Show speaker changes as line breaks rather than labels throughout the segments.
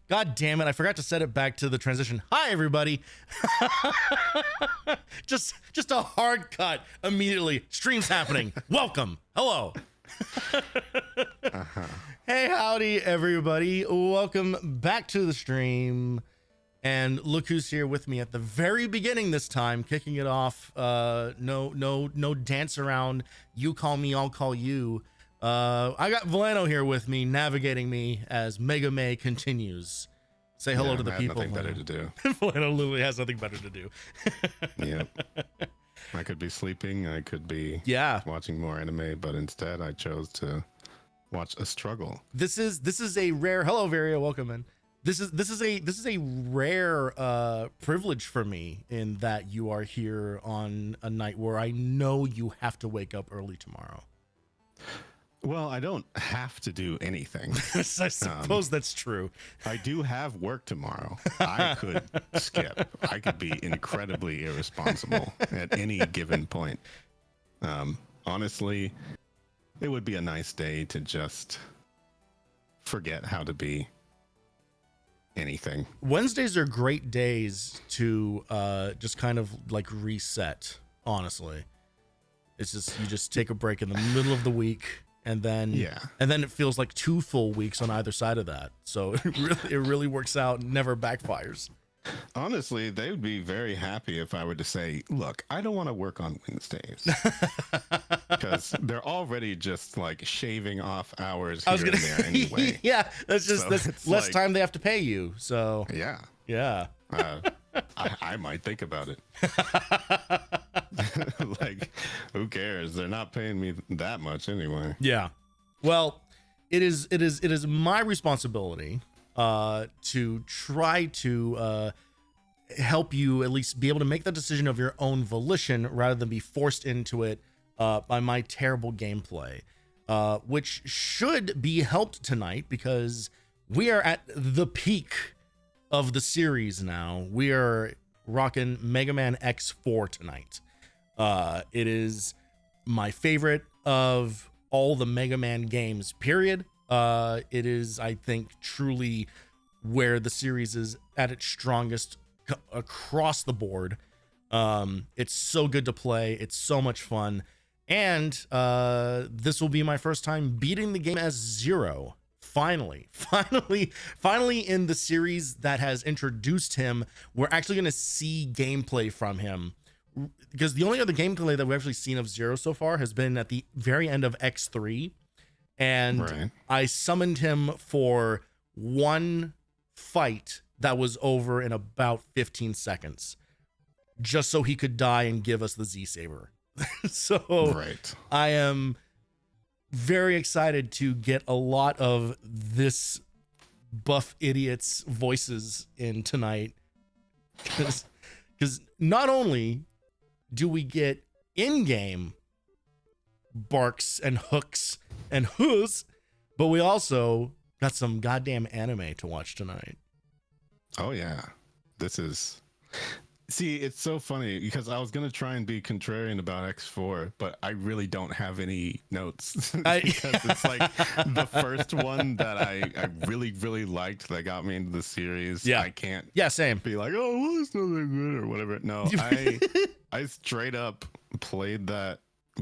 God damn it, I forgot to set it back to the transition. Hi, everybody. just a hard cut immediately. Stream's happening. Welcome. Hello. Hey, howdy, everybody. Welcome back to the stream. And look who's here with me at the very beginning this time, kicking it off. No dance around. You call me, I'll call you. I got Voleno here with me, navigating me as Mega May continues. Say hello to the people.
Nothing better to do.
Voleno literally has nothing better to do.
Yep. I could be sleeping. I could be watching more anime, but instead I chose to watch a struggle.
This is a rare. Hello, Varia. Welcome in. This is a rare privilege for me in that you are here on a night where I know you have to wake up early tomorrow.
Well, I don't have to do anything.
I suppose that's true.
I do have work tomorrow. I could skip. I could be incredibly irresponsible at any given point. Honestly, it would be a nice day to just forget how to be anything.
Wednesdays are great days to just kind of like reset, honestly. It's just you just take a break in the middle of the week. And then it feels like 2 full weeks on either side of that. So it really works out and never backfires.
Honestly, they would be very happy if I were to say, look, I don't want to work on Wednesdays. Because they're already just like shaving off hours here and there anyway.
Yeah, that's less time they have to pay you. So yeah.
I might think about it. Like, who cares? They're not paying me that much anyway.
Yeah. Well, it is my responsibility to try to help you at least be able to make the decision of your own volition rather than be forced into it by my terrible gameplay, which should be helped tonight because we are at the peak of the series now. We are rocking Mega Man X4 tonight. It is my favorite of all the Mega Man games, period. It is, I think, truly where the series is at its strongest across the board. It's so good to play. It's so much fun. And this will be my first time beating the game as Zero. Finally in the series that has introduced him, we're actually going to see gameplay from him, because the only other gameplay that we've actually seen of Zero so far has been at the very end of X3, and I summoned him for one fight that was over in about 15 seconds just so he could die and give us the Z Saber. So I am very excited to get a lot of this buff idiot's voices in tonight, because not only do we get in-game barks and hooks and whoos, but we also got some goddamn anime to watch tonight.
Oh yeah, see, it's so funny because I was going to try and be contrarian about X4, but I really don't have any notes because it's like the first one that I really, really liked that got me into the series.
Yeah.
I can't
same.
be like, oh, well, it's not that good or whatever. No, I straight up played that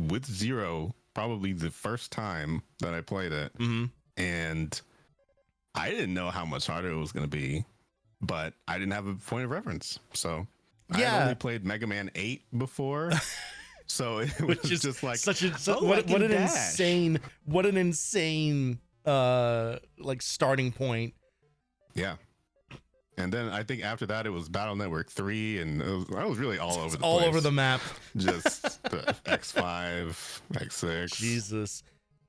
with Zero, probably the first time that I played it. Mm-hmm. And I didn't know how much harder it was going to be, but I didn't have a point of reference. So I had only played Mega Man 8 before, so it was just like
what an insane like starting point.
Yeah, and then I think after that it was Battle Network 3, and I was really all over the
all
place.
over the map.
Just the X5, X6.
Jesus.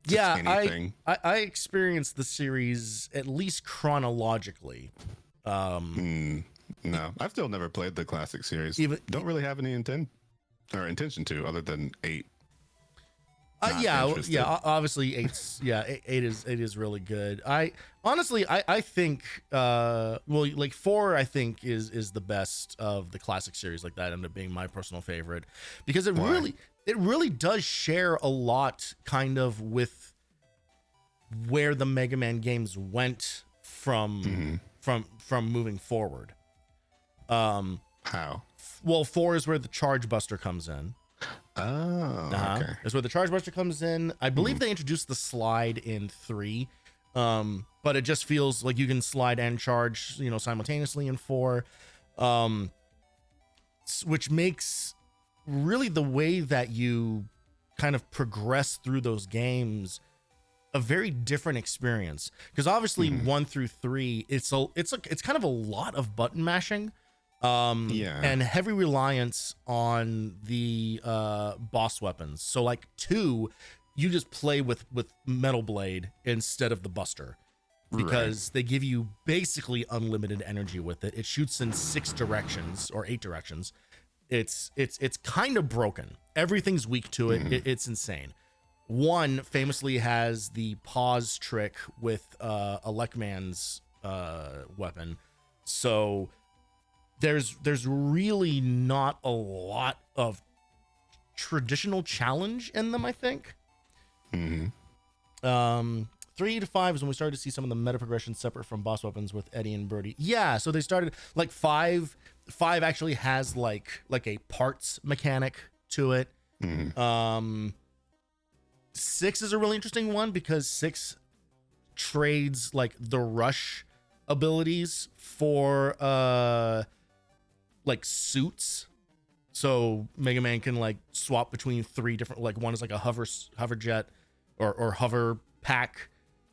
Anything.
I experienced the series at least chronologically.
No, I've still never played the classic series. Don't really have any intention to, other than 8.
Obviously 8 is really good. I think 4 I think is the best of the classic series. Like that ended up being my personal favorite because it really does share a lot kind of with where the Mega Man games went from from moving forward.
How?
Well, 4 is where the charge buster comes in.
Oh, okay.
That's where the charge buster comes in. I believe they introduced the slide in 3, but it just feels like you can slide and charge, simultaneously in 4, which makes really the way that you kind of progress through those games a very different experience. Because obviously 1 through 3, it's kind of a lot of button mashing. And heavy reliance on the boss weapons. So like 2, you just play with Metal Blade instead of the Buster, because they give you basically unlimited energy with it. It shoots in 6 directions or 8 directions. It's kind of broken. Everything's weak to it. It's insane. 1 famously has the pause trick with Elecman's weapon. So there's really not a lot of traditional challenge in them, I think. 3 to 5 is when we started to see some of the meta progression separate from boss weapons with Eddie and Birdie. Yeah, so they started like 5 actually has like a parts mechanic to it. 6 is a really interesting one because 6 trades like the rush abilities for like suits. So Mega Man can like swap between 3 different, like one is like a hover jet or hover pack.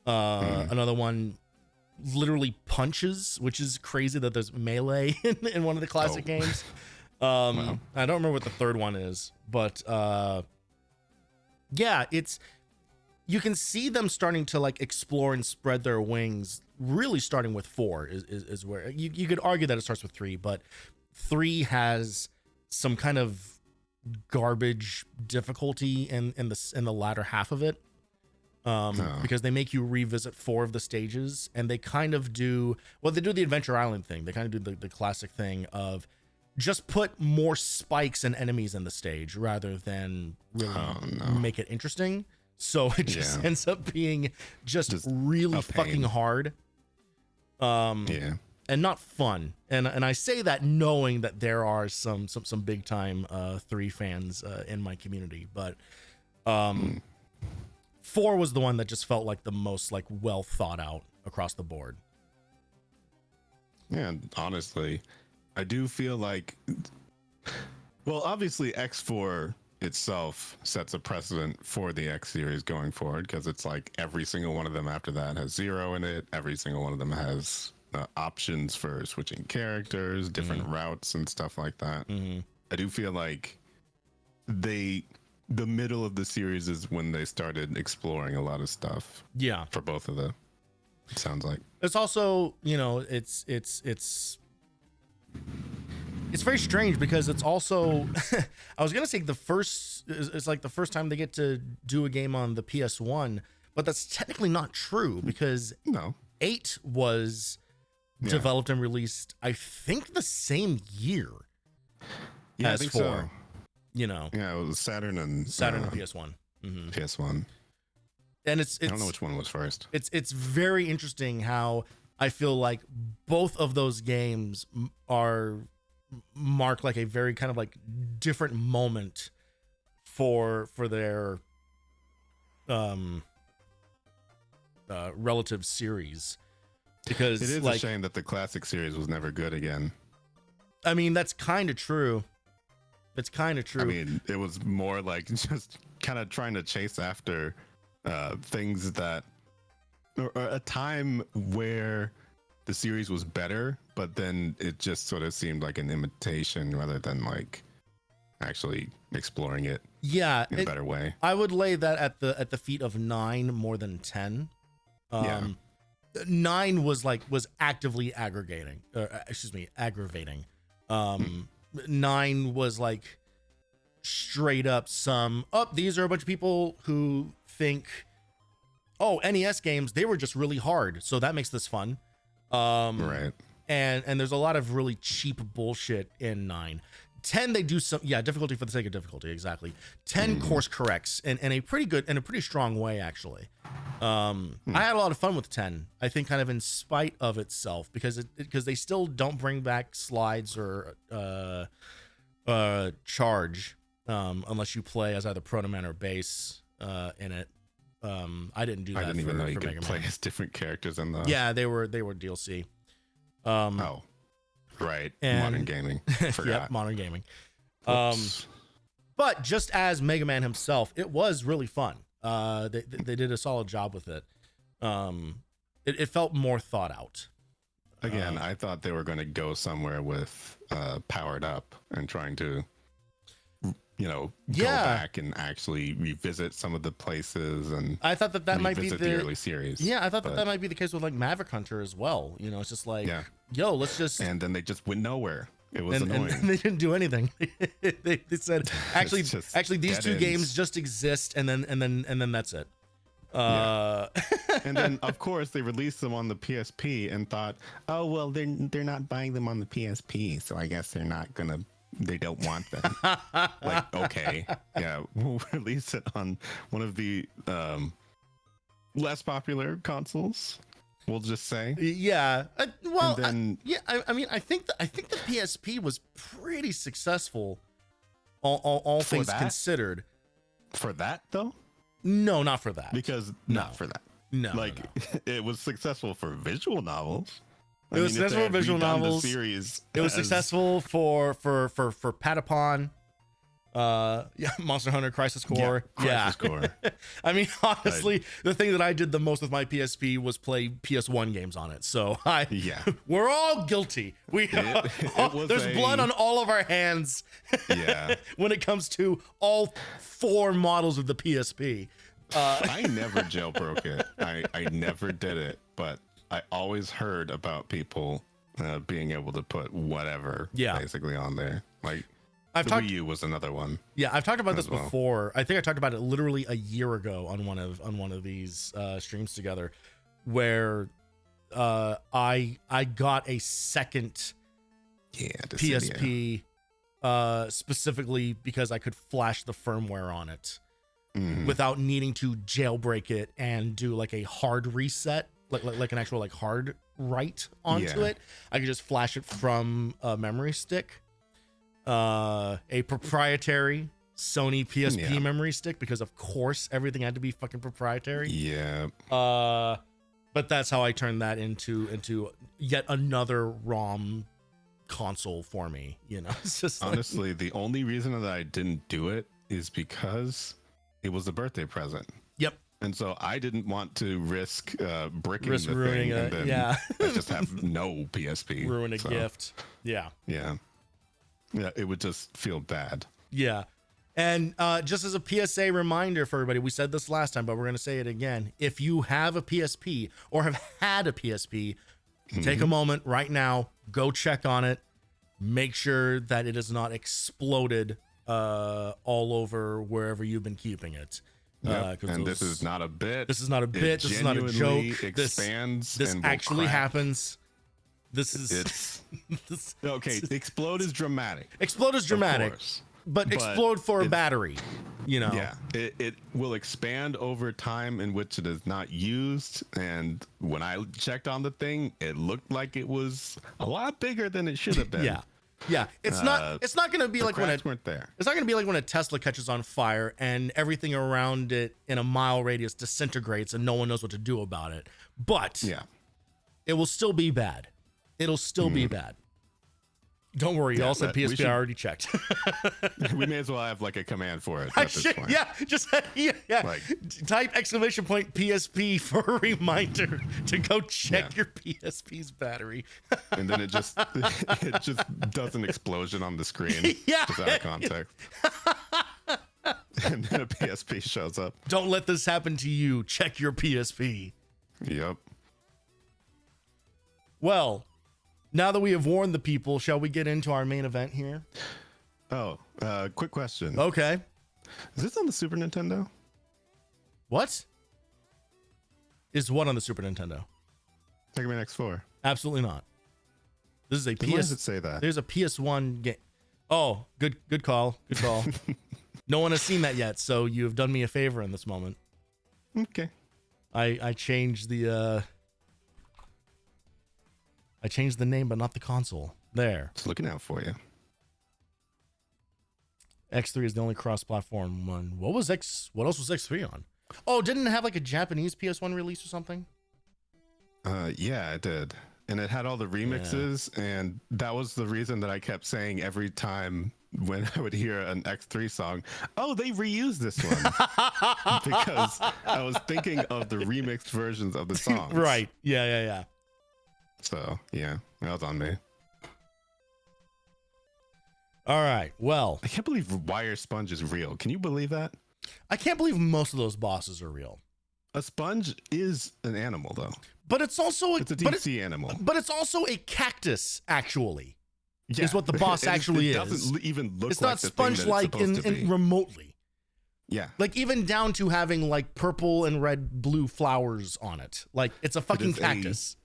Another one literally punches, which is crazy that there's melee in one of the classic games. Wow. I don't remember what the third one is, but yeah, you can see them starting to like explore and spread their wings, really starting with 4 is where you could argue that it starts with 3, but 3 has some kind of garbage difficulty in the latter half of it, because they make you revisit 4 of the stages, and they kind of do the Adventure Island thing. They kind of do the classic thing of just put more spikes and enemies in the stage rather than really make it interesting. So it just ends up being just really fucking hard. And not fun. And I say that knowing that there are some big time 3 fans in my community, but 4 was the one that just felt like the most like well thought out across the board.
Yeah, honestly, I do feel like, well, obviously X4 itself sets a precedent for the X series going forward, because it's like every single one of them after that has 0 in it. Every single one of them has options for switching characters, different routes and stuff like that. I do feel like the middle of the series is when they started exploring a lot of stuff. Yeah, for both of them. It sounds like
it's also, it's very strange because it's also I was gonna say it's like the first time they get to do a game on the PS1, but that's technically not true because 8 was developed and released, I think, the same year as 4. So.
Yeah, it was Saturn and
PS1.
PS1.
And it's I
don't know which one was first.
It's very interesting how I feel like both of those games mark like a very kind of like different moment for their relative series, because
it is a shame that the classic series was never good again.
I mean, that's kind of true. It's kind of true.
I mean, it was more like just kind of trying to chase after things that, or a time where the series was better, but then it just sort of seemed like an imitation rather than like actually exploring it.
Yeah,
in a better way.
I would lay that at the feet of 9 more than 10. 9 was actively aggravating. 9 was like straight up these are a bunch of people who think, NES games, they were just really hard, so that makes this fun. Right. And there's a lot of really cheap bullshit in 9. 10, they do some difficulty for the sake of difficulty, exactly. 10 course corrects in a pretty good, in a pretty strong way, actually. I had a lot of fun with 10. I think kind of in spite of itself, because they still don't bring back slides or charge unless you play as either Proto Man or Base in it. I didn't do that.
I didn't even know you could
Mega
play
Man.
as different characters in the.
Yeah, they were DLC.
Oh, right.
and-
Modern gaming. Forgot.
Yep, modern gaming.
Oops.
But just as Mega Man himself, it was really fun. They did a solid job with it. It felt more thought out.
Again, I thought they were going to go somewhere with Powered Up and trying to, go back and actually revisit some of the places and
I thought that might be
the early series.
Yeah, I thought that might be the case with like Maverick Hunter as well. It's just like, yo, let's just.
And then they just went nowhere. It was annoying.
And they didn't do anything. they said actually these two games just exist, and then that's it.
And then of course they released them on the PSP and thought, oh well, they're not buying them on the PSP, so I guess they don't want them. Like, okay, yeah, we'll release it on one of the less popular consoles. We'll just say,
yeah. Well,
then,
I mean, I think the PSP was pretty successful, all things considered.
For that though?
No, not for that.
Because
No.
not for that.
No,
like
no.
It was successful for visual novels.
It was successful for visual novels.
Series
It was successful for Patapon. Monster Hunter Crisis Core.
Crisis Core.
I mean, honestly, the thing that I did the most with my PSP was play PS1 games on it. So we're all guilty. There's blood on all of our hands.
Yeah.
When it comes to all 4 models of the PSP.
I never jailbroke it. I never did it, but I always heard about people being able to put whatever basically on there. Like, Wii U was another one. Yeah,
I've talked about this before. I think I talked about it literally a year ago on one of these streams together, where I got a second PSP specifically because I could flash the firmware on it without needing to jailbreak it and do like a hard reset, like an actual like hard write onto it. I could just flash it from a memory stick. A proprietary Sony PSP memory stick, because of course everything had to be fucking proprietary.
Yeah.
But that's how I turned that into yet another ROM console for me. It's just
honestly, the only reason that I didn't do it is because it was a birthday present.
Yep.
And so I didn't want to risk bricking the
ruining
thing,
it.
and then I just have no PSP.
Ruin a gift. Yeah.
Yeah. Yeah, it would just feel bad.
Yeah. And just as a PSA reminder for everybody, we said this last time, but we're going to say it again. If you have a PSP or have had a PSP, take a moment right now, go check on it. Make sure that it is not exploded all over wherever you've been keeping it.
And this is not a bit.
This is not a bit. This is not a joke.
Expands.
This actually happens.
It's okay. Explode is dramatic.
Explode is dramatic, but explode for a battery.
Yeah, it will expand over time in which it is not used. And when I checked on the thing, it looked like it was a lot bigger than it should have been.
Yeah. It's not going to be like when
it weren't there.
It's not going to be like when a Tesla catches on fire and everything around it in a mile radius disintegrates and no one knows what to do about it. But it will still be bad. It'll still be bad. Don't worry, y'all said PSP. I already checked.
We may as well have like a command for it at this point.
Type !PSP for a reminder to go check your PSP's battery.
And then it just does an explosion on the screen. Just out of context. And then a PSP shows up.
Don't let this happen to you. Check your PSP.
Yep.
Well, now that we have warned the people, shall we get into our main event here?
Oh, quick question.
Okay.
Is this on the Super Nintendo?
What? Is what on the Super Nintendo?
Mega Man X4.
Absolutely not. This is a PS.
Why does it say that?
There's a PS1 game. Oh, good call. Good call. No one has seen that yet, so you have done me a favor in this moment.
Okay.
I changed the name, but not the console. There.
Just looking out for you.
X3 is the only cross-platform one. What else was X3 on? Oh, didn't it have like a Japanese PS1 release or something?
Yeah, it did. And it had all the remixes, and that was the reason that I kept saying every time when I would hear an X3 song, oh, they reused this one. Because I was thinking of the remixed versions of the songs.
Right. Yeah.
So, yeah, that was on me.
All right. Well,
I can't believe Wire Sponge is real. Can you believe that?
I can't believe most of those bosses are real.
A sponge is an animal, though.
But it's also
it's a deep sea animal.
But it's also a cactus, actually.
Yeah.
Is what the boss actually
it
is.
Doesn't even look
it's
like
not
the
sponge-like in remotely.
Yeah.
Like even down to having like purple and red, blue flowers on it. Like it's a fucking cactus.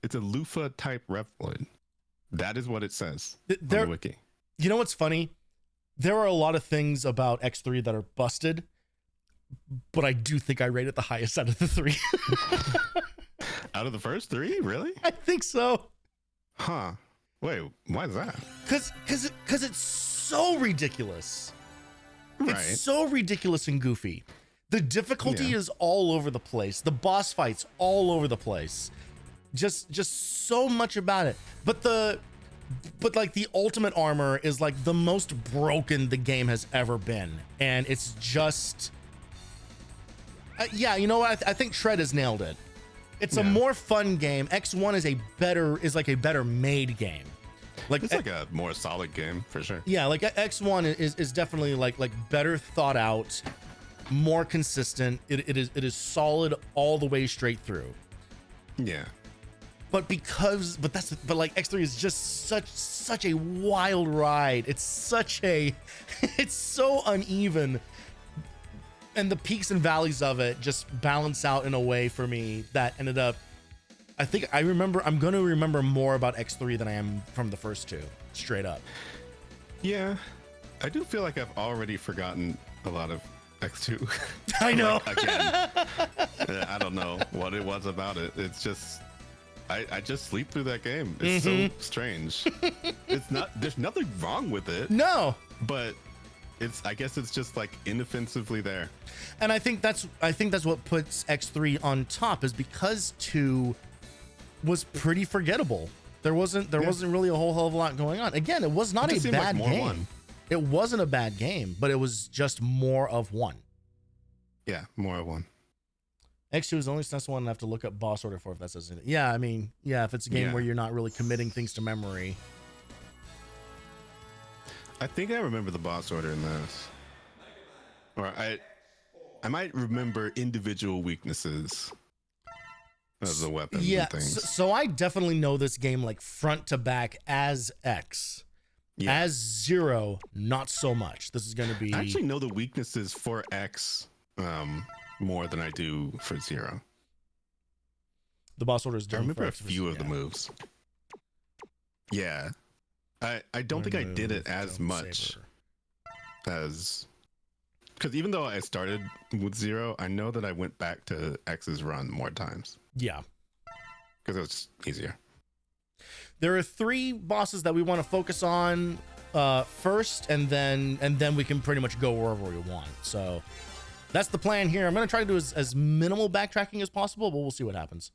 It's a loofah type Reploid. That is what it says on the wiki.
You know what's funny? There are a lot of things about X3 that are busted, but I do think I rate it the highest out of the three.
Out of the first three? Really?
I think so.
Huh. Wait, why is that?
Because it's so ridiculous.
Right.
It's so ridiculous and goofy. The difficulty is all over the place. The boss fights all over the place. Just so much about it. But like the ultimate armor is like the most broken the game has ever been, and it's just yeah, you know what? I think Shred has nailed it. It's a more fun game. X1 is like a better made game. Like
it's like a more solid game for sure.
Yeah, like X1 is definitely like better thought out, more consistent. It is solid all the way straight through.
Yeah.
But like X3 is just such a wild ride. It's so uneven. And the peaks and valleys of it just balance out in a way for me that ended up, I'm going to remember more about X3 than I am from the first two, straight up.
Yeah. I do feel like I've already forgotten a lot of X2.
I know.
Like, again. I don't know what it was about it. It's just, I just sleep through that game. It's so strange. There's nothing wrong with it.
No.
But I guess it's just like inoffensively there.
And I think that's what puts X3 on top, is because 2 was pretty forgettable. There wasn't really a whole hell of a lot going on. Again, it was not a bad game. One. It wasn't a bad game, but it was just more of one.
Yeah, more of one.
X2 is the only SNES one I have to look up boss order for, if that says anything. Yeah, I mean, yeah, if it's a game where you're not really committing things to memory.
I think I remember the boss order in this. Or I might remember individual weaknesses of the weapons and things.
So I definitely know this game like front to back as X. Yeah. As Zero, not so much. This is going to be...
I actually know the weaknesses for X more than I do for Zero.
The boss order is
I remember a few of the moves. Yeah. I don't think I did it as much as... Because even though I started with Zero, I know that I went back to X's run more times.
Yeah.
Because it was easier.
There are 3 bosses that we want to focus on first, and then we can pretty much go wherever we want. So that's the plan here. I'm going to try to do as minimal backtracking as possible, but we'll see what happens.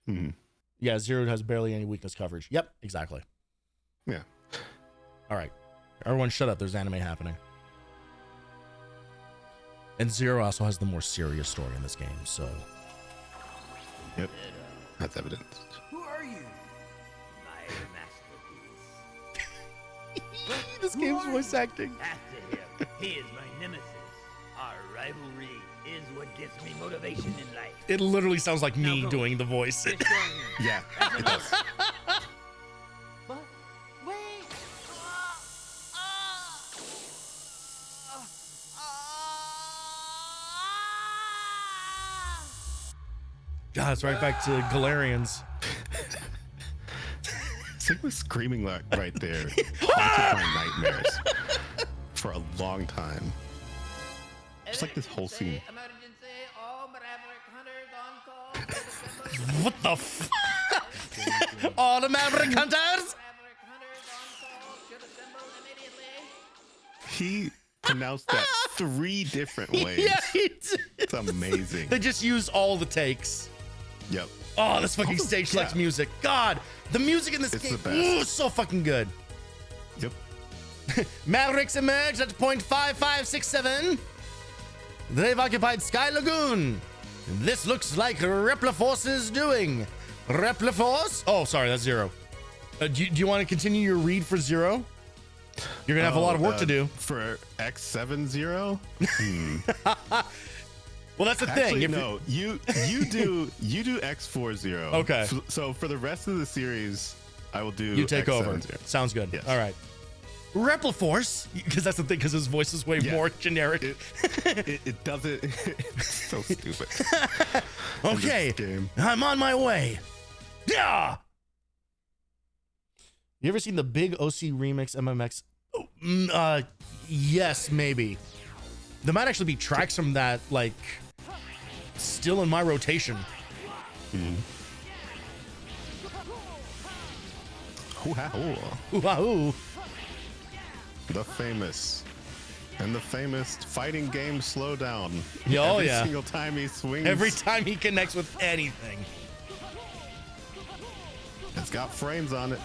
Mm-hmm.
Yeah, Zero has barely any weakness coverage. Yep, exactly.
Yeah.
All right. Everyone shut up. There's anime happening. And Zero also has the more serious story in this game, so...
Yep. That's evidence.
Who are you? My masterpiece.
This game's voice acting.
After him, he is my nemesis. Our rivalry is what gives me motivation in life.
It literally sounds like me doing the voice.
Yeah, it does.
But wait.
God, it's right back to Galarians.
Sigma's screaming right there. Haunted my nightmares for a long time. Just like this whole scene.
Emergency, oh,
What the all the Maverick Hunters?
He pronounced that 3 different ways.
Yeah,
It's amazing.
they just use all the takes.
Yep.
Oh, this fucking stage select music. God, the music in this
It's
game
the best.
ooh, so fucking good.
Yep.
Mavericks emerged at point 5567. They've occupied Sky Lagoon. This looks like Repliforce's doing. Repliforce? Oh, sorry, that's Zero. Do you want to continue your read for Zero? You're gonna have a lot of work to do.
For X70.
Well, that's the
Actually,
thing.
no, you do X40.
Okay.
So for the rest of the series, I will do.
You take over.
X70.
Sounds good.
Yes.
All right. Repliforce, because that's the thing, because his voice is way more generic.
It doesn't. It's so stupid.
Okay,
Game.
I'm on my way. Yeah. You ever seen the big OC Remix MMX? Oh, yes, maybe. There might actually be tracks from that, like, still in my rotation. Wahoo.
The famous fighting game slowdown.
Oh,
Every
yeah.
single time he swings.
Every time he connects with anything.
It's got frames on it.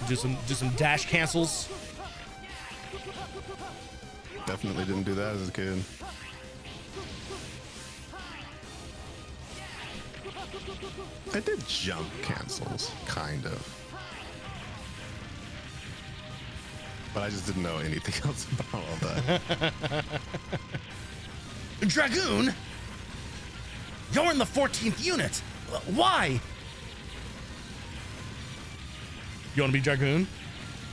Do some dash cancels.
Definitely didn't do that as a kid. I did jump cancels, kind of. But I just didn't know anything else about all that.
Dragoon? You're in the 14th unit. Why? You want to be Dragoon?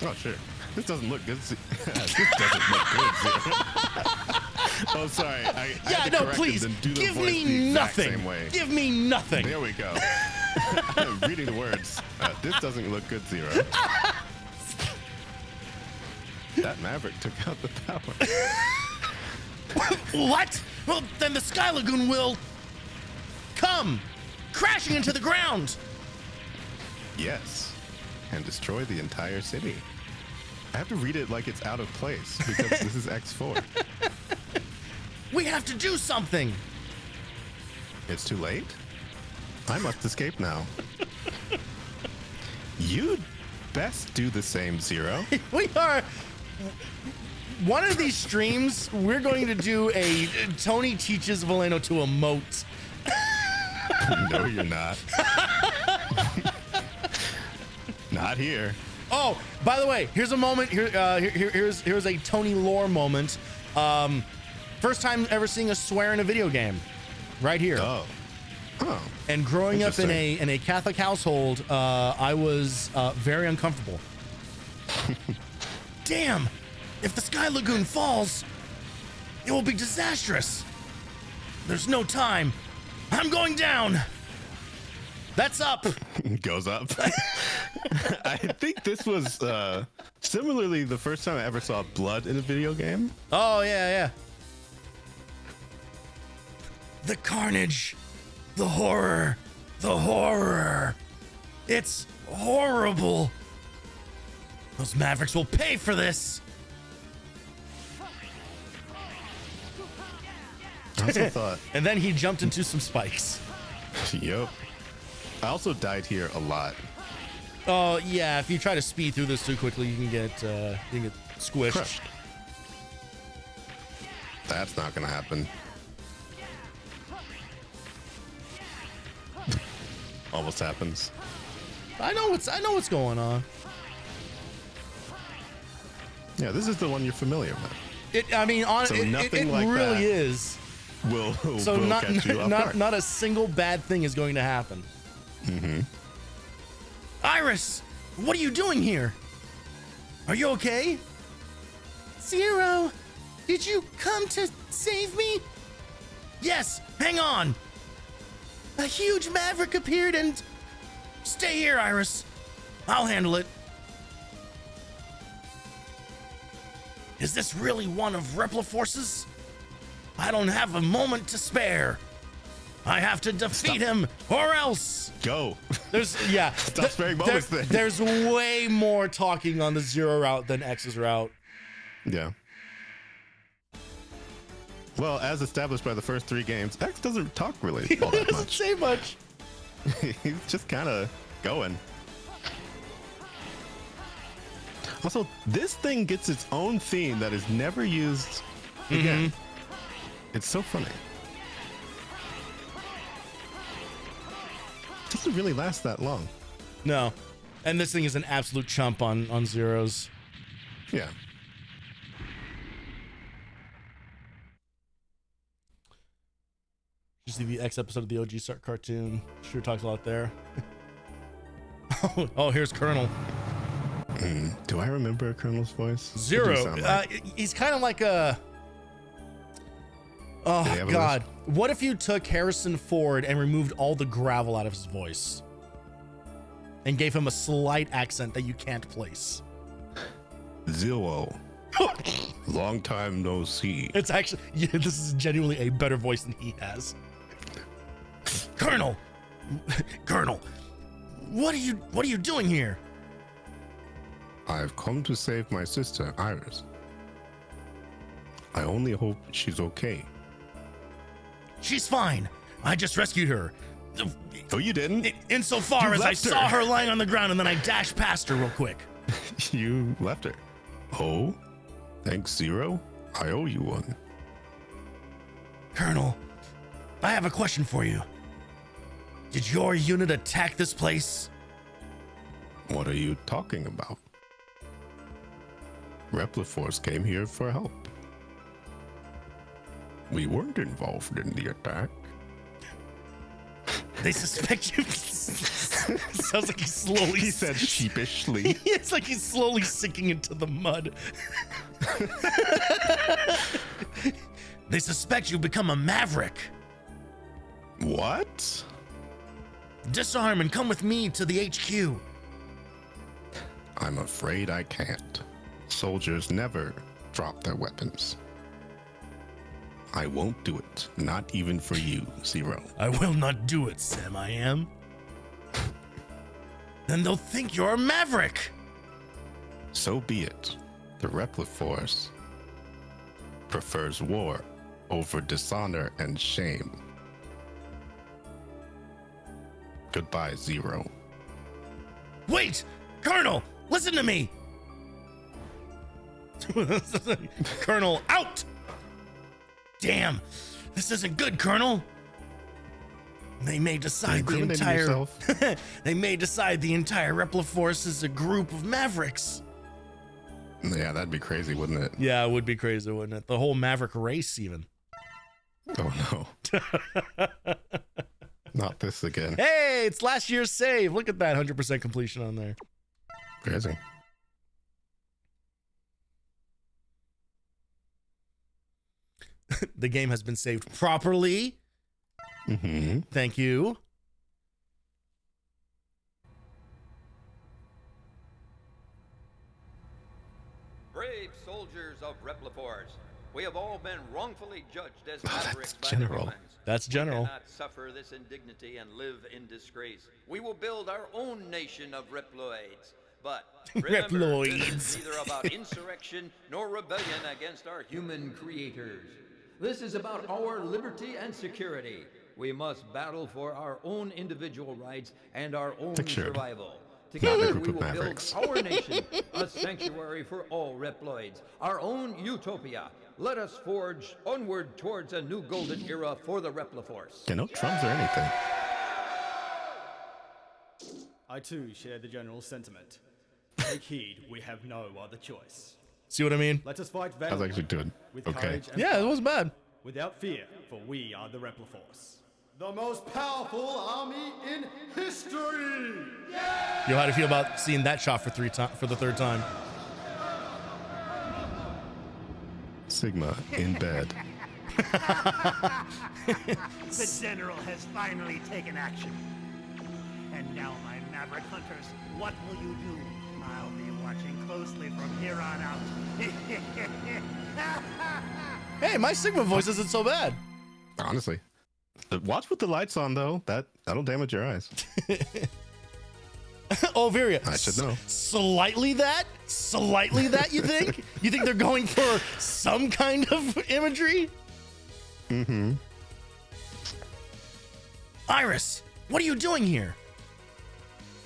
Oh, sure. This doesn't look good. This doesn't look good. Oh, sorry. I
Yeah,
had to
no,
correct
please.
him, then do the
Give
voice
me
the exact
nothing.
Same way.
Give me nothing.
There we go. I'm reading the words. This doesn't look good, Zero. That Maverick took out the power.
What? Well, then the Sky Lagoon will come crashing into the ground.
Yes. And destroy the entire city. I have to read it like it's out of place because this is X4.
We have to do something.
It's too late? I must escape now. You'd best do the same, Zero.
We are. One of these streams, we're going to do a Tony teaches Voleno to emote.
No, you're not. Not here.
Oh, by the way, here's a moment. Here's a Tony lore moment. First time ever seeing a swear in a video game, right here.
Oh. Oh.
And growing up in
Interesting.
a Catholic household, I was very uncomfortable. Damn! If the Sky Lagoon falls, it will be disastrous. There's no time. I'm going down. That's up.
Goes up. I think this was similarly the first time I ever saw blood in a video game.
Oh, yeah. The carnage. The horror. It's horrible. Those Mavericks will pay for this.
I also thought,
And then he jumped into some spikes.
yep. I also died here a lot.
Oh, yeah, if you try to speed through this too quickly, you can get squished.
Crushed. That's not gonna happen. Almost happens.
I know what's going on.
Yeah, this is the one you're familiar with.
So it
nothing like
really
that
is.
Will
So
will catch you off guard.
not a single bad thing is going to happen.
Mm-hmm.
Iris, what are you doing here? Are you okay? Zero, did you come to save me? Yes, hang on. A huge maverick appeared and... Stay here, Iris. I'll handle it. Is this really one of Repliforce's? I don't have a moment to spare. I have to defeat him or else.
Go.
There's, yeah.
Stop sparing moments then.
There's way more talking on the Zero route than X's route.
Yeah. Well, as established by the first 3 games, X doesn't talk really all that
He doesn't
much.
say much.
He's just kind of going. Also, this thing gets its own theme that is never used again. It's so funny. Doesn't really last that long.
No. And this thing is an absolute chump on Zeros.
Yeah.
You see the X episode of the OG Start cartoon. Sure talks a lot there. Oh, here's Colonel.
Do I remember Colonel's voice?
Zero.
What does he sound like?
He's kind of like a...
Did he
Oh,
have a
God. What if you took Harrison Ford and removed all the gravel out of his voice? And gave him a slight accent that you can't place?
Zero. Long time no see.
It's actually... Yeah, this is genuinely a better voice than he has. Colonel! Colonel! What are you doing here?
I've come to save my sister, Iris. I only hope she's okay.
She's fine. I just rescued her.
Oh, you didn't?
Insofar
You
as I
left her.
saw her lying on the ground and then I dashed past her real quick.
You left her. Oh? Thanks, Zero. I owe you one.
Colonel, I have a question for you. Did your unit attack this place?
What are you talking about? Repliforce came here for help. We weren't involved in the attack.
They suspect you. Sounds like he's slowly.
He said sheepishly.
It's like he's slowly sinking into the mud. They suspect you become a maverick.
What?
Disarm and come with me to the HQ.
I'm afraid I can't. Soldiers never drop their weapons. I won't do it. Not even for you, Zero.
I will not do it, Sam. I am. Then they'll think you're a maverick.
So be it. The Repliforce prefers war over dishonor and shame. Goodbye, Zero.
Wait! Colonel, listen to me! Colonel, out! Damn, this isn't good, Colonel. They may decide the
Incriminating
entire...
yourself.
They may decide the entire Repliforce is a group of mavericks.
Yeah, that'd be crazy, wouldn't it?
Yeah, it would be crazy, wouldn't it? The whole maverick race, even.
Oh no. Not this again.
Hey, it's last year's save. Look at that 100% completion on there.
Crazy.
The game has been saved properly.
Mm-hmm.
Thank you.
Brave soldiers of Repliforce, we have all been wrongfully judged as
Oh,
mavericks
that's
by the
general.
humans.
That's general.
We cannot suffer this indignity and live in disgrace. We will build our own nation of Reploids. But remember,
Reploids.
this is neither about insurrection nor rebellion against our human creators. This is about our liberty and security. We must battle for our own individual rights and our own
Picture.
survival.
Not a
Together
group
we
of
will
mavericks.
build our nation, a sanctuary for all Reploids, our own utopia. Let us forge onward towards a new golden era for the Repliforce.
Yeah, no drums or anything.
I too share the general sentiment. Take heed, we have no other choice.
See what I mean?
Let us fight
I was
valiantly
actually doing
with
okay.
courage and
Yeah, it wasn't bad.
without fear, for we are the Repliforce. The most powerful army in history!
Yo, how do you feel about seeing that shot for the third time?
Sigma in bed.
The general has finally taken action. And now, my maverick hunters, what will you do? I'll be watching closely from here on out.
Hey, my Sigma voice isn't so bad.
Honestly. Watch with the lights on, though. That'll damage your eyes.
Oh, Viria.
I should know.
Slightly that, you think? You think they're going for some kind of imagery?
Mm-hmm.
Iris, what are you doing here?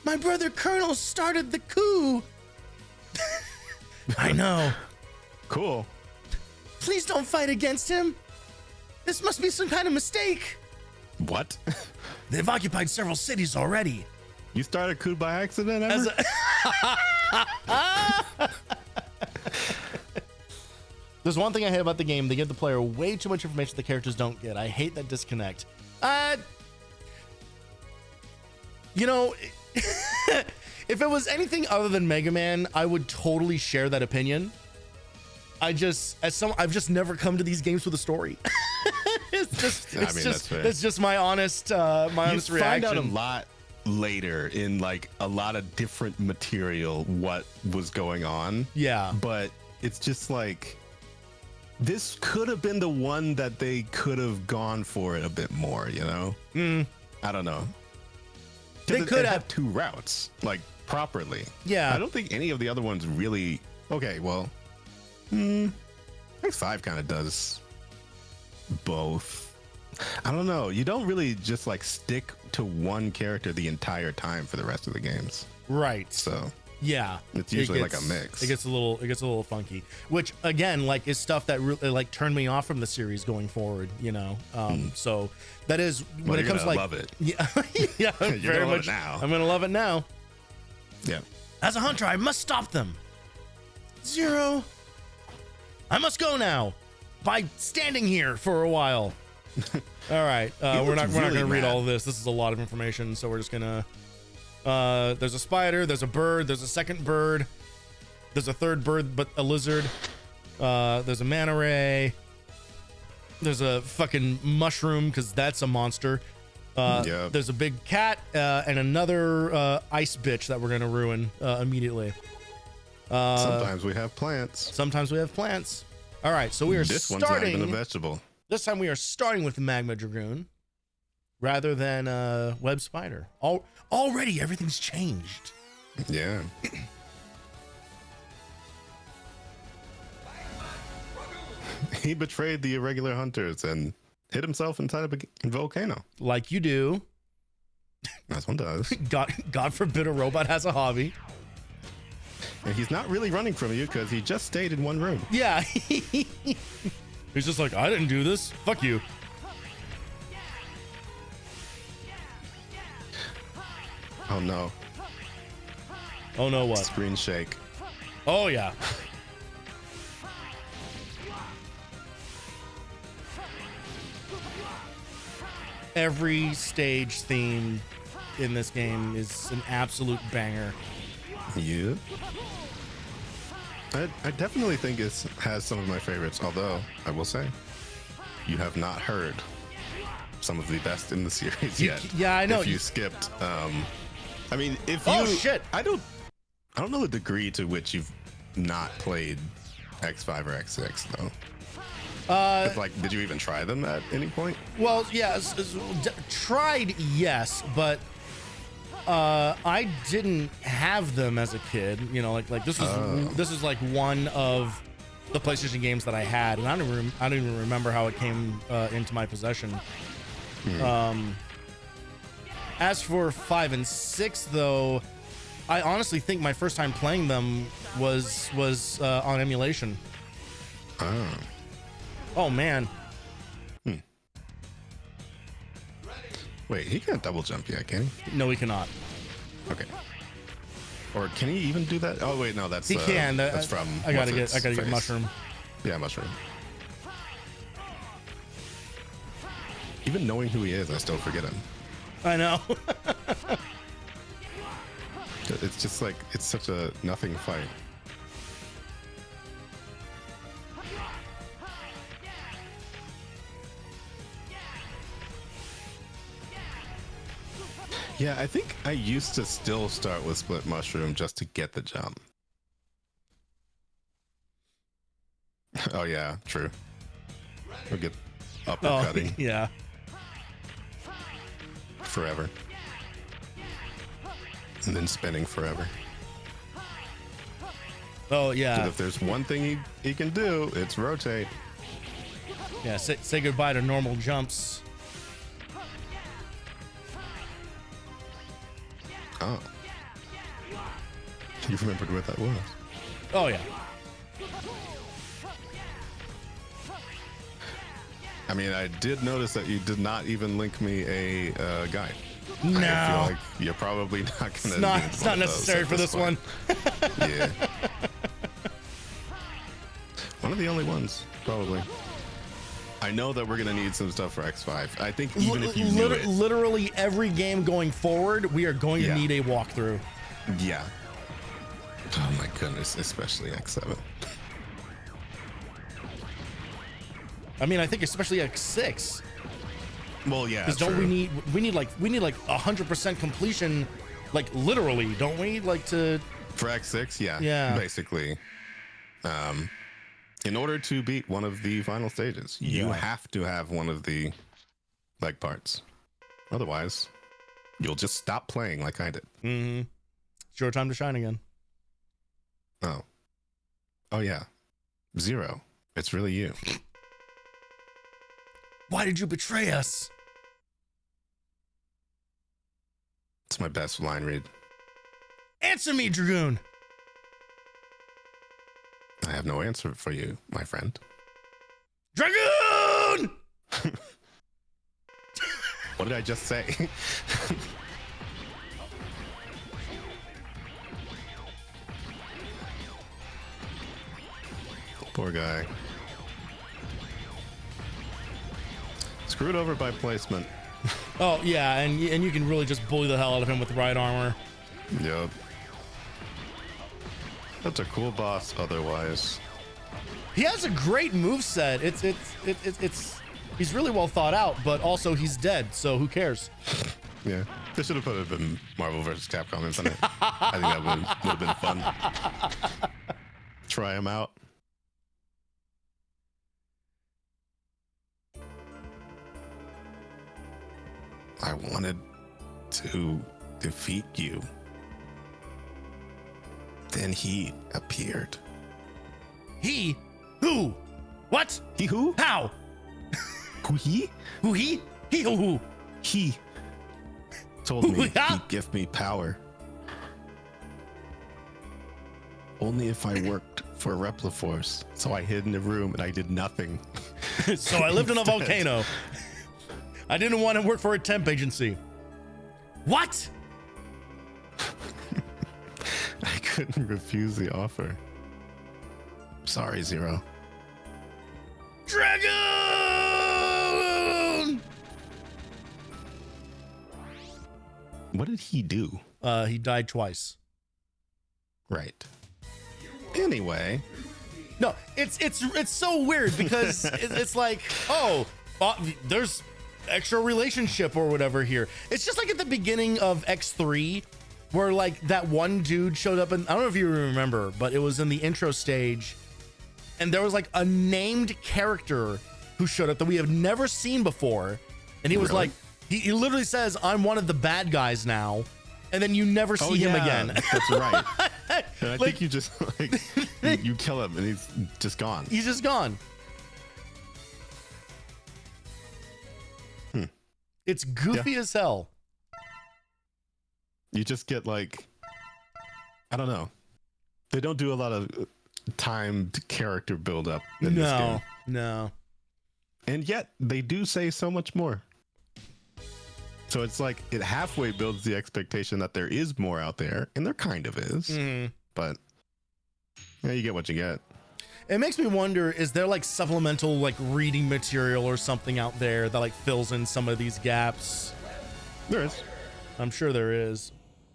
My brother Colonel started the coup. I know.
Cool.
Please don't fight against him. This must be some kind of mistake.
What?
They've occupied several cities already.
You started coup by accident, ever?
There's one thing I hate about the game. They give the player way too much information the characters don't get. I hate that disconnect. You know, if it was anything other than Mega Man, I would totally share that opinion. I've just never come to these games with a story. It's just my honest reaction.
You find out a lot later in like a lot of different material what was going on.
Yeah.
But it's just like, this could have been the one that they could have gone for it a bit more, you know? I don't know.
They could have
2 routes, like, properly.
Yeah.
I don't think any of the other ones really. Okay, well, X5 kind of does both. I don't know. You don't really just like stick to one character the entire time for the rest of the games.
Right.
So
yeah,
it's usually like a mix.
It gets a little funky, which again, like, is stuff that really like turned me off from the series going forward. You know, so that is when it comes to like,
love it.
Yeah, yeah, very much.
Now.
I'm gonna love it now.
Yeah.
As a hunter, I must stop them. Zero. I must go now by standing here for a while. All right, we're not gonna read all of this. This is a lot of information, so we're just gonna. There's a spider, there's a bird, there's a second bird, there's a third bird, but a lizard. There's a manta ray. There's a fucking mushroom, because that's a monster. There's a big cat and another ice bitch that we're gonna ruin immediately.
Sometimes we have plants.
All right, so we are
This
starting.
one's not even a vegetable.
This time we are starting with Magma Dragoon rather than Web Spider. Already everything's changed.
Yeah. He betrayed the irregular hunters and hid himself inside a volcano.
Like you do.
That's one does.
God forbid a robot has a hobby.
And he's not really running from you because he just stayed in one room.
Yeah. He's just like, I didn't do this. Fuck you.
Oh no.
Oh no, what?
Screen shake.
Oh yeah. Every stage theme in this game is an absolute banger.
Yeah. I definitely think it has some of my favorites, although I will say you have not heard some of the best in the series yet.
Yeah, I know.
If you skipped, I mean, if you,
Oh shit!
I don't know the degree to which you've not played X5 or X6 though. Like, did you even try them at any point?
Well, yeah, tried, yes, but I didn't have them as a kid. You know, like this is like one of the PlayStation games that I had, and I don't even remember how it came into my possession. As for 5 and 6, though, I honestly think my first time playing them was on emulation. Oh man.
Wait, he can't double jump yet, can he?
No, he cannot.
Okay. Or can he even do that? Oh wait, no, that's
He can.
That's from.
I gotta get
face?
mushroom.
Yeah, mushroom. Even knowing who he is, I still forget him.
I know.
It's just like, it's such a nothing fight. Yeah, I think I used to still start with split mushroom just to get the jump. Oh yeah, true. Or get
Oh,
uppercutting
yeah.
forever. And then spinning forever.
Oh,
'Cause
yeah.
if there's one thing he can do, it's rotate.
Yeah, say goodbye to normal jumps.
Oh. You remembered what that was.
Oh, yeah.
I mean, I did notice that you did not even link me a guide.
No.
I feel like you're probably not going to.
It's not necessary for this one.
Yeah. One of the only ones, probably. I know that we're going to need some stuff for X5. I think even if you knew it.
Literally every game going forward, we are going to
Yeah.
need a walkthrough.
Yeah. Oh my goodness, especially X7.
I mean, I think especially X6.
Well, yeah.
Because don't
true.
we need like 100% completion, like literally, don't we? Like to
For X6, yeah.
Yeah.
Basically. In order to beat one of the final stages, you
Yeah.
have to have one of the leg parts. Otherwise, you'll just stop playing like I did.
mm-hmm. It's your time to shine again.
Oh. Oh, yeah. Zero. It's really you.
Why did you betray us?
It's my best line read.
Answer me, Dragoon.
I have no answer for you, my friend.
Dragoon!
What did I just say? Poor guy. Screwed over by placement.
Oh yeah, and you can really just bully the hell out of him with the right armor.
Yep. That's a cool boss otherwise.
He has a great moveset. It's he's really well thought out, but also he's dead, so who cares?
Yeah. They should have put it in Marvel vs. Capcom, isn't it? I think that would have been fun. Try him out. I wanted to defeat you. Then he appeared.
He? Who? What?
He who?
How?
Who he?
Who he? He who?
He told me
Yeah.
he'd give me power. Only if I worked for Repliforce. So I hid in a room and I did nothing.
So I lived in a
Instead.
volcano. I didn't want to work for a temp agency. What?
I couldn't refuse the offer. Sorry, Zero.
Dragoon!
What did he do?
He died twice.
Right. Anyway,
No, it's so weird because it's like, oh, there's extra relationship or whatever here. It's just like at the beginning of X3 where like that one dude showed up, and I don't know if you remember, but it was in the intro stage, and there was like a named character who showed up that we have never seen before, and he was
Really?
like, he literally says, "I'm one of the bad guys now," and then you never see him again.
That's right. And I
Like-
think you just like you kill him and he's just gone.
He's just gone. It's goofy as hell.
You just get like, I don't know. They don't do a lot of timed character build up in this game.
No.
And yet they do say so much more. So it's like it halfway builds the expectation that there is more out there, and there kind of is. But yeah, you get what you get.
It makes me wonder, is there like supplemental like reading material or something out there that like fills in some of these gaps?
There is.
I'm sure there is.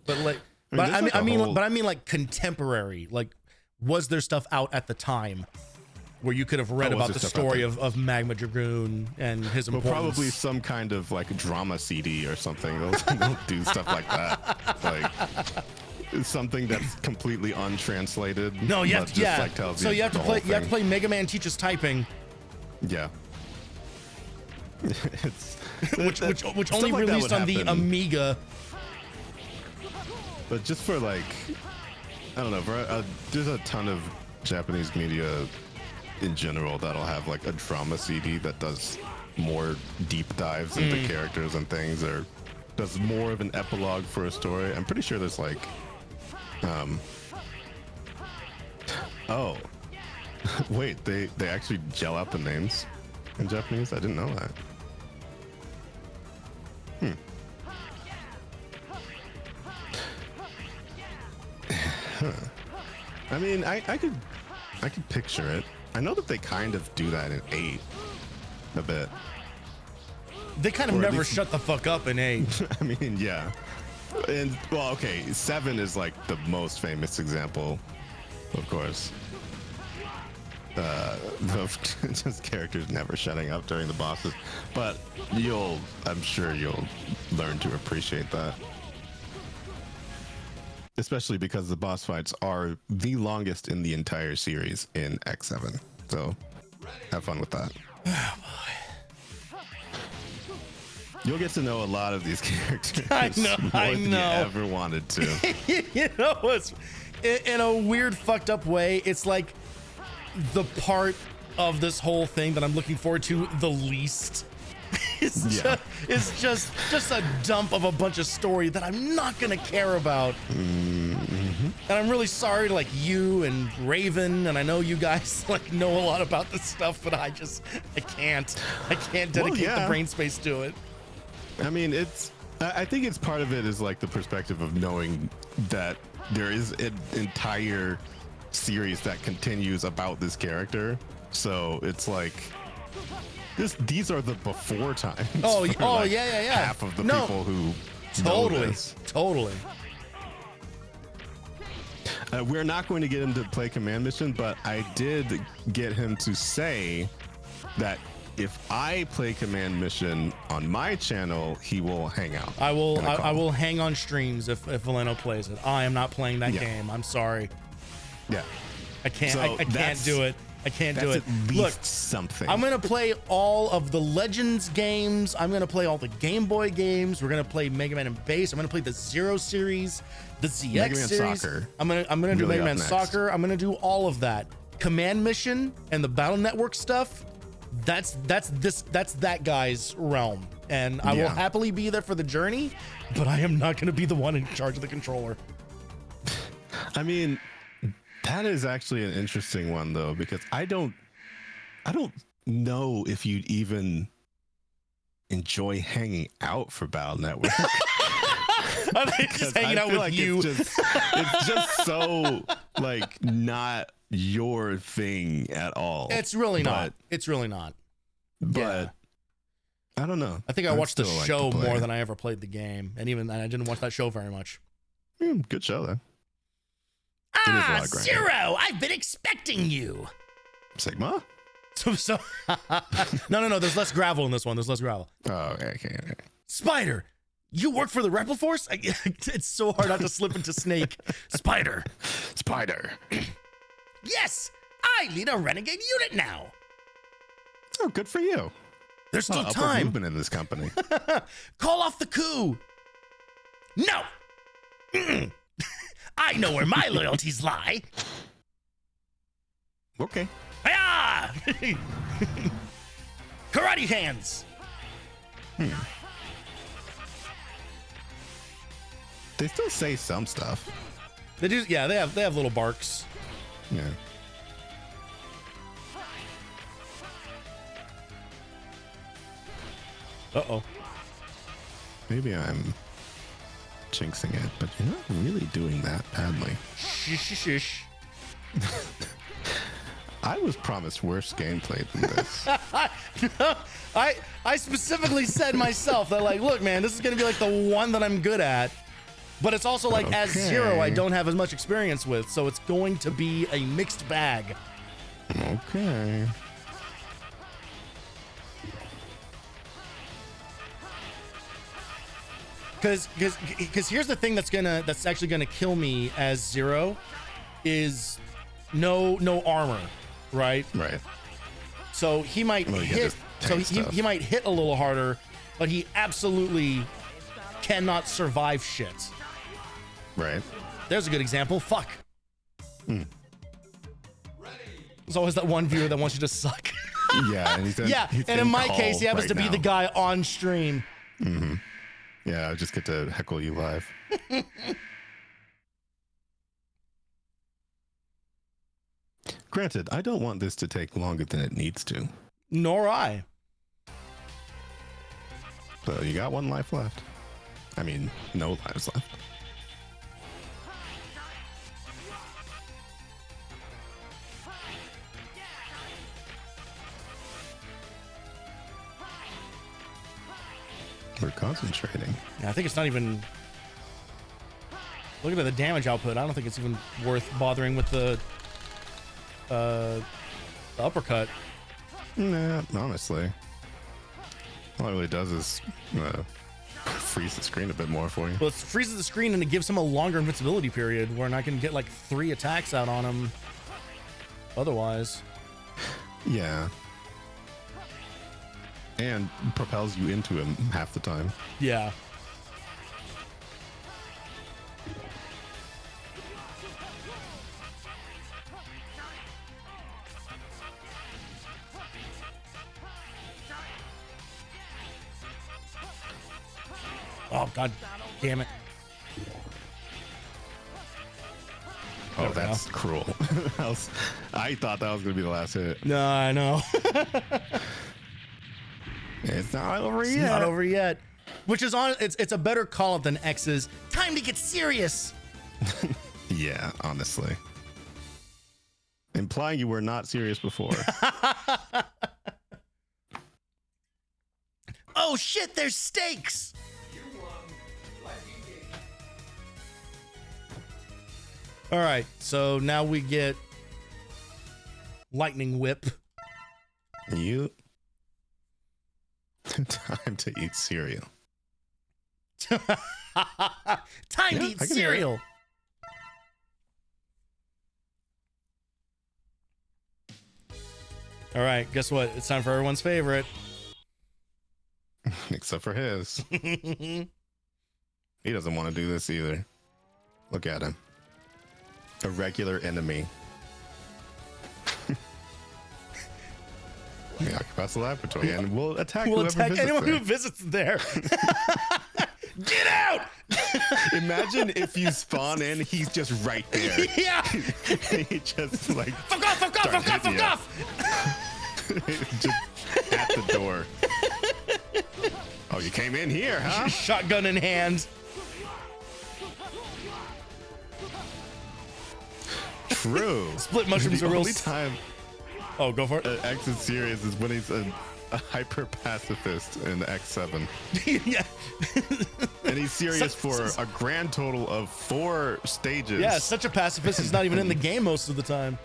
But like
there's like a whole-
but I mean like contemporary. Like, was there stuff out at the time where you could have read
Oh, was
about the
there stuff out
story
there?
of Magma Dragoon and his
Well,
importance?
probably some kind of like drama CD or something. They'll do stuff like that. Like it's something that's completely untranslated.
No, you
but
have to,
just,
yeah.
like, tells
So you have to
the
play.
whole
You have to
thing.
play Mega Man Teaches Typing.
Yeah. It's
which
stuff
only
like that
released
would
on the
happen.
Amiga.
But just for like, I don't know, there's a ton of Japanese media in general that'll have like a drama CD that does more deep dives into characters and things, or does more of an epilogue for a story. I'm pretty sure there's like, oh, wait, they actually gel out the names in Japanese? I didn't know that. I mean, I could picture it. I know that they kind of do that in 8 a bit.
They kind of
Or at
never
least-
shut the fuck up in 8.
I mean, yeah. And well, okay, 7 is like the most famous example, of course. Of just characters never shutting up during the bosses. But I'm sure you'll learn to appreciate that. Especially because the boss fights are the longest in the entire series in X7. So have fun with that.
Oh boy.
You'll get to know a lot of these characters.
I know,
more
I
than
know.
you ever wanted to.
You know, it's in a weird, fucked up way. It's like the part of this whole thing that I'm looking forward to the least. It's just a dump of a bunch of story that I'm not gonna care about. And I'm really sorry to like you and Raven, and I know you guys like know a lot about this stuff, but I can't dedicate the brain space to it.
I mean, I think it's part of it is like the perspective of knowing that there is an entire series that continues about this character. So it's like, these are the before times.
Oh,
for,
oh
like,
yeah.
half of the people who know this.
Totally.
We're not going to get him to play command mission, but I did get him to say that if I play command mission on my channel, he will hang out.
I will hang on streams if Voleno plays it. I am not playing that game. I'm sorry.
Yeah.
I can't.
So
I can't do it. I can't do it.
At least
Look,
something.
I'm gonna play all of the Legends games. I'm gonna play all the Game Boy games. We're gonna play Mega Man and Base. I'm gonna play the Zero series, the ZX
Mega Man
series.
Soccer.
I'm gonna do
Really
Mega
up
Man
next.
Soccer. I'm gonna do all of that. Command Mission and the Battle Network stuff. That's that guy's realm, and I will happily be there for the journey. But I am not gonna be the one in charge of the controller.
I mean, that is actually an interesting one though, because I don't know if you'd even enjoy hanging out for Battle Network.
I'm just hanging out
feel
with
like
you.
It's just so like not your thing at all.
It's really not. It's really not.
But
Yeah.
I don't know.
I think I watched the
still like
show
to play
more
it.
than I ever played the game, and even then, I didn't watch that show very much.
Good show though. It is a lot of grinding.
Zero! I've been expecting you.
Sigma?
So no. There's less gravel in this one. There's less gravel.
Oh, okay.
Spider, you work for the Rebel Force? It's so hard not to slip into Snake. Spider. Yes, I lead a renegade unit now.
Oh, good for you.
There's still
Upward
time.
movement in this company.
Call off the coup. No. Mm-mm. I know where my loyalties lie.
Okay.
Hiya! Karate hands.
They still say some stuff.
They do. Yeah, they have little barks.
Yeah.
Uh-oh.
Maybe I'm jinxing it, but you're not really doing that badly.
Shish.
I was promised worse gameplay than this.
I specifically said myself that, like, look, man, this is gonna be like the one that I'm good at, but it's also like as Zero I don't have as much experience with, so it's going to be a mixed bag.
Okay.
Because here's the thing that's actually gonna kill me as Zero is no armor, right?
Right.
So he might
Well, you
hit.
just
So
tank stuff.
he might hit a little harder, but he absolutely cannot survive shit.
Right.
There's a good example. Fuck. There's always that one viewer that wants you to suck.
Yeah. And
Yeah, and in my case, he happens to be the guy on stream.
Yeah, I just get to heckle you live. Granted, I don't want this to take longer than it needs to.
Nor I.
So you got 1 life left. I mean, no lives left. We're concentrating.
Yeah, I think it's not even. Looking at the damage output, I don't think it's even worth bothering with the uppercut.
Nah, honestly. All it really does is freeze the screen a bit more for you.
Well, it freezes the screen and it gives him a longer invincibility period where I can get like 3 attacks out on him. Otherwise.
Yeah. And propels you into him half the time.
Yeah. Oh, god damn it.
Oh, that's cruel. I thought that was going to be the last hit.
No, I know.
It's not over
It's
yet.
not over yet. Which is on. It's a better call up than X's. Time to get serious.
Yeah, honestly. Implying you were not serious before.
Oh shit! There's stakes. All right, so now we get lightning whip.
You. Time to eat cereal.
Time to eat
I can hear it.
cereal. All right, guess what? It's time for everyone's favorite.
Except for his. He doesn't want to do this either. Look at him. A regular enemy. We occupy the laboratory and we'll attack
We'll
whoever
attack
visits
anyone
there.
who visits there. Get out!
Imagine if you spawn in, he's just right there.
Yeah.
He just like
Fuck off! Fuck off!
starts
Fuck off!
hitting
Fuck
you.
off!
Just at the door. Oh, you came in here, huh?
Shotgun in hand.
True.
Split mushrooms
the
are real.
only time
Oh, go for it.
X is serious is when he's a hyper pacifist in X7.
Yeah.
And he's serious for a grand total of 4 stages.
Yeah, such a pacifist. He's not even in the game most of the time.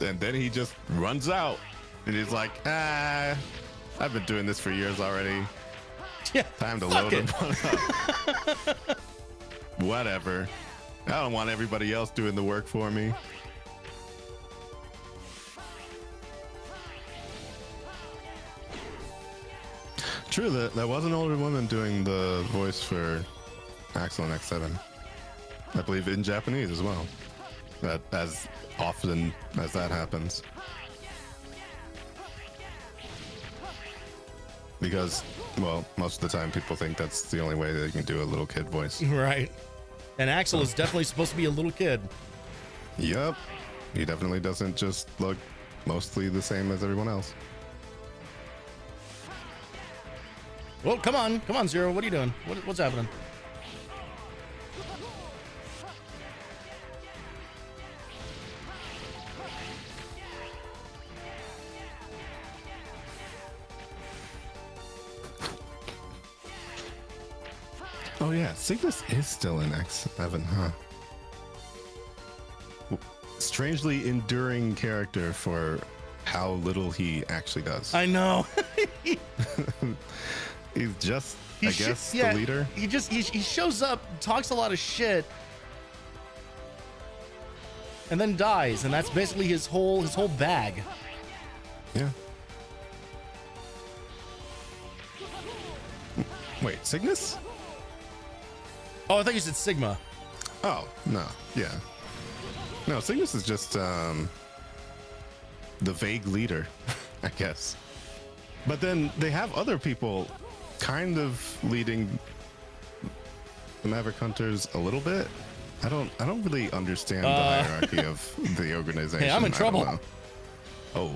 And then he just runs out. And he's like, I've been doing this for years already.
Yeah.
Time to
fuck
load
it.
one up. Whatever. I don't want everybody else doing the work for me. True, that was an older woman doing the voice for Axel in X7. I believe in Japanese as well. That as often as that happens. Because, well, most of the time people think that's the only way that you can do a little kid voice.
Right. And Axel is definitely supposed to be a little kid.
Yep. He definitely doesn't just look mostly the same as everyone else.
Well, come on, Zero. What are you doing? What's happening?
Oh yeah, Cygnus is still in X7, huh? Strangely enduring character for how little he actually does.
I know.
He's just, I guess, the leader.
He shows up, talks a lot of shit, and then dies, and that's basically his whole bag.
Yeah. Wait, Cygnus?
Oh, I thought you said Sigma.
Oh, no. Yeah. No, Cygnus is just the vague leader, I guess. But then they have other people kind of leading the Maverick Hunters a little bit. I don't really understand the hierarchy of the organization.
Hey, I'm in trouble.
Oh.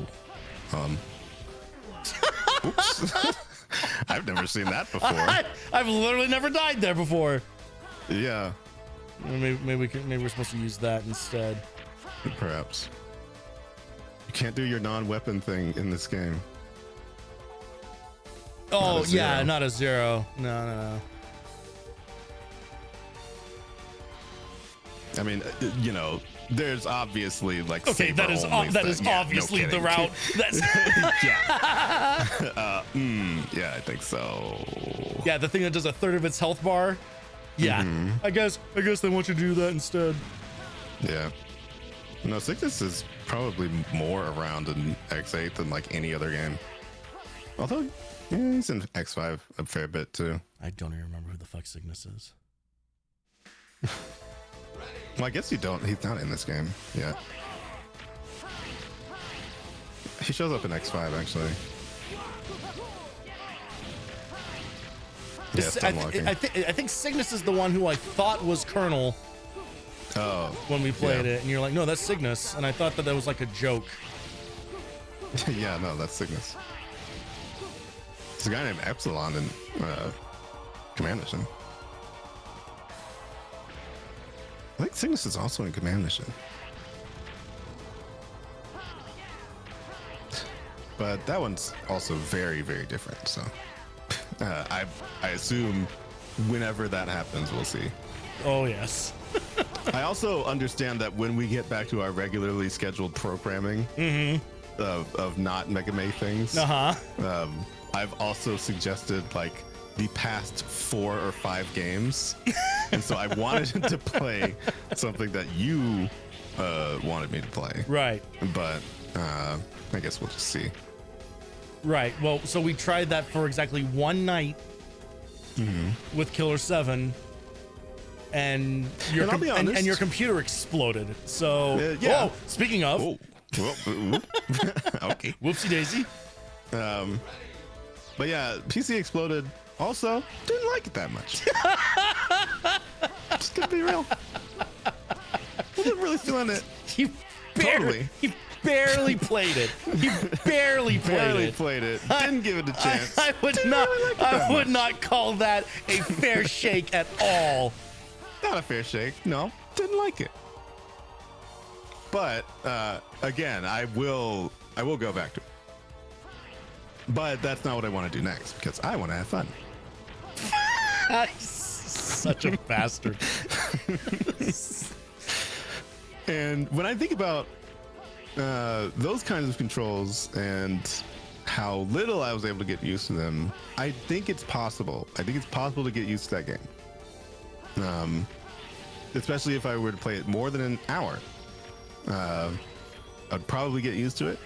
Oops. I've never seen that before.
I've literally never died there before.
Yeah.
Maybe we're supposed to use that instead.
Perhaps. You can't do your non-weapon thing in this game.
Oh, yeah, not a zero. No.
I mean, you know, there's obviously like
okay, that is obviously the route. That's
yeah. Yeah, I think so.
Yeah, the thing that does a third of its health bar. Yeah, I guess they want you to do that instead.
Yeah. No, Cygnus is probably more around in X8 than like any other game. Although, yeah, he's in X5 a fair bit too.
I don't even remember who the fuck Cygnus is.
Well, I guess you don't. He's not in this game yet. He shows up in X5 actually. Yes,
I think Cygnus is the one who I thought was Colonel.
Oh,
when we played it, and you're like, no, that's Cygnus, and I thought that was like a joke.
Yeah, no, that's Cygnus. There's a guy named Epsilon in Command Mission. I think Cygnus is also in Command Mission. But that one's also very, very different. So I assume whenever that happens, we'll see.
Oh, yes.
I also understand that when we get back to our regularly scheduled programming of not Mega May things, I've also suggested like the past 4 or 5 games. And so I wanted to play something that you wanted me to play.
Right.
But I guess we'll just see.
Right. Well, so we tried that for exactly one night with Killer 7. And your and your computer exploded. So,
yeah.
Oh, speaking of,
okay,
whoopsie daisy.
But yeah, PC exploded. Also, didn't like it that much. Just gonna be real. Wasn't really feeling it.
He barely played it. He barely played it.
Didn't give it a chance.
I would not call that a fair shake at all.
Not a fair shake. No, didn't like it. But again, I will go back to it. But that's not what I want to do next because I want to have fun.
Such a bastard.
And when I think about those kinds of controls and how little I was able to get used to them, I think it's possible. I think it's possible to get used to that game. Especially if I were to play it more than an hour. I'd probably get used to it.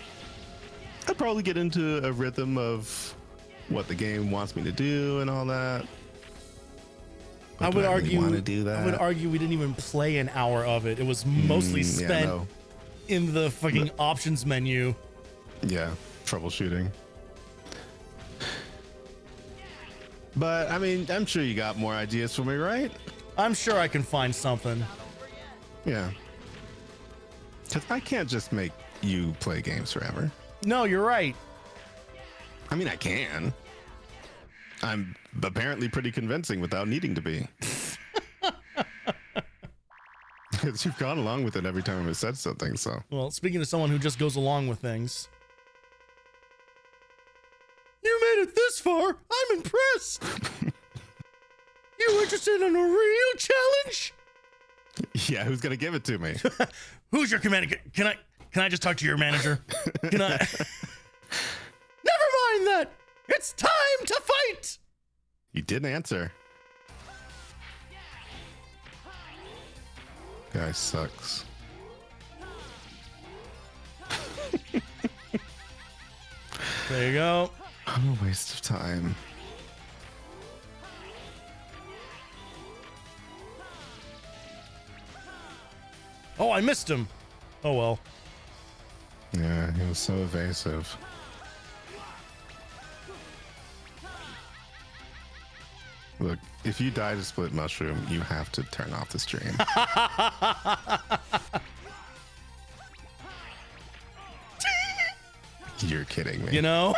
I'd probably get into a rhythm of what the game wants me to do and all that.
I would argue
want to do that.
I would argue we didn't even play an hour of it. It was mostly spent in the fucking options menu.
Yeah, troubleshooting. But I mean, I'm sure you got more ideas for me, right?
I'm sure I can find something.
Yeah. Because I can't just make you play games forever.
No, you're right.
I mean, I can. I'm apparently pretty convincing without needing to be. Because you've gone along with it every time I've said something, so.
Well, speaking of someone who just goes along with things. You made it this far. I'm impressed. You interested in a real challenge?
Yeah, who's gonna give it to me?
Who's your commander? Can I just talk to your manager? Can I? Never mind that. It's time to fight.
You didn't answer. Guy sucks.
There you go.
I'm a waste of time.
Oh, I missed him. Oh, well.
Yeah, he was so evasive. Look, if you die to split mushroom, you have to turn off the stream. You're kidding me.
You know?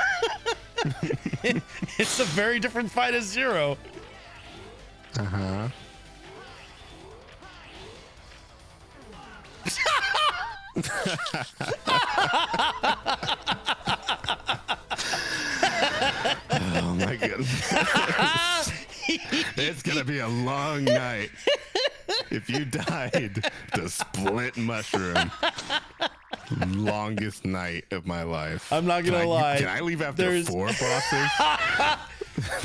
It's a very different fight as Zero.
Uh-huh. Oh my goodness. It's gonna be a long night if you died to split mushroom. Longest night of my life.
I'm not gonna lie.
Can I leave after 4 bosses?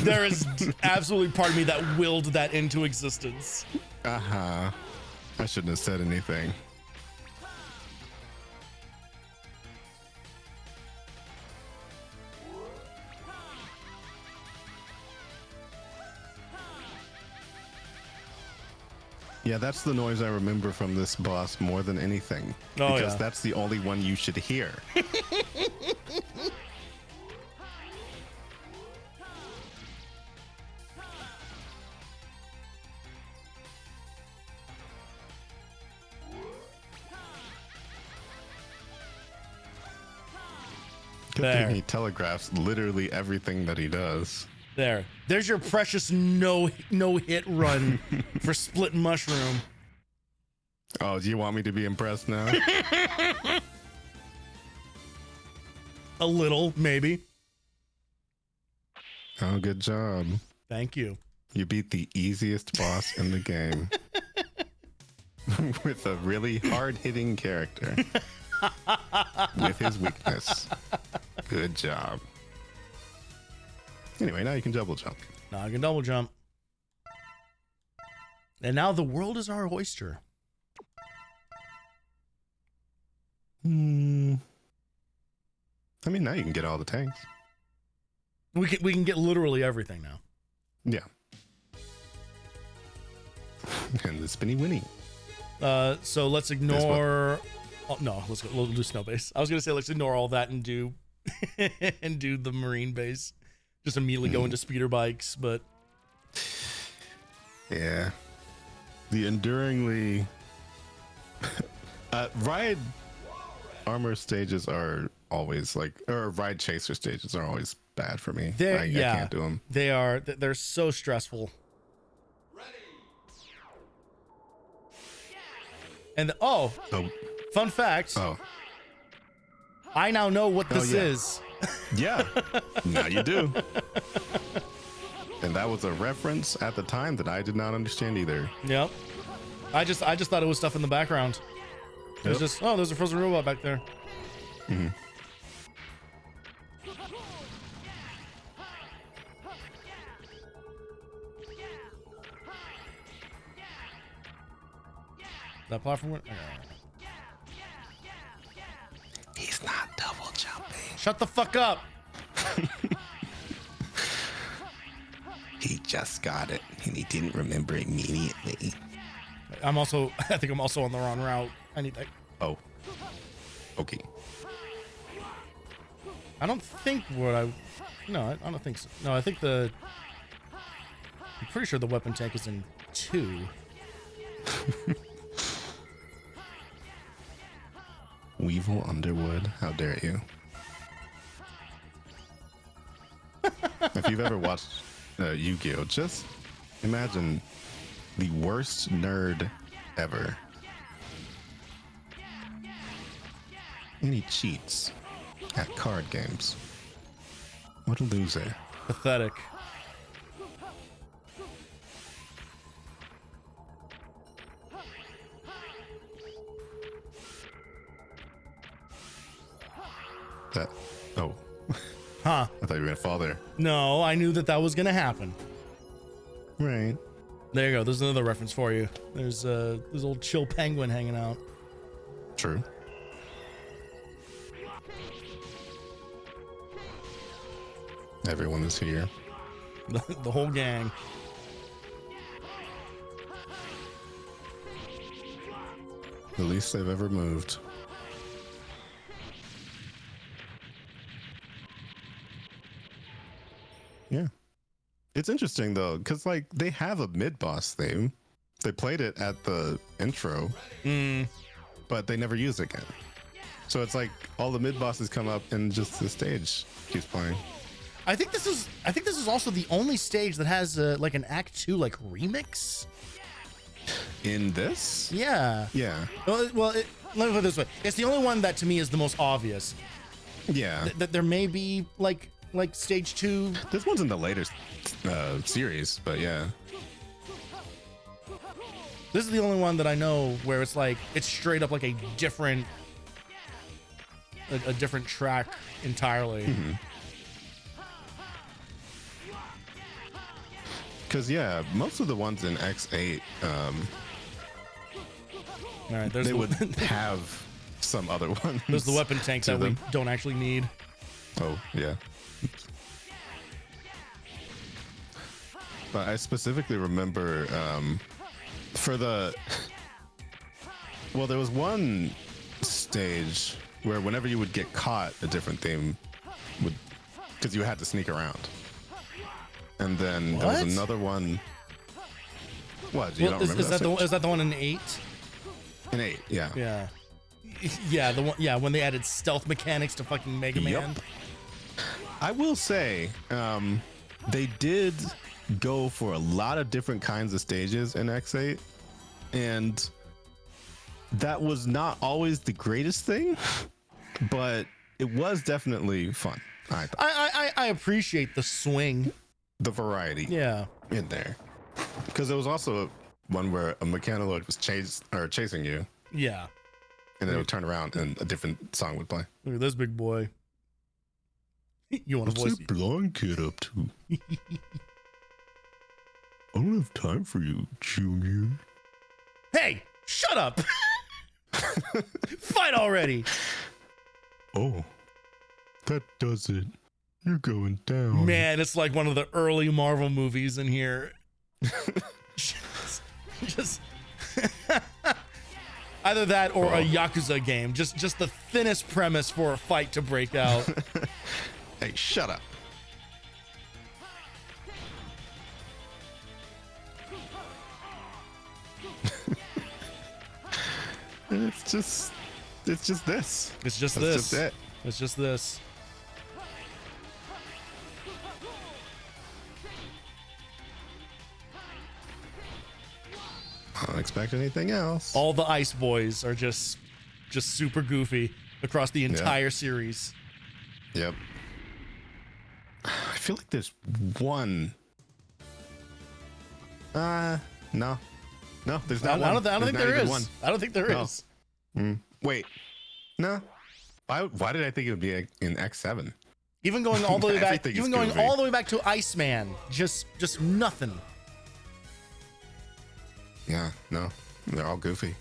There is absolutely part of me that willed that into existence.
Uh-huh. I shouldn't have said anything. Yeah, that's the noise I remember from this boss more than anything.
Oh,
because
yeah.
that's the only one you should hear. Good
There.
thing he telegraphs literally everything that he does.
There's your precious no hit run for split mushroom.
Oh, do you want me to be impressed now?
A little, maybe.
Oh, good job.
Thank you.
You beat the easiest boss in the game with a really hard-hitting character with his weakness. Good job. Anyway, now you can double jump.
Now I can double jump. And now the world is our oyster.
I mean, now you can get all the tanks.
We can get literally everything now.
Yeah. And the spinny winnie.
So let's ignore. Oh, no, we'll do snow base. I was gonna say let's ignore all that and do and do the marine base. Just immediately go into speeder bikes, but
Yeah. The enduringly ride armor stages are always like, or ride chaser stages are always bad for me. I can't do them.
They're so stressful. And fun fact.
Oh.
I now know what this
yeah.
is.
Yeah. Now you do. And that was a reference at the time that I did not understand either.
Yep. I just thought it was stuff in the background. It was just, there's a frozen robot back there.
Mm-hmm.
That platform went.
He's not double jumping.
Shut the fuck up.
He just got it, and he didn't remember immediately.
I think I'm also on the wrong route. I need that.
Oh. Okay.
I don't think I don't think so. No, I think I'm pretty sure the weapon tank is in 2.
Weevil Underwood, how dare you? If you've ever watched Yu-Gi-Oh, just imagine the worst nerd ever. And he cheats at card games. What a loser.
Pathetic.
Oh.
Huh.
I thought you were gonna fall there.
No, I knew that was gonna happen.
Right.
There you go. There's another reference for you. There's old chill penguin hanging out.
True. Everyone is here.
The whole gang.
The least they've ever moved. Yeah. It's interesting though, because like they have a mid-boss theme. They played it at the intro, but they never use it again. So it's like all the mid-bosses come up and just the stage keeps playing.
I think this is also the only stage that has like an Act 2 like remix.
In this?
Yeah.
Yeah.
Well, let me put it this way. It's the only one that to me is the most obvious.
Yeah.
That there may be like stage 2.
This one's in the later series, but yeah.
This is the only one that I know where it's like it's straight up like a different track entirely.
Because yeah, most of the ones in X8,
All right,
they would have some other ones.
There's the weapon tank that we don't actually need.
Oh yeah. But I specifically remember for the there was one stage where whenever you would get caught, a different theme would, because you had to sneak around. And then there was another one. What? You don't remember
is that the one in 8?
In 8, yeah.
Yeah. Yeah, the one. Yeah, when they added stealth mechanics to fucking Mega Man.
I will say, they did go for a lot of different kinds of stages in X8, and that was not always the greatest thing, but it was definitely fun. I thought.
I appreciate the swing,
the variety,
yeah,
in there, because there was also one where a Mechanoid was chasing you,
yeah,
and then it would turn around and a different song would play.
Look at this big boy. You want to voice
that blind kid up to? I don't have time for you, Junior.
Hey, shut up! Fight already!
Oh, that does it. You're going down.
Man, it's like one of the early Marvel movies in here. just either that or a Yakuza game. Just the thinnest premise for a fight to break out.
Hey, shut up. It's just this.
It's just
That's
this.
just it.
It's just this.
I don't expect anything else.
All the Ice Boys are just super goofy across the entire series.
Yep. I feel like there's one. No, there's not.
I don't think there is.
One.
I don't think there is.
Wait, no. Why did I think it would be in X7?
Even going all the way back.
Everything is
Even going
goofy.
all the way back to Iceman. Just nothing.
Yeah, no, they're all goofy.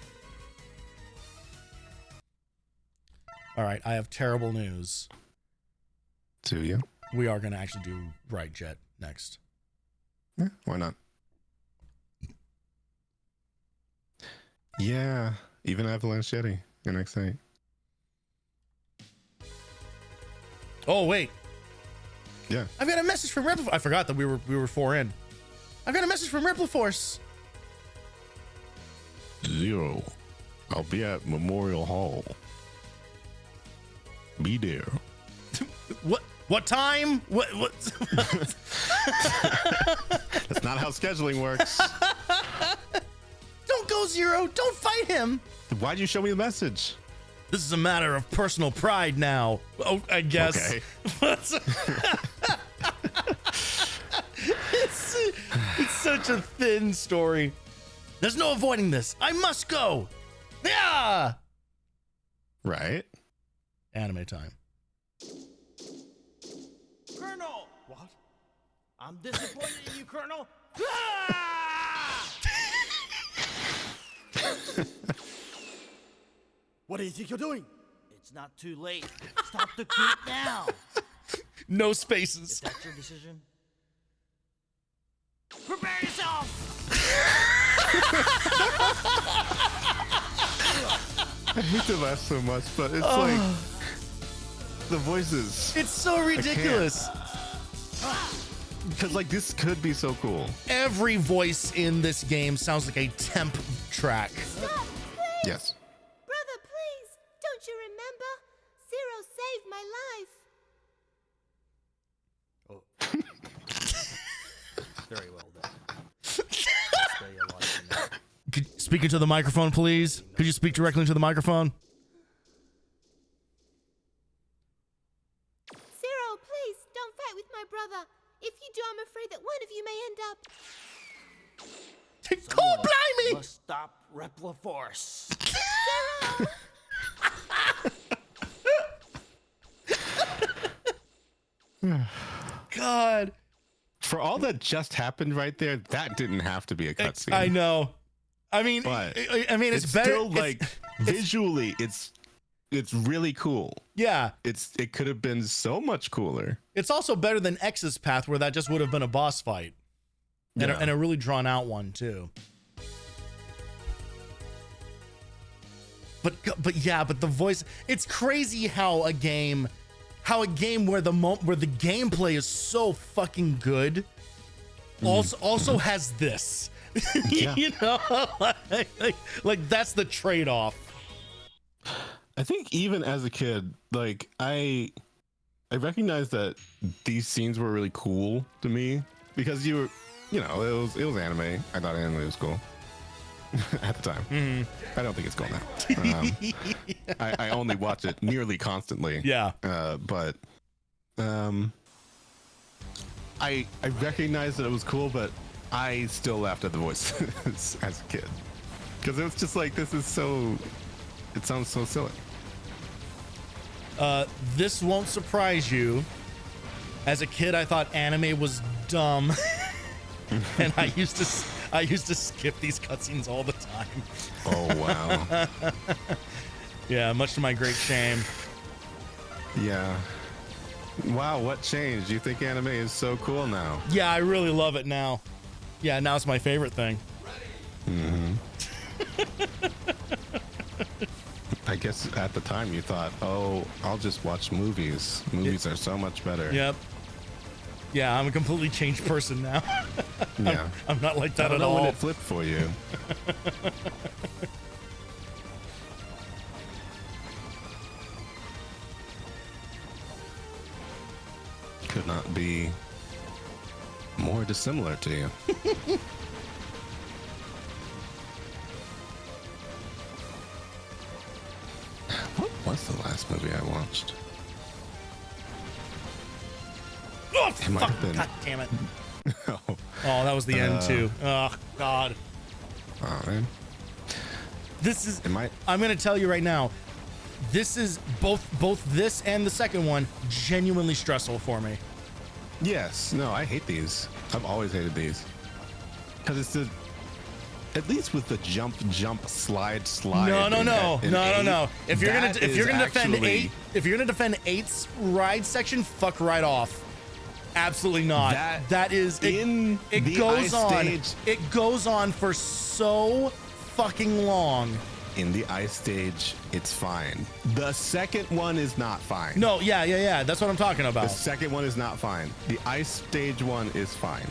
All right, I have terrible news.
Do you?
We are going to actually do Right Jet next.
Yeah, why not? Yeah, even Avalanche Yeti in X8.
Oh wait,
Yeah.
I've got a message from Repliforce. I forgot that we were 4 in. I've got a message from Repliforce.
0. I'll be at Memorial Hall. Be there.
What time? What?
That's not how scheduling works.
Don't go 0. Don't fight him.
Why'd you show me the message?
This is a matter of personal pride now. Oh, I guess.
Okay.
It's such a thin story. There's no avoiding this. I must go. Yeah.
Right?
Anime time.
Colonel! What? I'm disappointed in you, Colonel. Ah! What do you think you're doing? It's not too late. Stop the coup now.
No spaces.
If that's your decision, prepare yourself.
I hate to laugh so much, but it's like the voices.
It's so ridiculous.
Because like this could be so cool.
Every voice in this game sounds like a temp track.
Stop, please.
Yes.
Brother, please. Don't you remember? Zero saved my life.
Very well done. Stay alive now.
Speak into the microphone, please. Could you speak directly into the microphone?
Zero, please, don't fight with my brother. If you do, I'm afraid that one of you may end up.
Cold blimey!
Must stop Repliforce.
Zero!
God.
For all that just happened right there, that didn't have to be a cutscene.
I know. I mean,
But
it's better.
Still, like visually, it's really cool.
Yeah.
It could have been so much cooler.
It's also better than X's path, where that just would have been a boss fight. And,
Yeah.
and a really drawn out one, too. But the voice, it's crazy how a game where the gameplay is so fucking good also has this.
Yeah.
You know, like that's the trade-off.
I think even as a kid, like I recognized that these scenes were really cool to me because it was anime. I thought anime was cool at the time. I don't think it's cool now. I only watch it nearly constantly.
Yeah.
But I recognized that it was cool, but I still laughed at the voice as a kid because it was just like, it sounds so silly.
This won't surprise you. As a kid, I thought anime was dumb, and I used to skip these cutscenes all the time.
Oh wow.
Yeah, much to my great shame.
Yeah. Wow, what changed? You think anime is so cool now?
Yeah, I really love it now. Yeah, now it's my favorite thing.
I guess at the time you thought, oh, I'll just watch movies. Movies are so much better.
Yep. Yeah, I'm a completely changed person now.
Yeah.
I'm not like that
I don't
at
know when
all.
it flipped for you. Could not be more dissimilar to you. What was the last movie I watched?
Oh,
It might
fuck.
have been.
God damn it.
Oh,
Oh, that was the end too. Oh, God.
oh, man.
This is.
It might.
I'm gonna tell you right now. This is both this and the second one genuinely stressful for me.
Yes. No, I hate these. I've always hated these. Because it's the. At least with the jump, slide.
No.
in eight,
If you're
that
gonna
is
defend
actually-
if you're gonna defend 8's ride section, fuck right off. Absolutely not. That is
in
it
the
goes
ice
on.
stage.
It goes on for so fucking long.
In the ice stage, it's fine. The second one is not fine.
No, yeah. That's what I'm talking
The
about.
second one is not fine. The ice stage one is fine.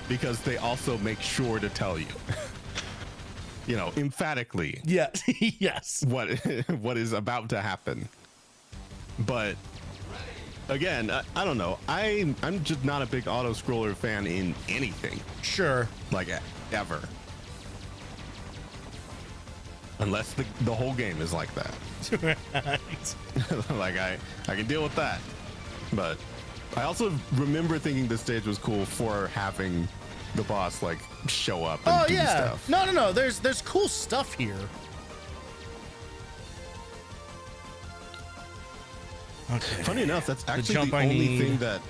Because they also make sure to tell you, emphatically
Yeah. Yes.
what is about to happen. But again, I don't know. I'm just not a big auto scroller fan in anything,
Sure.
like ever. Unless the whole game is like that.
Right.
Like I can deal with that. But I also remember thinking this stage was cool for having the boss like show up and
Oh
do
yeah.
stuff.
No. There's cool stuff here. Okay.
Funny enough, that's actually
jump
the
I
only
need.
thing that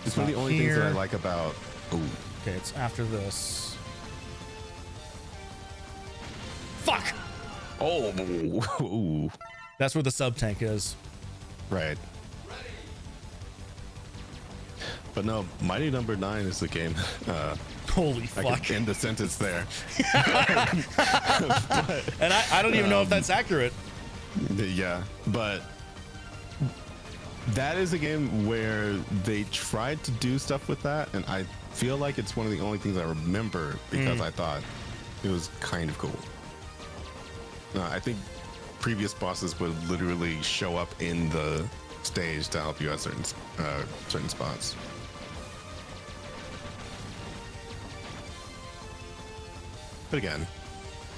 it's one of the
not
only things that I
here.
like about
Okay, it's after this. Fuck.
ooh.
That's where the sub tank is.
Right. But no, Mighty Number 9 is the game
Holy
I
fuck.
could end the sentence there.
And I don't even know if that's accurate.
Yeah, but that is a game where they tried to do stuff with that, and I feel like it's one of the only things I remember because I thought it was kind of cool. I think previous bosses would literally show up in the stage to help you at certain spots. But again,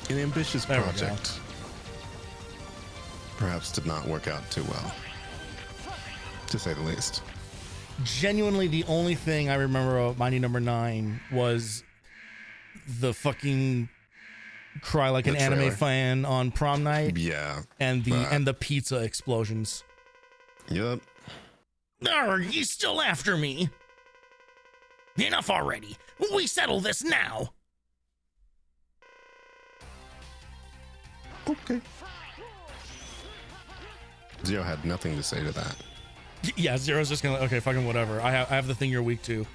an ambitious
There we go.
project perhaps did not work out too well, to say the least.
Genuinely, the only thing I remember of Mighty Number 9 was the fucking cry like
The
an anime
trailer.
fan on prom night
Yeah.
and
that.
the pizza explosions.
Yep.
Arr, he's still after me. Enough already. We settle this now.
Okay. Zero had nothing to say to that.
Yeah, Zero's just gonna, okay, fucking whatever. I have the thing you're weak to.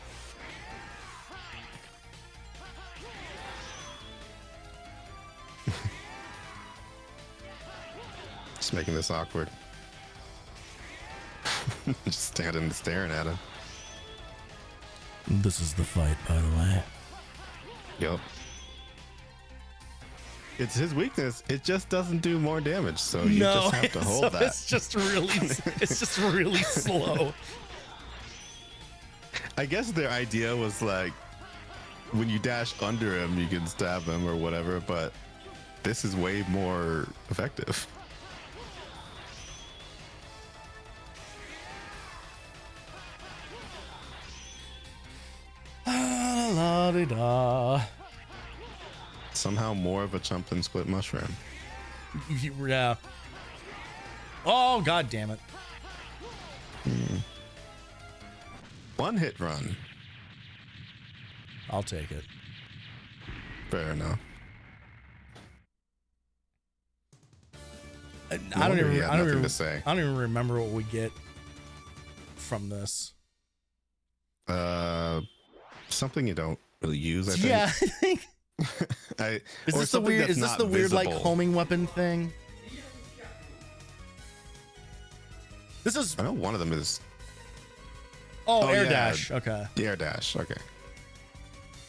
Just making this awkward. Just standing and staring at him.
This is the fight, by the way.
Yep. It's his weakness. It just doesn't do more damage, so you just have to hold that.
It's just really slow.
I guess their idea was like, when you dash under him, you can stab him or whatever, but this is way more effective.
La-di-da.
Somehow more of a chump than split mushroom.
Yeah. Oh, god damn it.
One hit run.
I'll take it.
Fair enough.
I don't even. I don't
nothing
even.
to say.
I don't even remember what we get from this.
Something you don't really use, I think.
Yeah, I think. Is
or
this the
something
weird?
that's
Is this
not
the weird like
visible.
homing weapon thing? This is.
I know one of them is
Oh,
Oh,
air
yeah.
dash. Okay.
the air dash. Okay.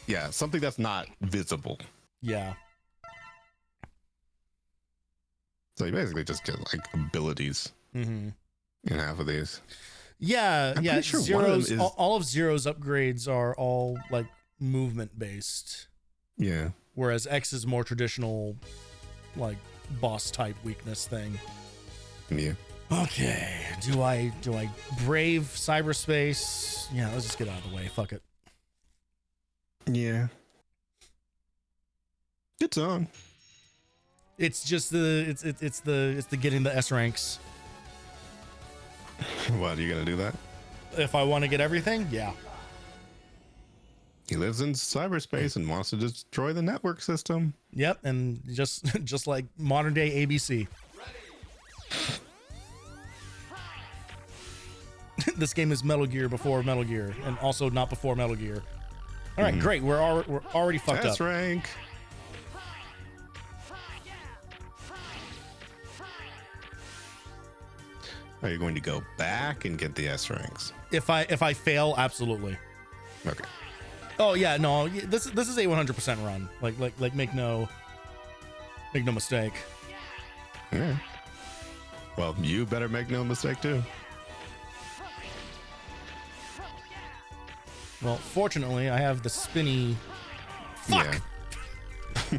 Yeah, something that's not visible.
Yeah.
So you basically just get like abilities
Mm-hmm.
in half of these.
Yeah,
I'm
yeah.
pretty sure one of them
Zero's
is-
all of Zero's upgrades are all like movement based,
Yeah.
whereas X is more traditional, like boss type weakness thing.
Yeah.
Okay, do I brave cyberspace? Yeah, let's just get out of the way. Fuck it.
Yeah. Good song.
It's just the it's the getting the S ranks.
What, are you gonna do that?
If I want to get everything, yeah.
He lives in cyberspace and wants to destroy the network system.
Yep, and just like modern day ABC. This game is Metal Gear before Metal Gear, and also not before Metal Gear. All right, great. We're already fucked
S
up.
rank. Are you going to go back and get the S ranks?
If I fail, absolutely.
Okay.
Oh yeah, no. This is a 100% run. Like make no mistake.
Yeah. Well, you better make no mistake too.
Well, fortunately, I have the spinny. Fuck.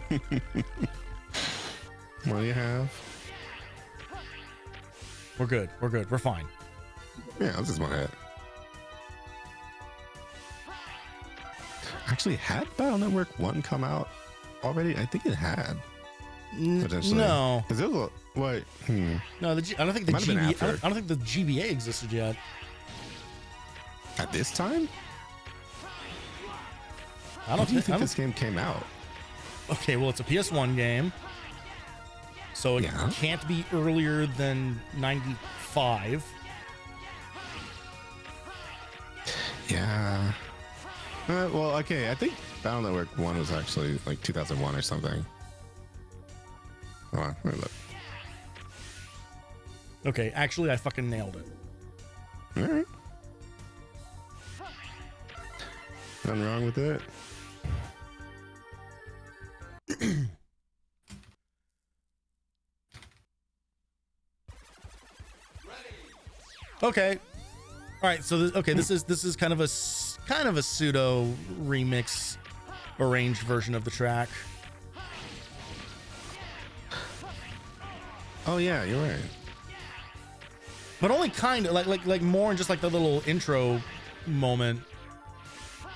Yeah. What do you have?
We're good. We're fine.
Yeah, this is my head. Actually, had Battle Network 1 come out already? I think it had. Potentially.
No,
Because it was a, wait,
no. I don't think the
Might have been
GBA.
after.
I don't think the GBA existed yet.
At this time?
I
When
don't
do you
think.
think this game came out?
Okay, well, it's a PS1 game, so it
Yeah.
can't be earlier than 95.
Yeah. Well, okay. I think Battle Network 1 was actually like 2001 or something. Hold on, let me look.
Okay, actually, I fucking nailed it.
All right. Nothing wrong with it.
Okay. All right. So this is kind of a pseudo remix, arranged version of the track.
Oh yeah, you're right.
But only kind of like more in just like the little intro moment.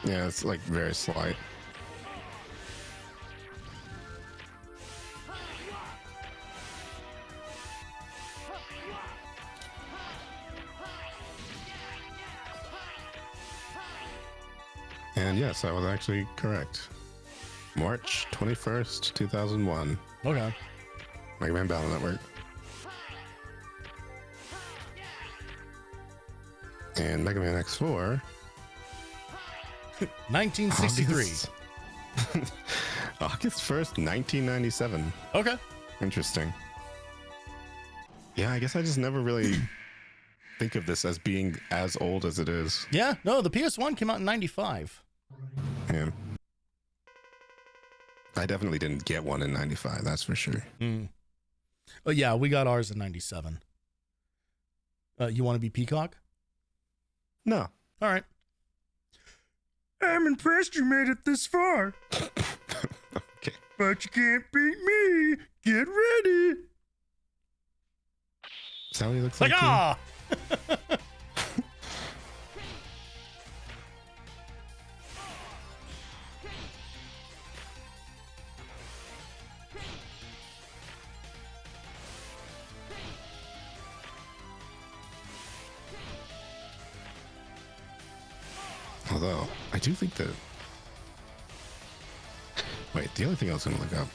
Yeah, it's like very slight. And yes, I was actually correct. March 21st, 2001.
Okay.
Mega Man Battle Network. And Mega Man X4.
1963.
August 1st, 1997.
Okay.
Interesting. Yeah, I guess I just never really think of this as being as old as it is.
Yeah. No, the PS1 came out in 95.
Yeah. I definitely didn't get one in 95, that's for sure.
Oh yeah, we got ours in 97. You want to be Peacock?
No.
All right. I'm impressed you made it this far.
Okay.
But you can't beat me. Get ready.
Is that what he looks like?
Like, ah!
Although, I do think that... Wait, the other thing I was going to look up.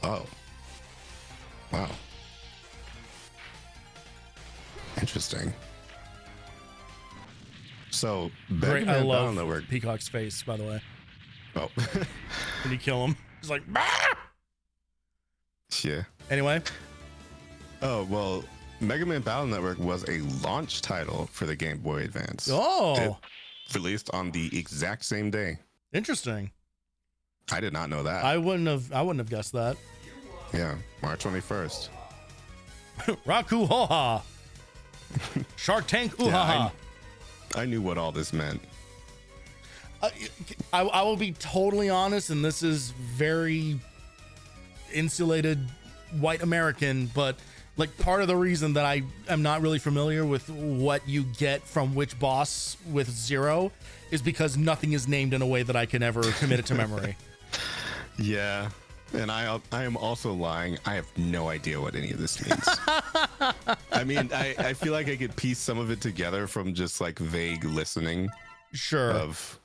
Oh. Wow. Interesting. So,
Great, I
Battle
love
Network.
Peacock's face, by the way.
Oh.
When you kill him, he's like, bah!
Yeah.
Anyway.
Oh, well, Mega Man Battle Network was a launch title for the Game Boy Advance.
Oh.
It released on the exact same day.
Interesting.
I did not know that.
I wouldn't have guessed that.
Yeah, March 21st.
Raku Hoha. Shark Tank Uhaha.
I knew what all this meant.
I will be totally honest, and this is very insulated white American, but like part of the reason that I am not really familiar with what you get from which boss with Zero is because nothing is named in a way that I can ever commit it to memory.
Yeah, and I am also lying. I have no idea what any of this means. I mean, I feel like I could piece some of it together from just like vague listening.
Sure.
Of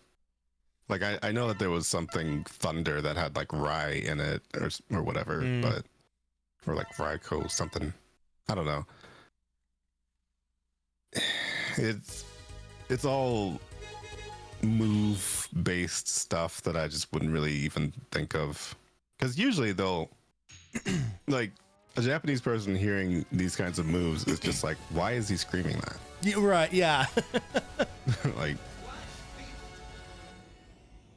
like I know that there was something thunder that had like rye in it or whatever, but or like Ryko something. I don't know. It's all move based stuff that I just wouldn't really even think of, because usually they'll like a Japanese person hearing these kinds of moves is just like, why is he screaming that?
Yeah, right. Yeah.
Like,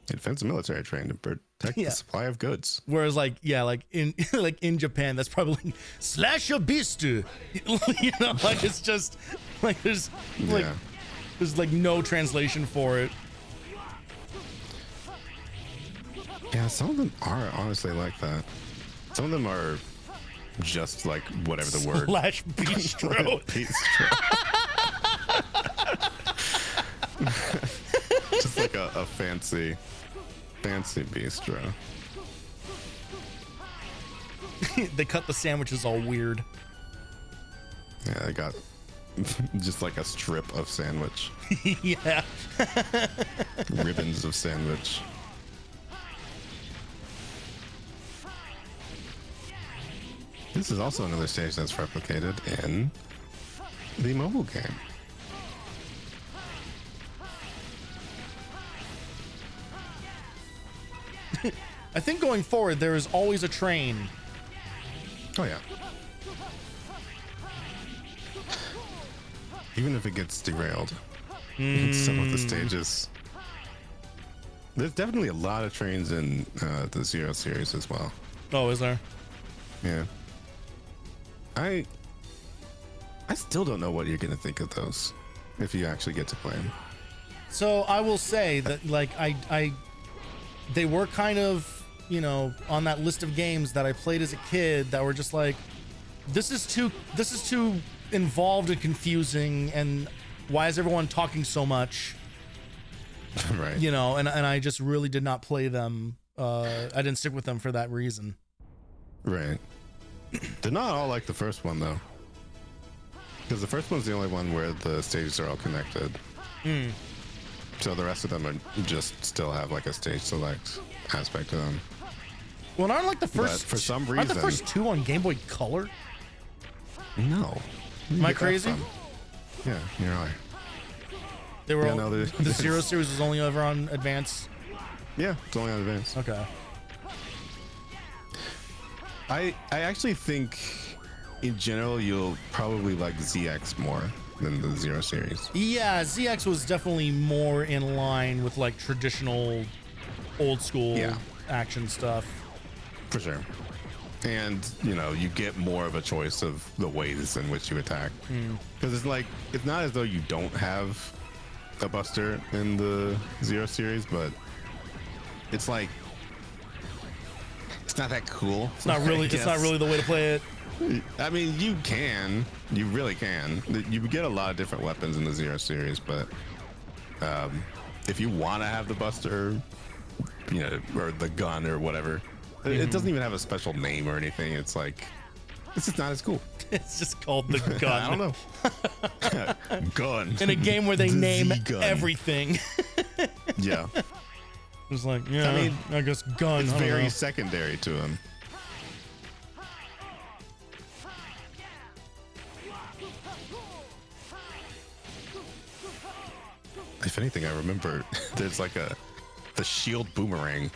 defense military trained to protect the supply of goods.
Whereas like, yeah, like in like in Japan, that's probably slash a beast. You know, like it's just like there's like no translation for it.
Yeah, some of them are honestly like that. Some of them are just like whatever the word.
Slash bistro.
Just like a fancy bistro.
They cut the sandwiches all weird.
Yeah, they got just like a strip of sandwich.
Yeah.
Ribbons of sandwich. This is also another stage that's replicated in the mobile game.
I think going forward, there is always a train.
Oh yeah. Even if it gets derailed in some of the stages. There's definitely a lot of trains in the Zero series as well.
Oh, is there?
Yeah. I still don't know what you're gonna think of those if you actually get to play them.
So I will say that, like, they were kind of, you know, on that list of games that I played as a kid that were just like, this is too involved and confusing, and why is everyone talking so much?
Right.
You know, and I just really did not play them. I didn't stick with them for that reason.
Right. They're not all like the first one though, because the first one's the only one where the stages are all connected. So the rest of them are just still have like a stage select aspect to them.
Well, aren't like the
But
first
for some
aren't the
reason-
first two on Game Boy Color?
No. Where
Am
you
I
get that
crazy?
from? Yeah, you're right.
They were
Yeah,
all,
no, they're-
the Zero series was only ever on Advance.
Yeah, it's only on Advance.
Okay.
I actually think in general you'll probably like ZX more than the Zero series.
Yeah, ZX was definitely more in line with like traditional old school
Yeah.
action stuff.
For sure. And, you know, you get more of a choice of the ways in which you attack. Because it's like, it's not as though you don't have a buster in the Zero series, but it's like, it's not that cool.
It's not really the way to play it.
I mean, you really can. You get a lot of different weapons in the Zero series, but if you want to have the buster, you know, or the gun or whatever, it doesn't even have a special name or anything. It's like, it's just not as cool.
It's just called the gun.
I don't know. Gun.
In a game where they
The
name
Z-gun.
everything.
Yeah.
It's like, yeah,
I mean,
I guess gun.
It's
I don't
very
know.
secondary to him. If anything, I remember there's like the shield boomerang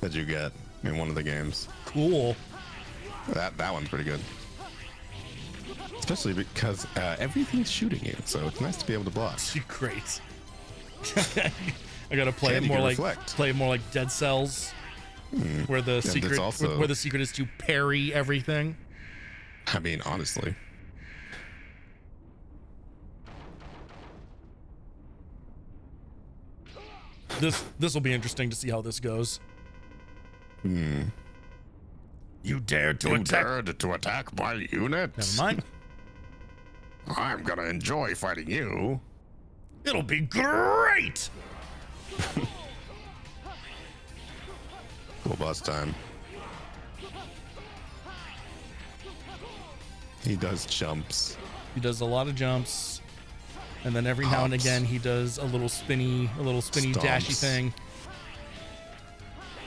that you get in one of the games.
Cool.
That one's pretty good. Especially because everything's shooting you, so it's nice to be able to block.
Great. I gotta play
And
it
you
more
can
like
reflect.
Dead Cells, where the
that's
secret
also-
where the secret is to parry everything.
I mean, honestly.
This will be interesting to see how this goes. You dared to attack.
dared to attack my unit?
Never mind.
I'm gonna enjoy fighting you.
It'll be great.
Cool boss time. He does jumps.
He does a lot of jumps, and then every now and
Hops.
again he does a little spinny dashy
Stomps.
thing.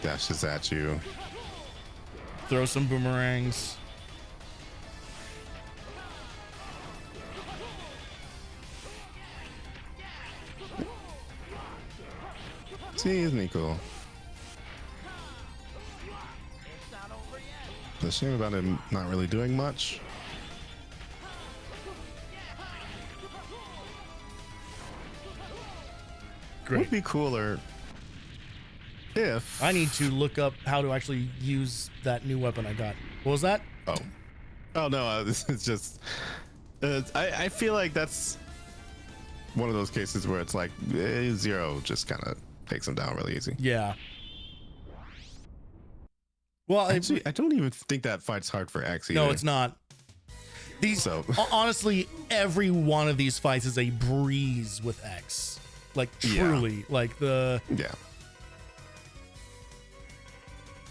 Dashes at you.
Throw some boomerangs.
See, isn't he cool? The shame about him not really doing much.
Great.
Would be cooler if
I need to look up how to actually use that new weapon I got. What was that?
Oh no, this is just. I feel like that's one of those cases where it's like Zero just kind of takes him down really easy.
Yeah. Well,
Actually, I don't even think that fight's hard for X either.
no, it's not. These
So-
honestly, every one of these fights is a breeze with X. Like
Yeah.
truly, like the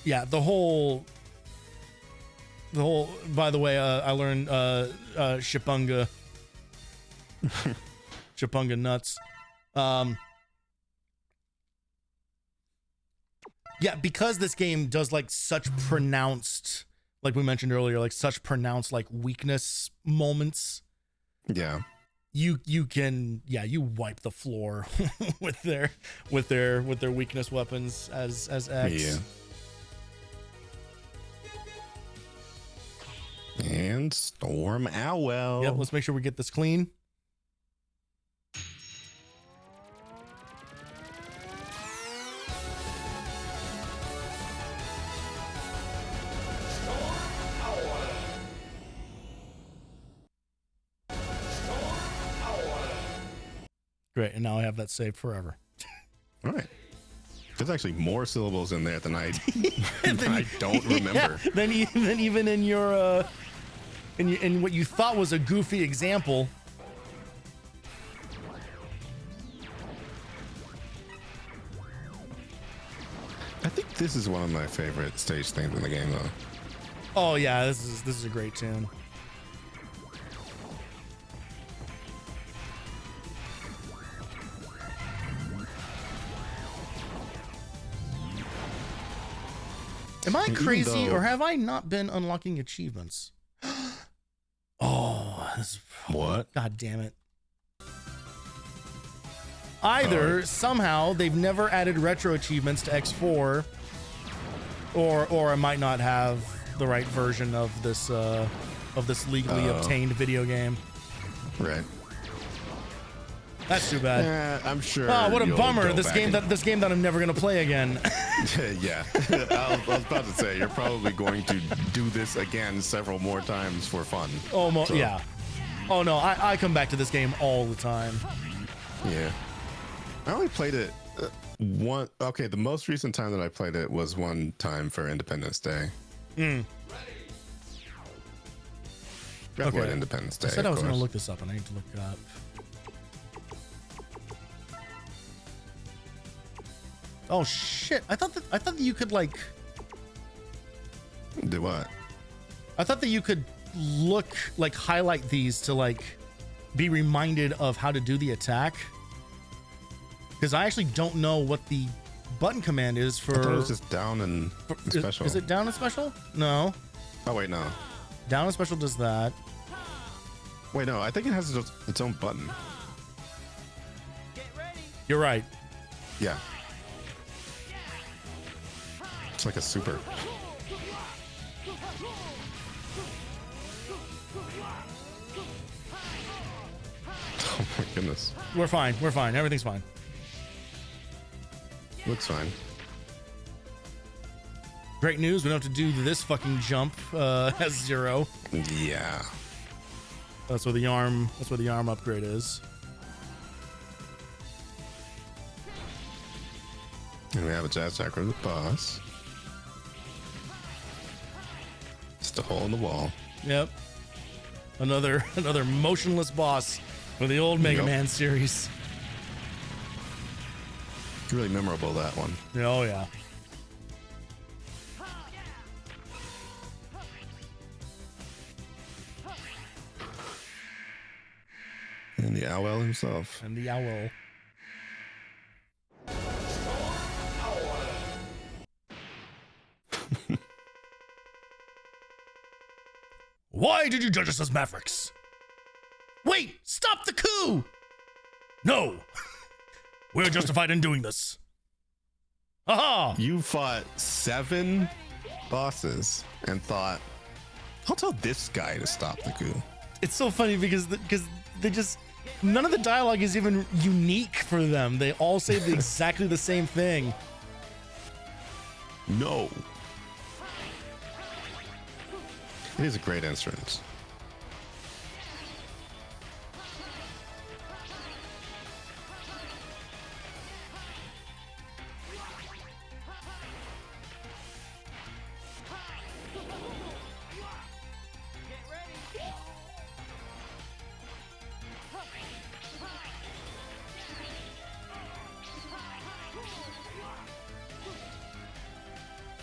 Yeah.
the whole. By the way, I learned Shipunga. Shipunga nuts. Yeah, because this game does like such pronounced like we mentioned earlier, like such pronounced like weakness moments.
Yeah.
You can you wipe the floor with their weakness weapons as X.
Yeah. And Storm Owl.
Yep, let's make sure we get this clean. Great, and now I have that saved forever.
All right. There's actually more syllables in there than I don't remember.
Yeah, than even in your in what you thought was a goofy example.
I think this is one of my favorite stage things in the game, though.
Oh yeah, this is a great tune. Am I crazy or have I not been unlocking achievements? Oh, this is,
what?
God damn it. Either somehow they've never added retro achievements to X4, or I might not have the right version of this legally obtained video game.
Right.
That's too bad.
Yeah, I'm sure.
Oh, what a
you'll
bummer!
go
This
back
game that I'm never gonna play again.
Yeah, I was about to say you're probably going to do this again several more times for fun.
Almost, yeah. Oh no, I come back to this game all the time.
Yeah, I only played it one. Okay, the most recent time that I played it was one time for Independence Day.
Okay.
Independence Day.
I said I was gonna look this up, and I need to look it up. Oh shit! I thought that you could like.
Do what?
I thought that you could highlight these to like be reminded of how to do the attack. Because I actually don't know what the button command is for.
I thought it was just down and special.
Is it down and special? No.
Oh wait, no.
Down and special does that.
Wait, no. I think it has its own button.
You're right.
Yeah. It's like a super. Oh my goodness.
We're fine. We're fine. Everything's fine.
Looks fine.
Great news. We don't have to do this fucking jump as Zero.
Yeah.
That's where the arm. That's where the arm upgrade is.
And we have a jazz jack with the boss. Just a hole in the wall.
Yep. Another motionless boss for the old Mega Man series.
Really memorable, that one.
Oh yeah.
And the owl himself.
And the owl. Why did you judge us as Mavericks? Wait! Stop the coup! No! We're justified in doing this. Aha!
You fought 7 bosses and thought, I'll tell this guy to stop the coup.
It's so funny because they just none of the dialogue is even unique for them. They all say exactly the same thing.
No. It is a great instrument.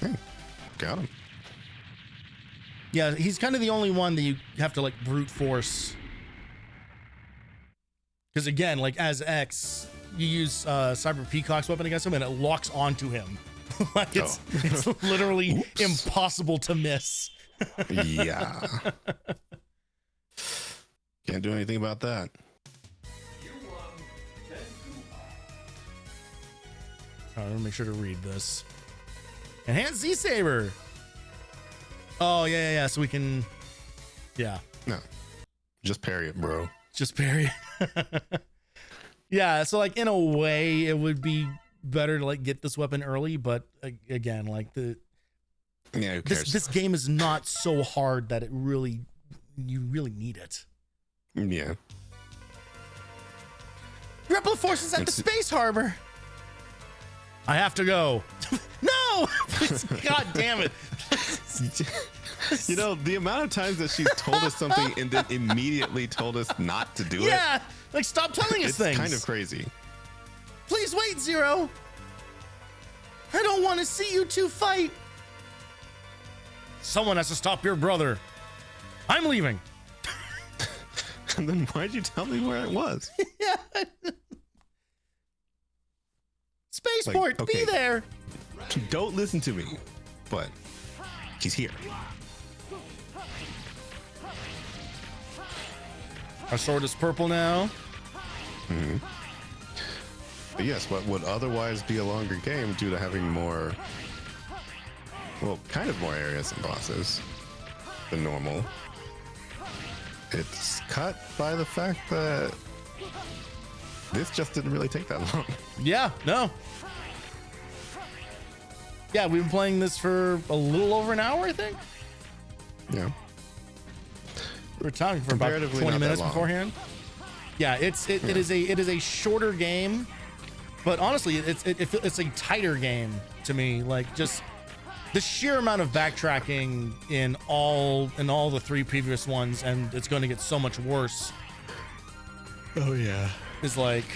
Hey, got him.
Yeah, he's kind of the only one that you have to like brute force. Because again, like as X, you use Cyber Peacock's weapon against him and it locks onto him. Like it's literally impossible to miss.
Yeah. Can't do anything about that.
I'm gonna make sure to read this. Enhanced Z-Saber. Oh yeah. So we can, yeah.
No, just parry it, bro.
Just parry. Yeah. So like in a way, it would be better to like get this weapon early, but again, like who cares? This game is not so hard that you really need it.
Yeah.
Rebel forces at the space harbor. I have to go. No! God damn it.
You know, the amount of times that she's told us something and then immediately told us not to do it.
Yeah, like stop telling us things.
It's kind of crazy.
Please wait, Zero. I don't want to see you two fight. Someone has to stop your brother. I'm leaving.
And then why'd you tell me where it was?
Yeah. Spaceport,
Like, okay.
be there.
Don't listen to me, but she's here.
Our sword is purple now.
Mm-hmm. But yes, what would otherwise be a longer game due to having more, well, kind of more areas and bosses than normal. It's cut by the fact that this just didn't really take that long.
Yeah, no. Yeah, we've been playing this for a little over an hour, I think.
Yeah.
We were talking for about 20 minutes beforehand. Yeah, it is a shorter game, but honestly, it's a tighter game to me. Like just the sheer amount of backtracking in all the three previous ones, and it's going to get so much worse.
Oh yeah.
Is like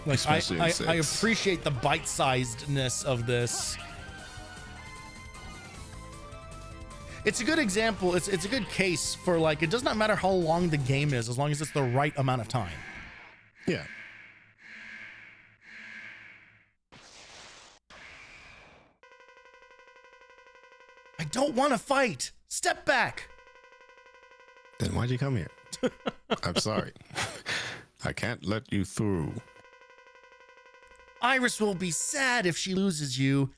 I appreciate the bite-sizedness of this. It's a good example. It's a good case for like it does not matter how long the game is as long as it's the right amount of time.
Yeah.
I don't want to fight. Step back.
Then why'd you come here? I'm sorry. I can't let you through.
Iris will be sad if she loses you.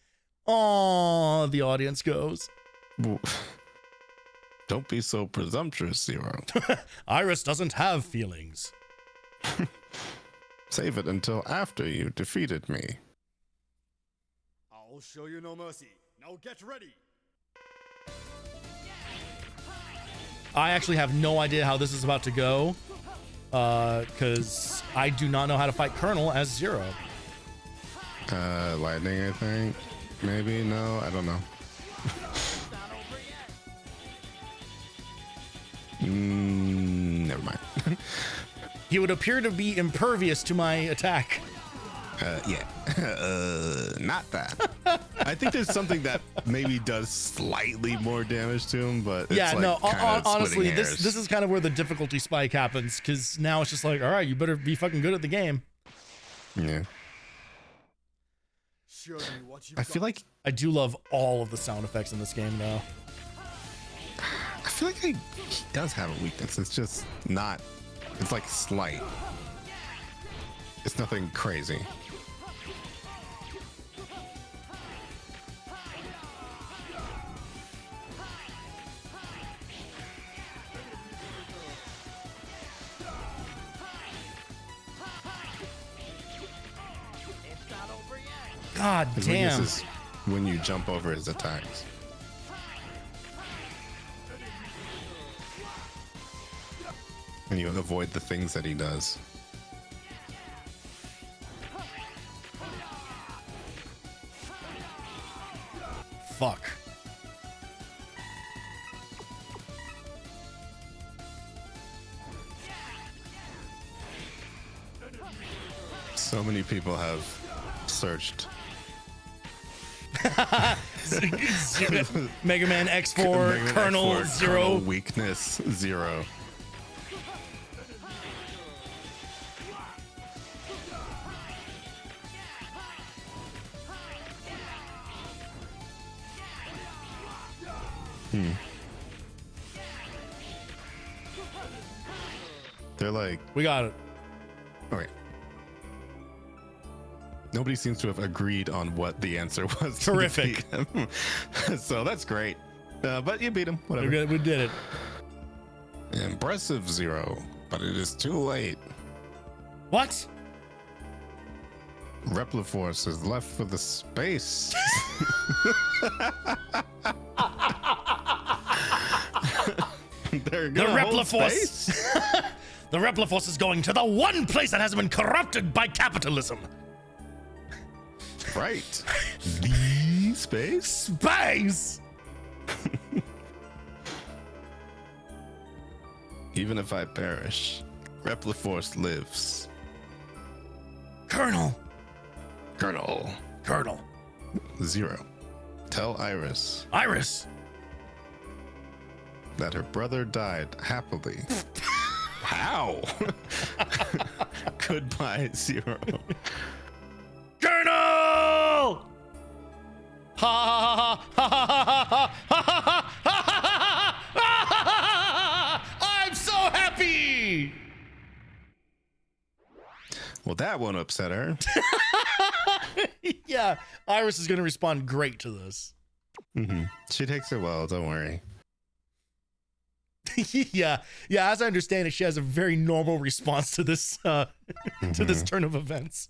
Aww, the audience goes.
Don't be so presumptuous, Zero.
Iris doesn't have feelings.
Save it until after you defeated me.
I'll show you no mercy. Now get ready.
I actually have no idea how this is about to go, because I do not know how to fight Colonel as Zero.
Lightning, I think. Maybe, no, I don't know. Never mind.
He would appear to be impervious to my attack.
Yeah. Not that. I think there's something that maybe does slightly more damage to him, but it's
yeah,
like
no, honestly,
hairs.
this is kind of where the difficulty spike happens, because now it's just like, all right, you better be fucking good at the game.
Yeah. I feel like
I do love all of the sound effects in this game, though.
I feel like he does have a weakness. It's just not. It's like slight. It's nothing crazy.
God
His
damn.
weakness is when you jump over his attacks. And you avoid the things that he does.
Fuck.
So many people have searched
Mega Man X4,
Mega Man
Colonel
X4,
Zero.
Colonel weakness 0. They're like,
We got it.
okay. Nobody seems to have agreed on what the answer was.
Terrific.
So that's great. But you beat him. Whatever.
We did it.
Impressive, Zero. But it is too late.
What?
Repliforce is left for the space. They're
The
gonna hold
Repliforce.
space?
The Repliforce is going to the one place that hasn't been corrupted by capitalism.
Right. The space?
Space.
Even if I perish, Repliforce lives.
Colonel.
Colonel. Zero. Tell Iris
Iris.
that her brother died happily. How? Goodbye, Zero.
Colonel. Ha ha ha ha ha ha ha. I'm so happy.
Well, that won't upset her.
Yeah, Iris is going to respond great to this.
She takes it well, don't worry.
yeah. As I understand it, she has a very normal response to this to this turn of events.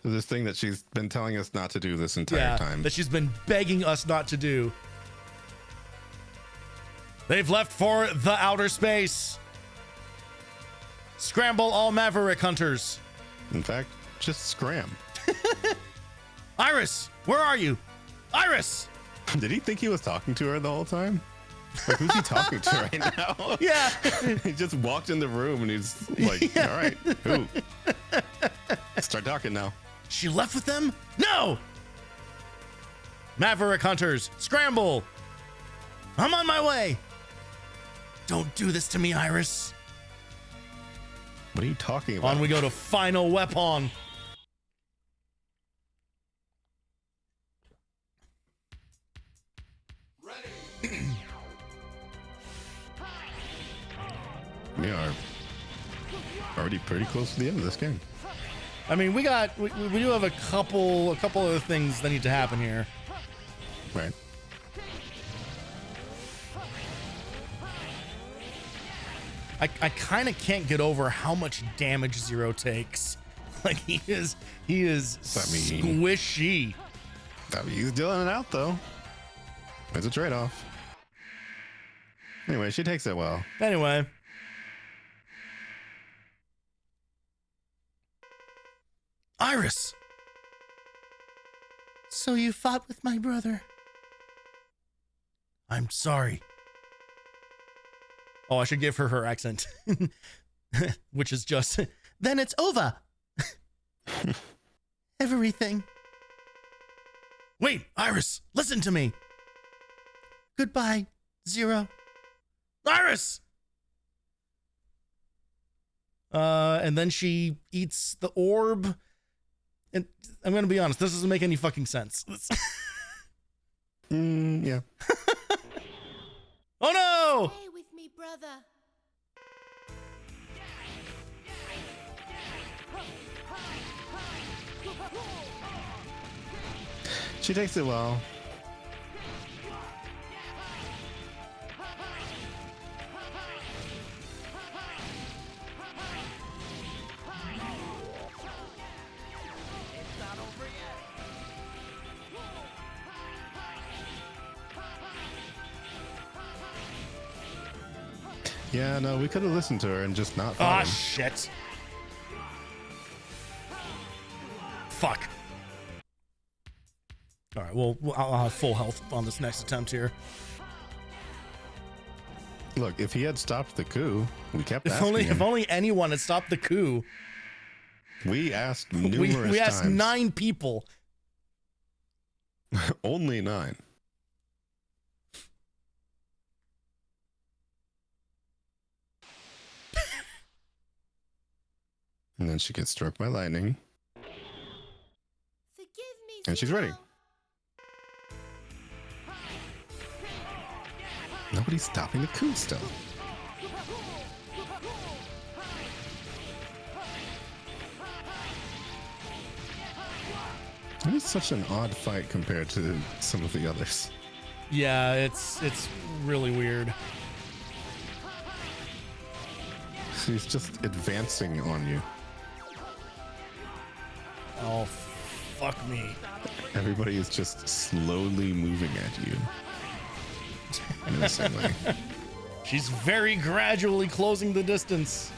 This thing that she's been telling us not to do this entire time.
That she's been begging us not to do. They've left for the outer space. Scramble all Maverick hunters.
In fact, just scram.
Iris, where are you? Iris!
Did he think he was talking to her the whole time? Like, who's he talking to right now?
Yeah.
He just walked in the room and he's like, all right, who? Start talking now.
She left with them? No! Maverick hunters, scramble! I'm on my way! Don't do this to me, Iris.
What are you talking about?
On we go to final weapon.
We are already pretty close to the end of this game.
I mean, we do have a couple other things that need to happen here.
Right.
I kind of can't get over how much damage Zero takes. Like he is squishy.
I mean, he's dealing it out though. It's a trade-off. Anyway, she takes it well.
Anyway. Iris. So you fought with my brother. I'm sorry. Oh, I should give her accent. Which is just, then it's over. Everything. Wait, Iris, listen to me. Goodbye, Zero. Iris! And then she eats the orb. And I'm going to be honest, this doesn't make any fucking sense.
Yeah.
Oh no!
Stay with me, brother.
She takes it well. Yeah, no, we could have listened to her and just not
Ah,
fought him.
shit. Fuck. All right, well, I'll have full health on this next attempt here.
Look, if he had stopped the coup, we kept
If
asking him.
only anyone had stopped the coup.
We asked numerous times.
We asked 9 people.
Only 9. And then she gets struck by lightning.
Forgive me,
And she's ready.
Zero.
Nobody's stopping the coup still. It is such an odd fight compared to some of the others.
Yeah, it's really weird.
She's just advancing on you.
Oh, fuck me.
Everybody is just slowly moving at you. Menacingly.
She's very gradually closing the distance.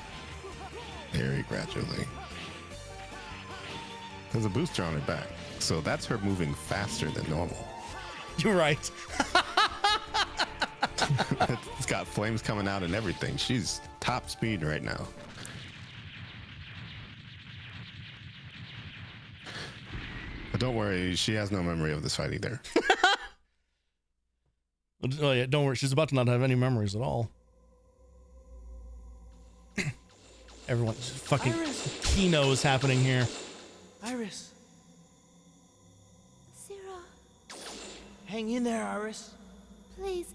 Very gradually. There's a booster on her back, so that's her moving faster than normal.
You're right.
It's got flames coming out and everything. She's top speed right now. But don't worry, she has no memory of this fight either.
Oh yeah, don't worry. She's about to not have any memories at all. Everyone, fucking Kino is happening here.
Iris,
Zero,
hang in there, Iris.
please,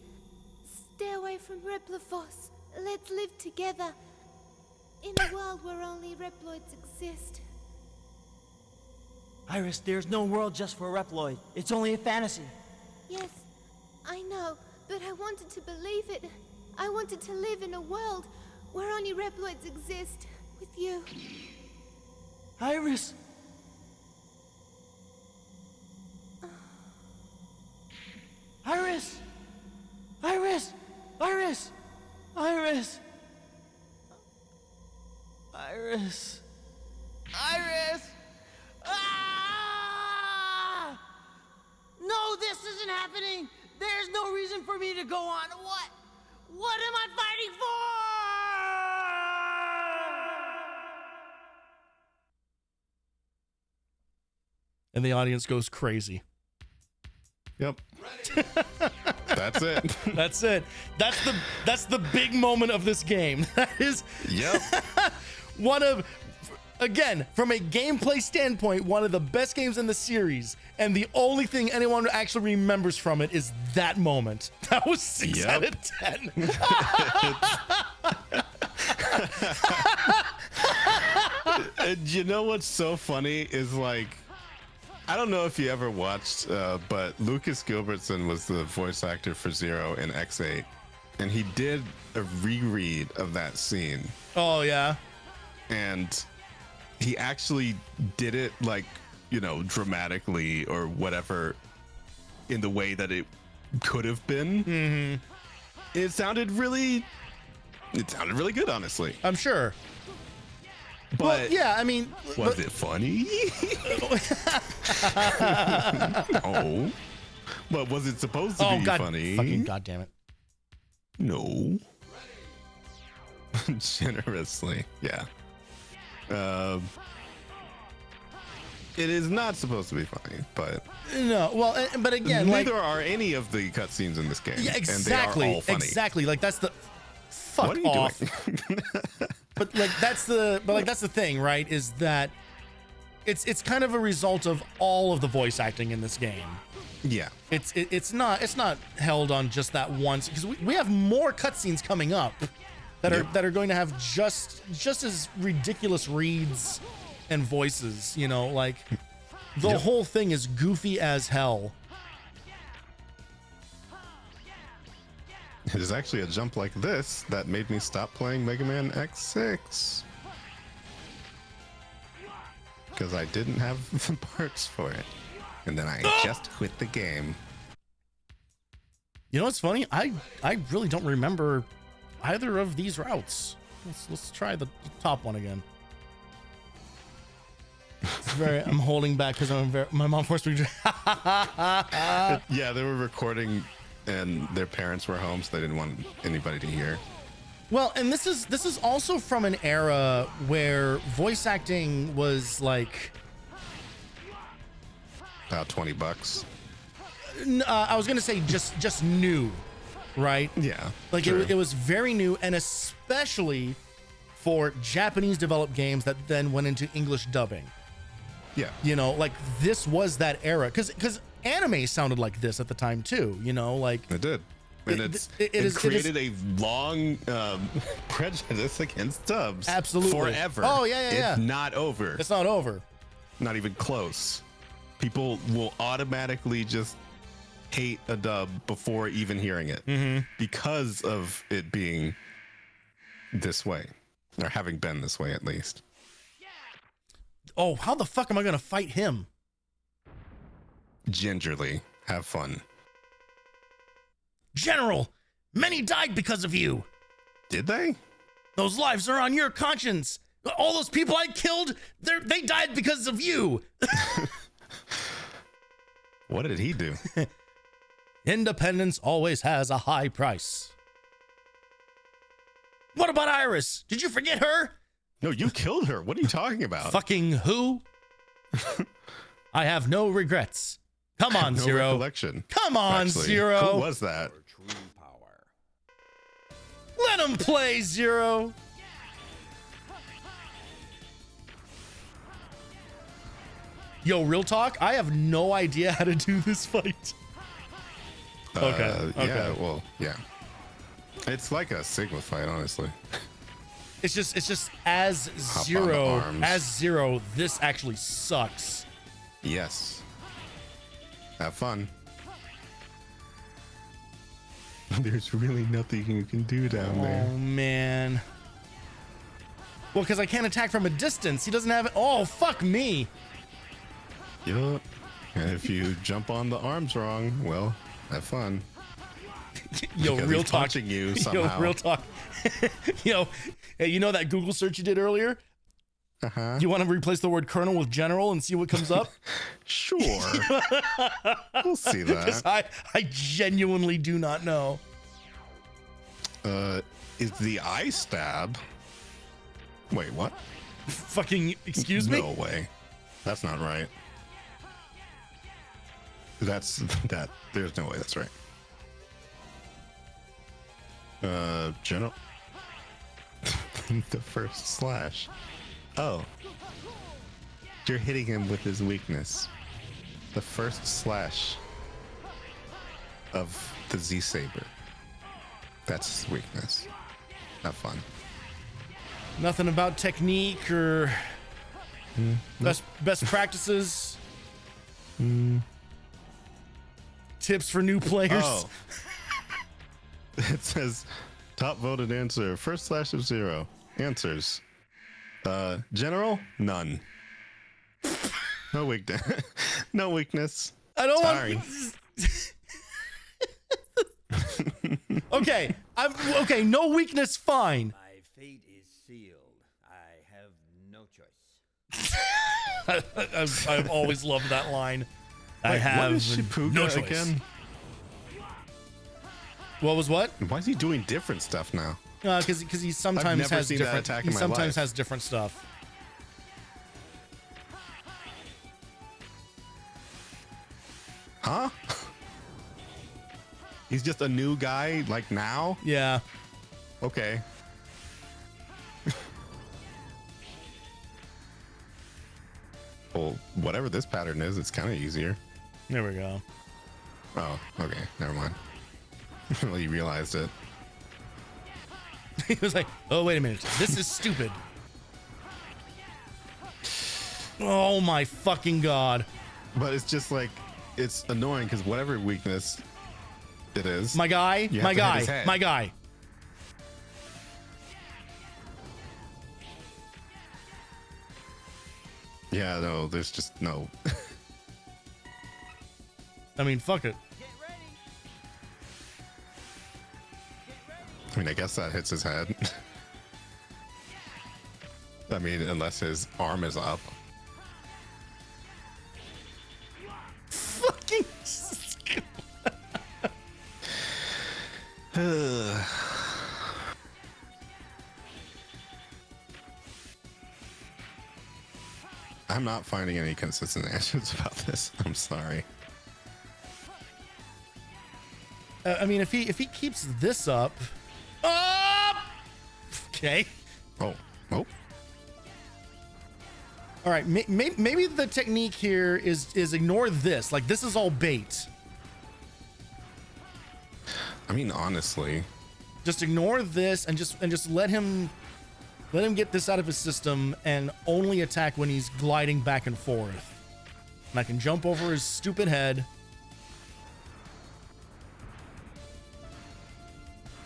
stay away from Replifos. Let's live together. In a world where only Reploids exist.
Iris, there's no world just for Reploid. It's only a fantasy.
Yes, I know, but I wanted to believe it. I wanted to live in a world where only Reploids exist with you.
Iris! Iris! Iris! Iris! Iris! Iris! Iris! Ah! No, this isn't happening! There's no reason for me to go on. What? What am I fighting for?
And the audience goes crazy.
Yep. That's it.
That's it. That's the big moment of this game. That is
Yep.
one of, again, from a gameplay standpoint, one of the best games in the series. And the only thing anyone actually remembers from it is that moment. That was 6
Yep.
out of 10.
And you know what's so funny is, like, I don't know if you ever watched, but Lucas Gilbertson was the voice actor for Zero in X8, and he did a reread of that scene,
Oh yeah.
and he actually did it, like, you know, dramatically or whatever, in the way that it could have been. Mm-hmm. It sounded really good, honestly.
I'm sure.
But
Well, yeah, I mean,
was it funny? No. But was it supposed to
oh
be
god,
funny?
fucking goddamn it.
No. Generously, yeah. It is not supposed to be funny, but
No, well, but again, like,
neither are any of the cutscenes in this game.
yeah,
And
exactly,
they are all funny.
exactly. Like that's the fuck
What are you
off.
doing?
But that's the thing, right? Is that it's kind of a result of all of the voice acting in this game.
Yeah.
It's not held on just that once, because we have more cutscenes coming up that are going to have just as ridiculous reads and voices. You know, like the whole thing is goofy as hell.
It is actually a jump like this that made me stop playing Mega Man X6. Because I didn't have the parts for it. And then I just quit the game.
You know what's funny? I really don't remember either of these routes. Let's try the top one again. It's very. I'm holding back because my mom forced me to.
Yeah, they were recording and their parents were home, so they didn't want anybody to hear.
Well, and this is also from an era where voice acting was like
About $20.
I was gonna say just new, right?
Yeah.
Like
true.
it was very new, and especially for Japanese developed games that then went into English dubbing.
Yeah.
You know, like this was that era, because anime sounded like this at the time too. You know, like
It did. and it created a long prejudice against dubs.
Absolutely.
Forever.
Oh, yeah.
It's not over.
It's not over.
Not even close. People will automatically just hate a dub before even hearing it because of it being this way, or having been this way at least.
Oh, how the fuck am I gonna fight him?
Gingerly. Have fun.
General, many died because of you.
Did they?
Those lives are on your conscience. All those people I killed, they died because of you.
What did he do?
Independence always has a high price. What about Iris? Did you forget her?
No, you killed her. What are you talking about?
Fucking who? I have no regrets. Come on,
no
Zero.
recollection.
Come on,
Actually,
Zero.
Who was that?
Let him play, Zero. Yo, real talk, I have no idea how to do this fight. Okay.
Yeah, well, yeah. It's like a Sigma fight, honestly.
It's just as
Hop on the arms.
Zero, this actually sucks.
Yes. Have fun. There's really nothing you can do down there.
Oh man. Well, because I can't attack from a distance. He doesn't have it. Oh, fuck me.
Yup. And if you jump on the arms wrong, well, have fun.
Yo,
Because
real
he's
talk.
punching you somehow.
Yo, real talk. Yo, hey, you know that Google search you did earlier?
Uh-huh.
You want to replace the word colonel with general and see what comes up?
Sure. We'll see
Because
that.
I genuinely do not know.
Is the eye stab? Wait, what?
Fucking excuse me?
No way. That's not right. That's that. There's no way that's right. General. The first slash. Oh. You're hitting him with his weakness. The first slash of the Z Saber. That's his weakness. Not fun.
Nothing about technique or best practices. Tips for new players.
Oh. It says top voted answer. First slash of 0. Answers. General? None. No weakness. No weakness.
I don't
Sorry.
Okay, okay. No weakness, fine.
My fate is sealed. I have no choice.
I've always loved that line. I
Wait,
have
what is Shippuden
no choice.
again?
What was what?
Why is he doing different stuff now?
Because he sometimes
never
has
seen that
different.
attack
He
in my
sometimes
life.
has different stuff.
Huh? He's just a new guy, like now?
Yeah.
Okay. Well, whatever this pattern is, it's kind of easier.
There we go.
Oh, okay. Never mind. Well, you realized it.
He was like, "Oh, wait a minute. This is stupid." Oh my fucking god.
But it's just like, it's annoying because whatever weakness it is.
My guy.
You
My
have to hit his
guy.
head.
My guy.
Yeah, no, there's just no.
I mean, fuck it.
I mean, I guess that hits his head. I mean, unless his arm is up.
Fucking.
I'm not finding any consistent answers about this. I'm sorry.
I mean, if he keeps this up. Okay.
Oh.
All right. Maybe the technique here is ignore this. Like, this is all bait.
I mean, honestly,
Just ignore this and just let him get this out of his system and only attack when he's gliding back and forth. And I can jump over his stupid head.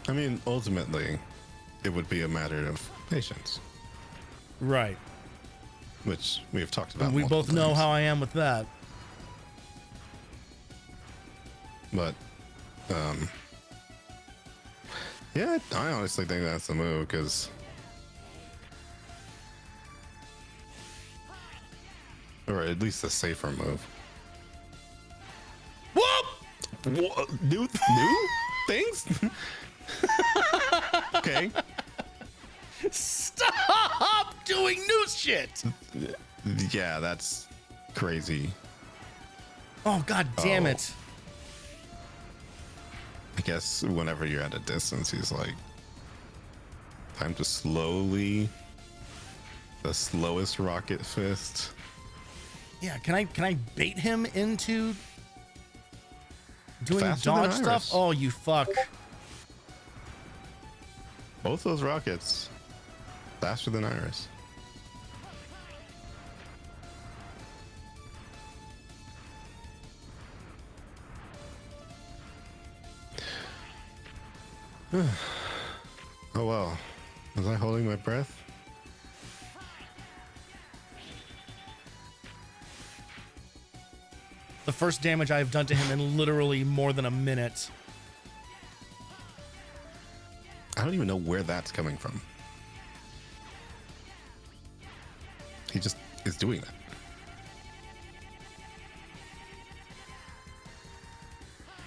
I mean, ultimately, it would be a matter of patience,
Right.
which we have talked about.
And we both
multiple
know
times.
how I am with that.
But, yeah, I honestly think that's the move because, or at least the safer move.
Whoop!
New things? Okay.
Stop doing new shit.
Yeah, that's crazy.
Oh, god damn
Oh.
it.
I guess whenever you're at a distance, he's like, time to slowly, the slowest rocket fist.
Yeah, can I bait him into doing
Faster than
dodge stuff?
Iris.
Oh, you fuck.
Both those rockets, faster than Iris. Oh well, was I holding my breath?
The first damage I've done to him in literally more than a minute.
I don't even know where that's coming from. He just is doing that.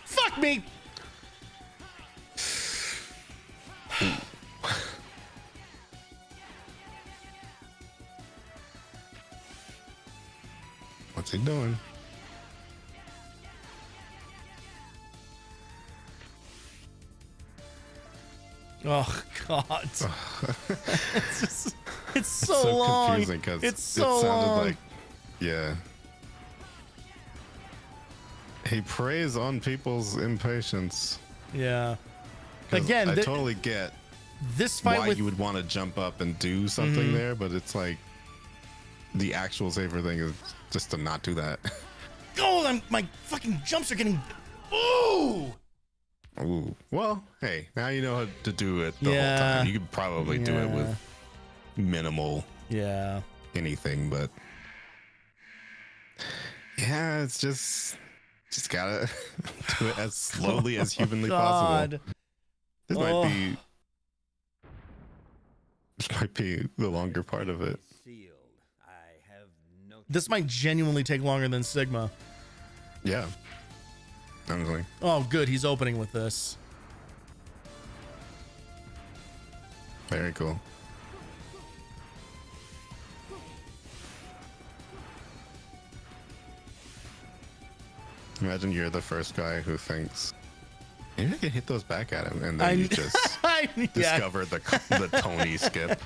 Fuck me!
What's he doing?
Oh god. It's so
So
long.
confusing because
It's so
it sounded
long.
like, yeah. He preys on people's impatience.
Yeah.
'Cause
Again,
I
thi-
totally get
This fight
why
with
you would want to jump up and do something there, but it's like the actual safer thing is just to not do that.
my fucking jumps are getting. Ooh.
Ooh. Well, hey, now you know how to do it the
Yeah.
whole time. You could probably do it
Yeah.
with minimal
Yeah.
anything, but yeah, it's just gotta do it as slowly as humanly possible.
God.
This
Oh.
might be the longer part of it.
Sealed. I have no.
This might genuinely take longer than Sigma.
Yeah. Honestly.
Oh, good. He's opening with this.
Very cool. Imagine you're the first guy who thinks, maybe I can hit those back at him, and then you just
yeah.
discover the Tony skip.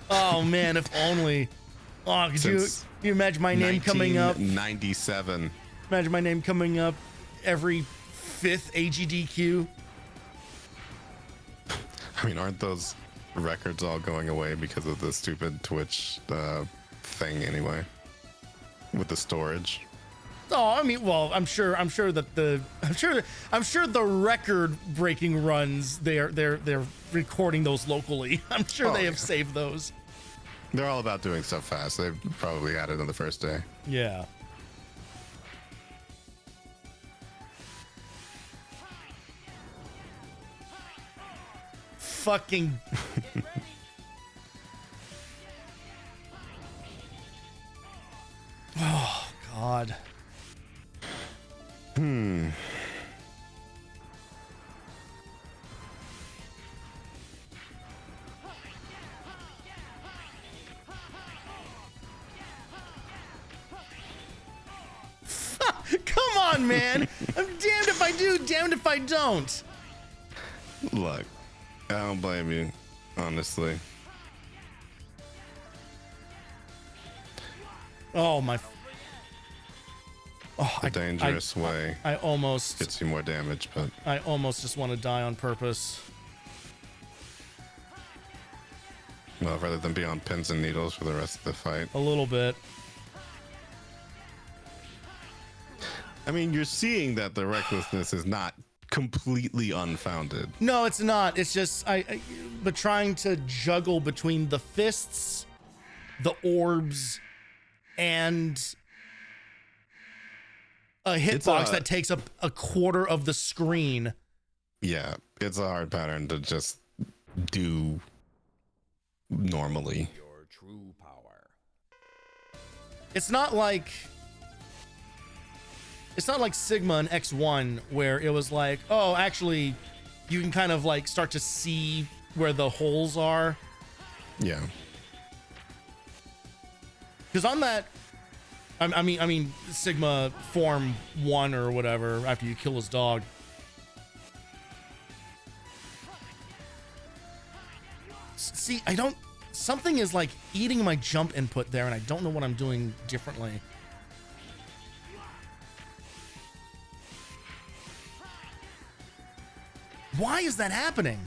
Oh man, if only. Oh, could
Since
you imagine my name coming up?
1997.
Imagine my name coming up every 5th AGDQ.
I mean, aren't those records all going away because of the stupid Twitch thing anyway? With the storage.
Oh, I mean, well, I'm sure that I'm sure the record-breaking runs they're recording those locally. I'm sure
Oh,
they have
yeah.
saved those.
They're all about doing stuff fast. They probably had it on the first day.
Yeah. Fucking. Oh God. Come on, man. I'm damned if I do, damned if I don't.
Look, I don't blame you, honestly.
Oh my.
the dangerous way
I almost
gets you more damage, but
I almost just want to die on purpose.
well, rather than be on pins and needles for the rest of the fight.
A little bit.
I mean, you're seeing that the recklessness is not completely unfounded.
No, it's not. It's just but trying to juggle between the fists, the orbs, and a hitbox that takes up a quarter of the screen.
Yeah, it's a hard pattern to just do normally.
Your true power.
It's not like Sigma and X1 where it was like, oh, actually, you can kind of like start to see where the holes are.
Yeah.
Because on that, I mean, Sigma Form 1 or whatever, after you kill his dog. See, something is like eating my jump input there, and I don't know what I'm doing differently. Why is that happening?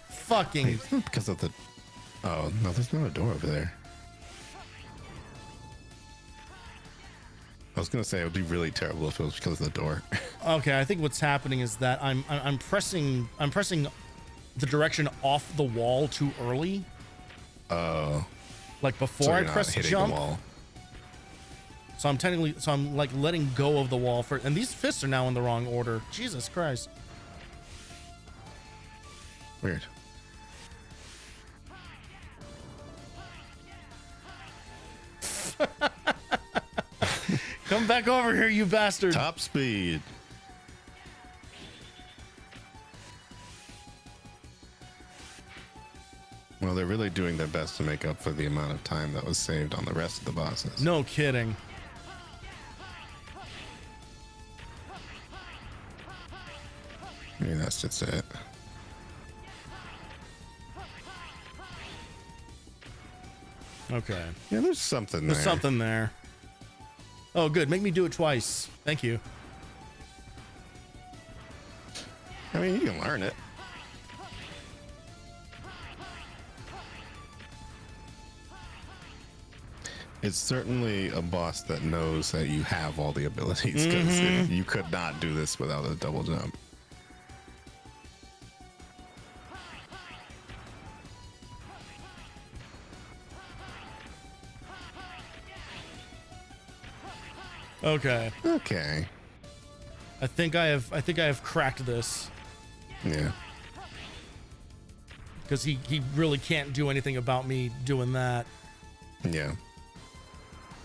Fucking.
It's not because of the. Oh, no, there's not a door over there. I was going to say it would be really terrible if it was because of the door.
Okay, I think what's happening is that I'm pressing the direction off the wall too early.
Oh.
Like before
So
I
you're not
press
hitting
jump.
the wall.
So I'm like letting go of the wall for, and these fists are now in the wrong order. Jesus Christ.
Weird.
Come back over here, you bastard.
Top speed. Well, they're really doing their best to make up for the amount of time that was saved on the rest of the bosses.
No kidding.
I mean, that's just it.
Okay.
Yeah, there's something
There's
there.
something there. Oh, good. Make me do it twice. Thank you.
I mean, you can learn it. It's certainly a boss that knows that you have all the abilities, because you could not do this without a double jump.
Okay.
Okay.
I think I have cracked this.
Yeah.
Because he really can't do anything about me doing that.
Yeah.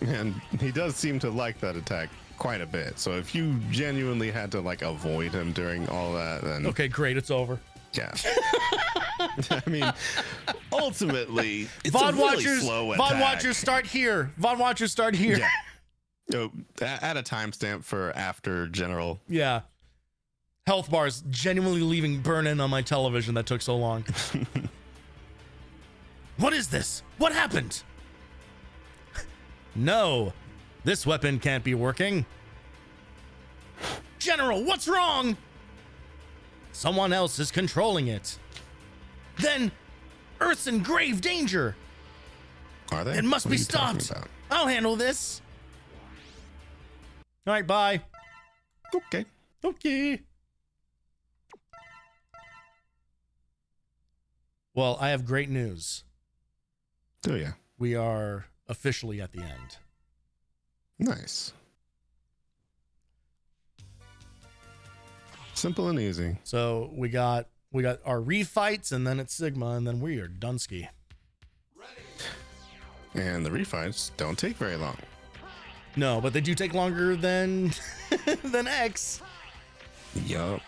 And he does seem to like that attack quite a bit. So if you genuinely had to like avoid him during all that, then
Okay, great. It's over.
yeah. I mean, ultimately, it's
VOD
a really
watchers,
slow
VOD
attack.
watchers start here. VOD watchers start here.
Yeah. So add a timestamp for after general.
Yeah. Health bars genuinely leaving burn-in on my television that took so long. What is this? What happened? No, this weapon can't be working. General, what's wrong? Someone else is controlling it. Then Earth's in grave danger.
Are they?
It must
What
be
are you talking
stopped.
about?
I'll handle this. All right, bye.
Okay.
Okay. Well, I have great news.
Do ya?
We are officially at the end.
Nice. Simple and easy.
So we got our refights, and then it's Sigma, and then we are Dunsky.
And the refights don't take very long.
No, but they do take longer than than X.
Yup.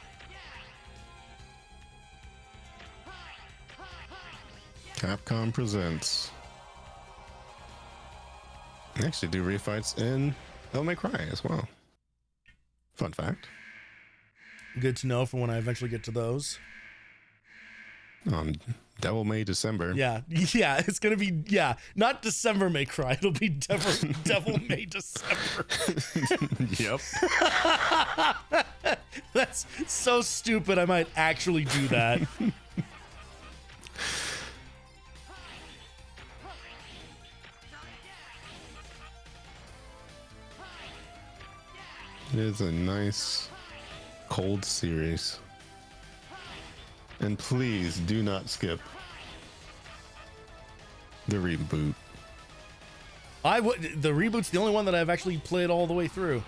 Capcom presents. They actually do refights in Devil May Cry as well. Fun fact.
Good to know for when I eventually get to those.
On Devil May December.
Yeah, it's gonna be not December May Cry. It'll be Devil May December.
Yep.
That's so stupid. I might actually do that.
It is a nice cold series. And please do not skip the reboot.
The reboot's the only one that I've actually played all the way through.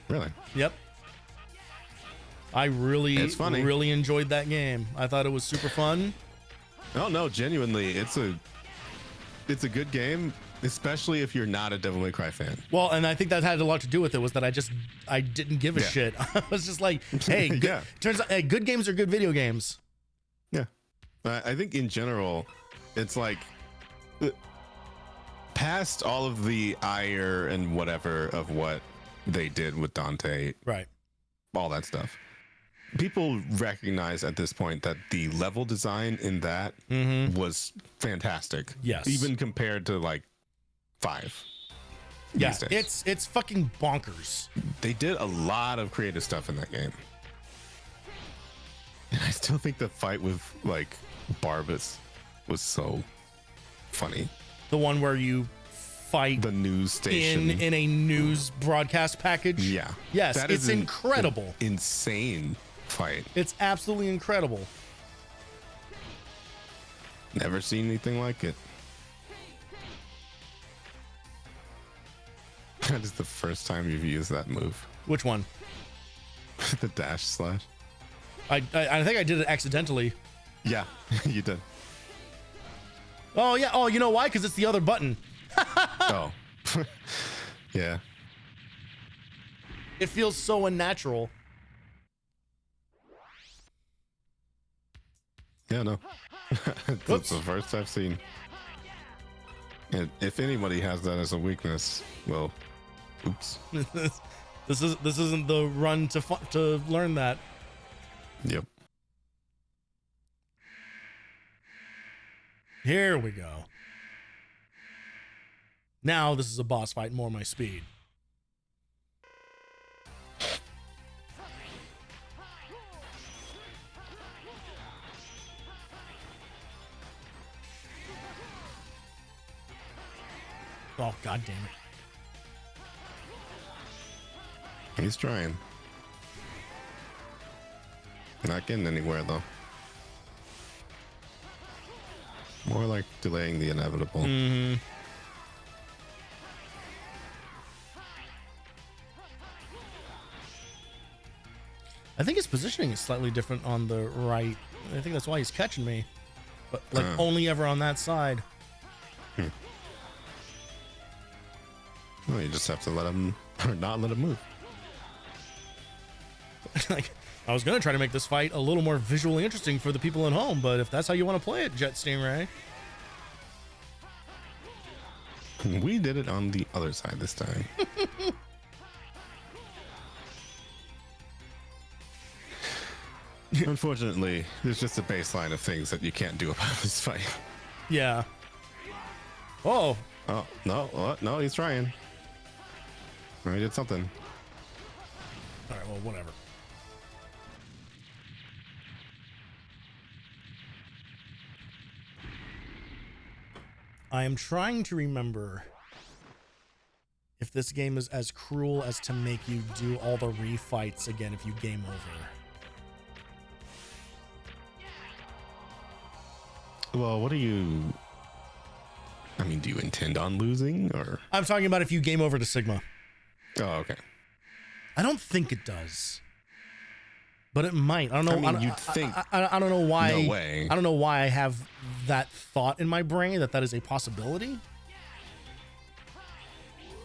Really?
Yep. I
It's funny.
really enjoyed that game. I thought it was super fun.
Oh no, genuinely, it's a good game, especially if you're not a Devil May Cry fan.
Well, and I think that had a lot to do with it, was that I didn't give a shit. I was just like, hey, turns out, hey, good games are good video games.
Yeah. I think in general, it's like past all of the ire and whatever of what they did with Dante,
Right.
all that stuff. People recognize at this point that the level design in that was fantastic.
Yes.
Even compared to like 5.
Yeah,
these days.
it's fucking bonkers.
They did a lot of creative stuff in that game. And I still think the fight with like Barbas was so funny.
The one where you fight
The news station.
in a news broadcast package.
Yeah.
Yes,
That
it's
is
incredible.
Insane fight.
It's absolutely incredible.
Never seen anything like it. That is the first time you've used that move.
Which one?
The dash slash.
I think I did it accidentally.
Yeah, you did.
Oh yeah. Oh, you know why? Because it's the other button.
Oh. Yeah.
It feels so unnatural.
Yeah, no. That's the first I've seen. And if anybody has that as a weakness, well, oops.
This isn't the run to learn that.
Yep.
Here we go. Now this is a boss fight, more my speed. Oh, god damn it.
He's trying. Not getting anywhere though. More like delaying the inevitable.
I think his positioning is slightly different on the right. I think that's why he's catching me. But like only ever on that side.
Well, you just have to let him, or not let him move.
Like, I was gonna try to make this fight a little more visually interesting for the people at home, but if that's how you want to play it, Jet Stingray.
We did it on the other side this time. Unfortunately, there's just a baseline of things that you can't do about this fight.
Yeah. Oh,
Oh, no, no, he's trying. No, he did something.
all right. Well, whatever. I am trying to remember if this game is as cruel as to make you do all the refights again if you game over.
Well, what do you... I mean, do you intend on losing, or...
I'm talking about if you game over to Sigma.
Oh, okay.
I don't think it does, but it might. I don't know.
I mean, you'd think.
I don't know why.
No way.
I don't know why I have that thought in my brain that is a possibility.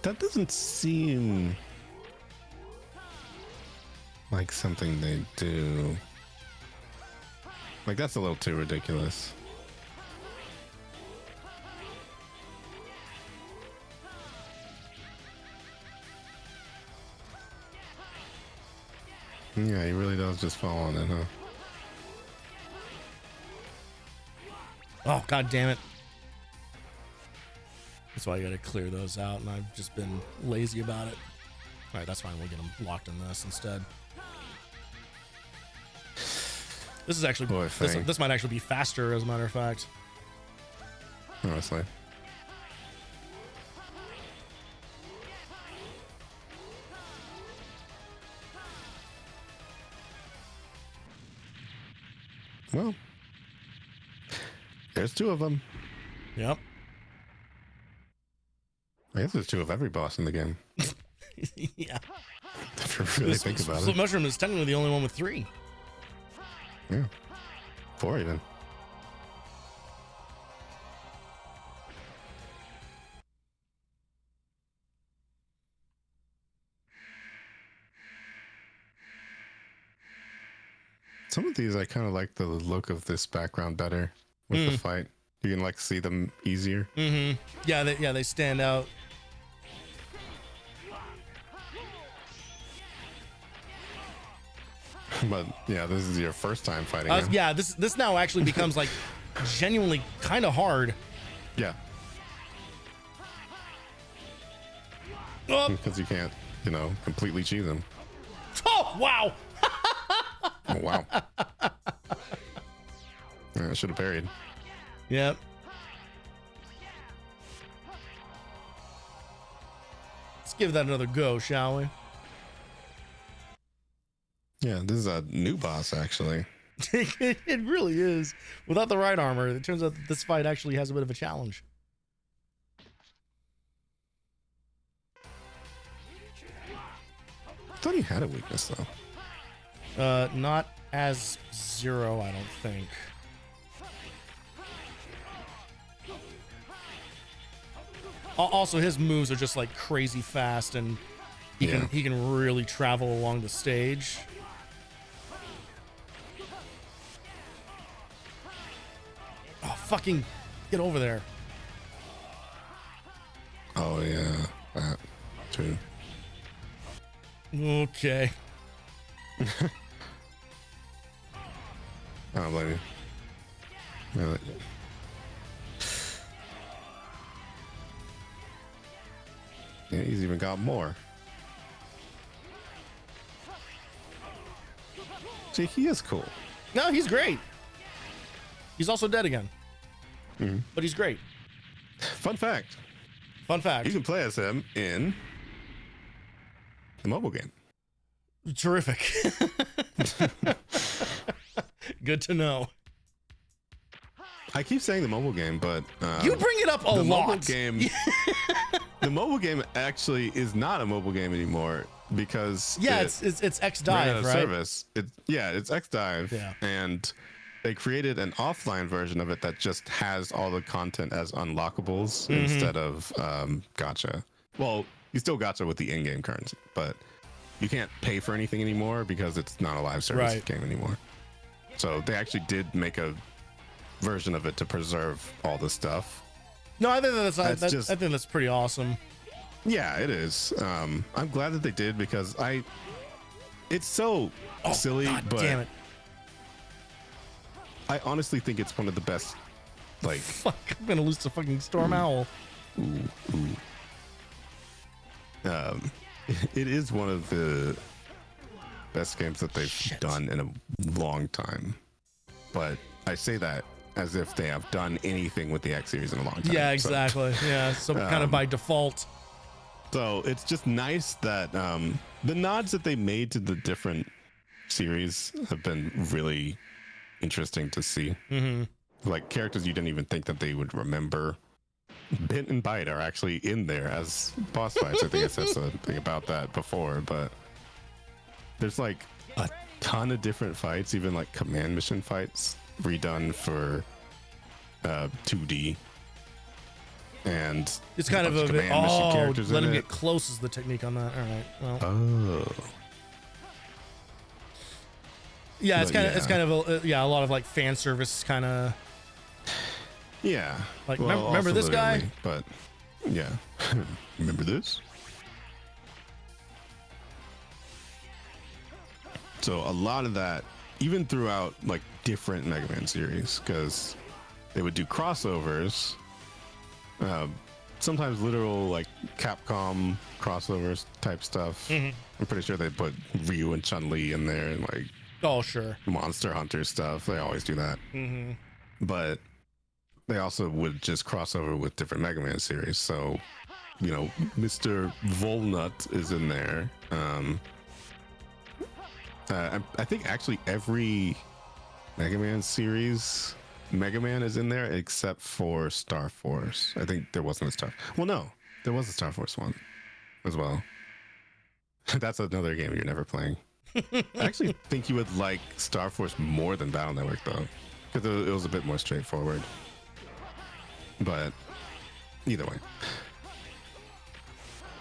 That doesn't seem like something they do. Like, that's a little too ridiculous. Yeah, he really does just fall on it, huh?
Oh, god damn it. That's why I gotta clear those out, and I've just been lazy about it. All right, that's fine. We'll get them locked in this instead. This is actually this might actually be faster, as a matter of fact.
Honestly. Well, there's 2 of them.
Yep.
I guess there's 2 of every boss in the game.
Yeah.
If you really think about
Split
it.
Mushroom is technically the only one with 3.
Yeah. 4 even. Some of these I kind of like the look of this background better with the fight. You can like see them easier.
Mm-hmm. Yeah, they stand out.
But yeah, this is your first time fighting him.
Yeah, this now actually becomes like genuinely kind of hard.
Yeah.
Oh,
Because you can't, completely cheese him.
oh wow.
Oh, wow. I should have parried.
Yep. Let's give that another go, shall we?
Yeah, this is a new boss, actually.
It really is. Without the right armor, it turns out that this fight actually has a bit of a challenge.
I thought he had a weakness, though.
Not as Zero, I don't think. Also, his moves are just like crazy fast, and he can really travel along the stage. Oh, fucking get over there.
Oh, yeah. That, too.
Okay.
I don't blame you. Yeah, yeah, he's even got more. See, he is cool.
No, he's great. He's also dead again. But he's great.
Fun fact.
Fun fact.
You can play as him in the mobile game.
Terrific. Good to know.
I keep saying the mobile game, but
You bring it up a
the
lot.
mobile game. The mobile game actually is not a mobile game anymore because
Yeah, it's X
ran out
Dive,
of
right?
service. It's X Dive,
Yeah.
and they created an offline version of it that just has all the content as unlockables instead of gacha. Well, you still gacha with the in-game currency, but you can't pay for anything anymore because it's not a live service game anymore. So they actually did make a version of it to preserve all the stuff.
No, I think I
just-
think that's pretty awesome.
Yeah, it is. I'm glad that they did because it's so silly,
God
but
damn it.
I honestly think it's one of the best. Like,
Fuck, I'm gonna lose to fucking Storm Owl.
it is one of the best games that they've done in a long time. But I say that as if they have done anything with the X series in a long time.
Yeah,
So-
exactly. Yeah, so kind of by default.
So it's just nice that the nods that they made to the different series have been really interesting to see. Like characters you didn't even think that they would remember. Bit and Bite are actually in there as boss fights. I think I said something about that before, but there's like a ton of different fights, even like command mission fights redone for 2D. And
It's kind of a bit.
command mission
Oh,
characters
let
in
him
it.
get close is the technique on that. All right. Well,
Oh.
yeah, it's
but
kind of
yeah.
a lot of like fan service kind of.
Yeah.
Like, remember this guy?
literally, But yeah. Remember this? So a lot of that, even throughout like different Mega Man series, because they would do crossovers. Sometimes literal like Capcom crossovers type stuff. I'm pretty sure they put Ryu and Chun-Li in there and like
Oh, sure.
Monster Hunter stuff. They always do that. But they also would just cross over with different Mega Man series. So, you know, Mr. Volnut is in there. I think actually every Mega Man series, Mega Man is in there except for Star Force. I think there wasn't a Star. Well, no, there was a Star Force one as well. That's another game you're never playing. I actually think you would like Star Force more than Battle Network though, because it was a bit more straightforward. But either way,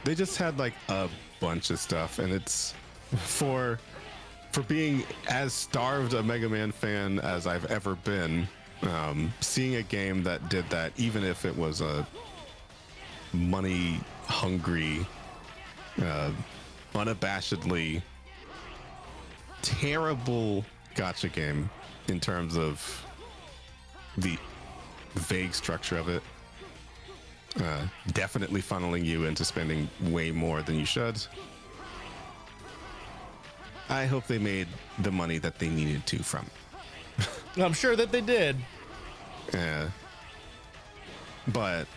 they just had like a bunch of stuff, and it's for being as starved a Mega Man fan as I've ever been. Seeing a game that did that, even if it was a money hungry, unabashedly terrible gacha game in terms of the vague structure of it, definitely funneling you into spending way more than you should. I hope they made the money that they needed to from it.
I'm sure that they did.
Yeah. But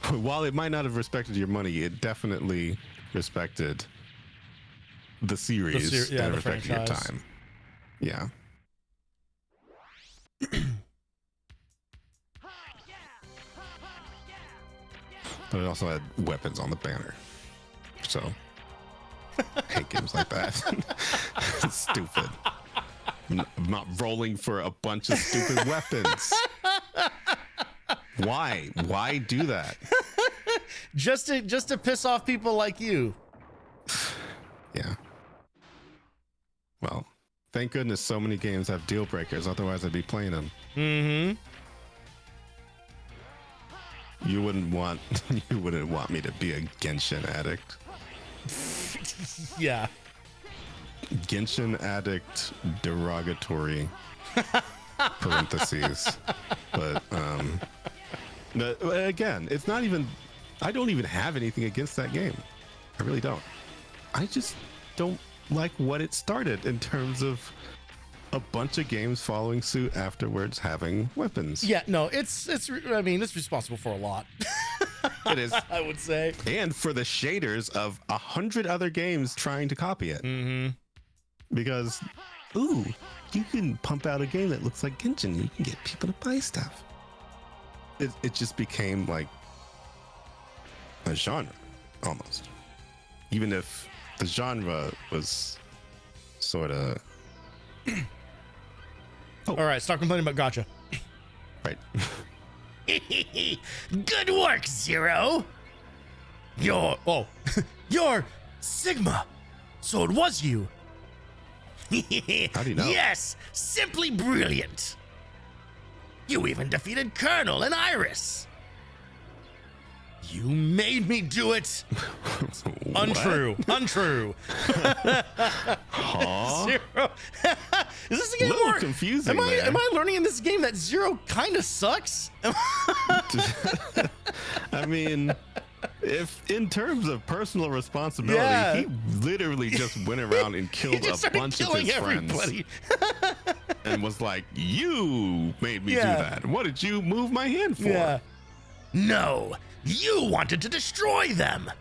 while it might not have respected your money, it definitely respected the series and respected your time. Yeah. But it also had weapons on the banner. So I hate games like that. It's stupid. I'm not rolling for a bunch of stupid weapons. Why? Why do that?
Just to piss off people like you.
Yeah. Well, thank goodness so many games have deal breakers. Otherwise, I'd be playing them. You wouldn't want me to be a Genshin addict.
Yeah.
Genshin addict derogatory parentheses. But again, it's not even. I don't even have anything against that game. I really don't. I just don't like what it started in terms of a bunch of games following suit afterwards having weapons.
Yeah, no, it's I mean, it's responsible for a lot.
It is.
I would say.
And for the shaders of 100 other games trying to copy it. Because, ooh, you can pump out a game that looks like Genshin. You can get people to buy stuff. It just became like a genre, almost. Even if the genre was sort of...
All right, stop complaining about gotcha.
Right.
Good work, Zero. You're Sigma. So it was you.
How do you know?
Yes, simply brilliant. You even defeated Colonel and Iris. You made me do it. Untrue.
Huh?
Zero. Is this getting
Little
more
confusing?
Am I learning in this game that Zero kind of sucks?
I mean, if in terms of personal responsibility, he literally just went around and killed a bunch of his friends and was like, "You made me do that. What did you move my hand for?"
Yeah. No, you wanted to destroy them.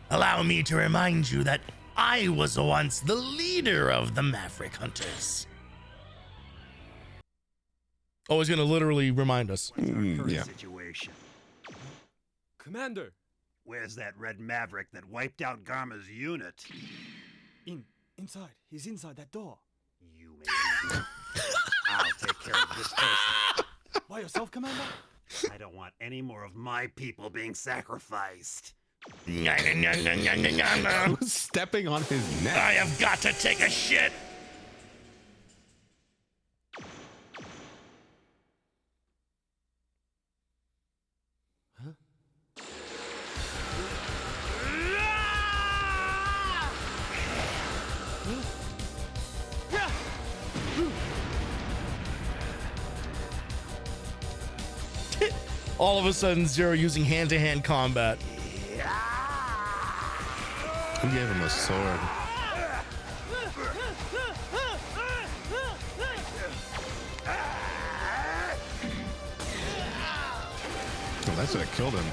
Allow me to remind you that I was once the leader of the Maverick Hunters. Oh, he's gonna literally remind us.
Yeah.
Situation.
Commander!
Where's that red Maverick that wiped out Garma's unit?
Inside. He's inside that door.
You may I'll take care of this person.
By yourself, Commander?
I don't want any more of my people being sacrificed.
Who's stepping on his neck?
I have got to take a shit. All of a sudden, Zero using hand-to-hand combat.
Who gave him a sword? Oh, that should have killed him.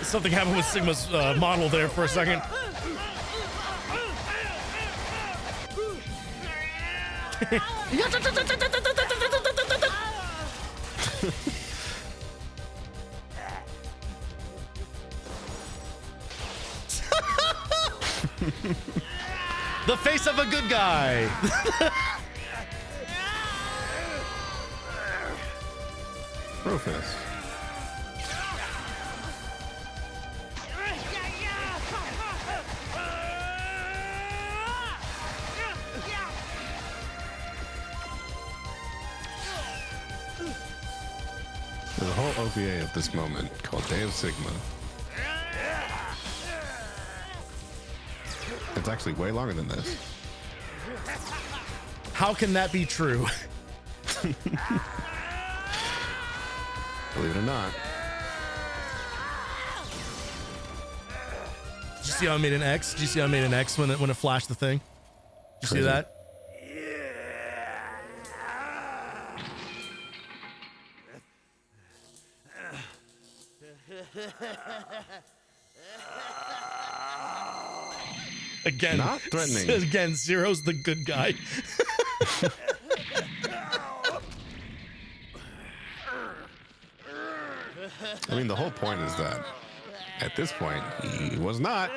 Something happened with Sigma's model there for a second. The face of a good guy.
Rufus. There's a whole OVA of this moment called Day of Sigma. It's actually way longer than this.
How can that be true?
Believe it or not.
Did you see how I made an X? Did you see how I made an X when it flashed the thing? Did you see
Crazy.
that? Again,
Not threatening.
Again, Zero's the good guy.
I mean, the whole point is that at this point, he was not.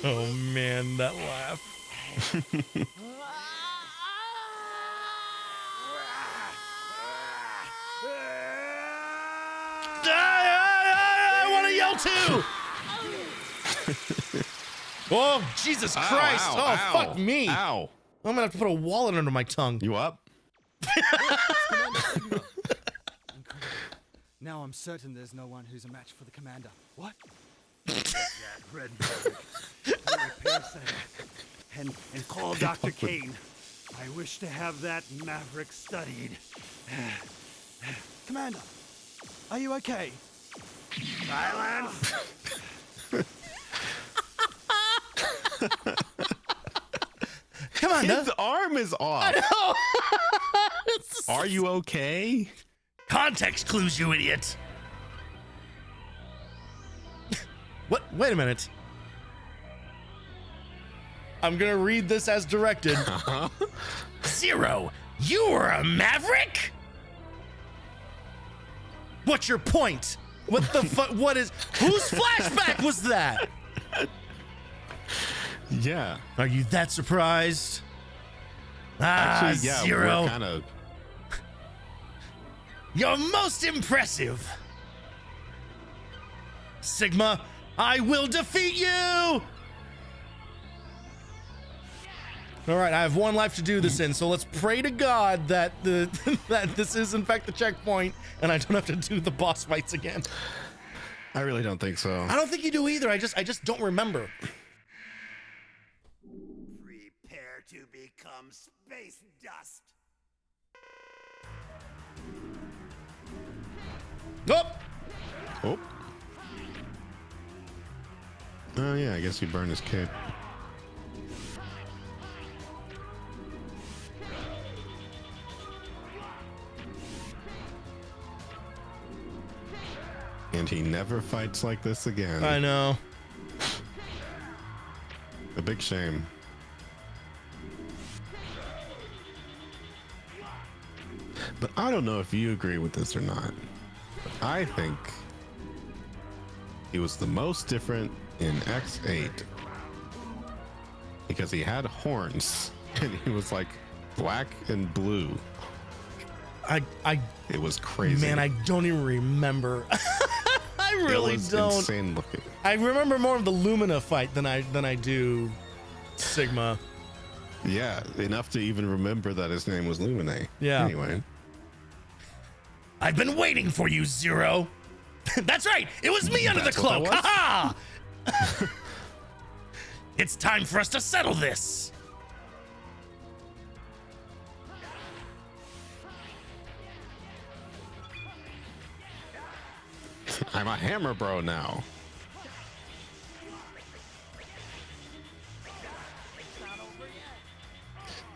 Oh man, that laugh. I want to yell too. Oh, Jesus Christ.
Ow,
Oh,
ow,
fuck me.
Ow.
I'm gonna have to put a wallet under my tongue.
You up?
Now I'm certain there's no one who's a match for the commander. What?
Red repair center.
And call Dr. Kane. I wish to have that maverick studied. Commander, are you okay?
Silence!
Come on,
His arm is off. Are you okay?
Context clues, you idiot. What? Wait a minute. I'm gonna read this as directed. Zero, you were a maverick? What's your point? What the fuck? What is? Whose flashback was that?
Yeah.
Are you that surprised?
Actually, yeah,
Zero.
we're kind of.
You're most impressive. Sigma, I will defeat you! All right, I have one life to do this in, so let's pray to God that that this is in fact the checkpoint and I don't have to do the boss fights again.
I really don't think so.
I don't think you do either. I just don't remember.
Prepare to become space dust.
Nope.
Oh. Oh, yeah, I guess he burned his cape. And he never fights like this again.
I know.
A big shame. But I don't know if you agree with this or not. But I think he was the most different in X8 because he had horns and he was like black and blue. It was crazy.
Man, I don't even remember. I really
it was
don't.
Insane looking.
I remember more of the Lumina fight than I do Sigma.
Yeah, enough to even remember that his name was Lumine.
Yeah.
Anyway.
I've been waiting for you, Zero. That's right. It was me under the
That's what
cloak.
that was?
Ha! It's time for us to settle this.
I'm a hammer bro now.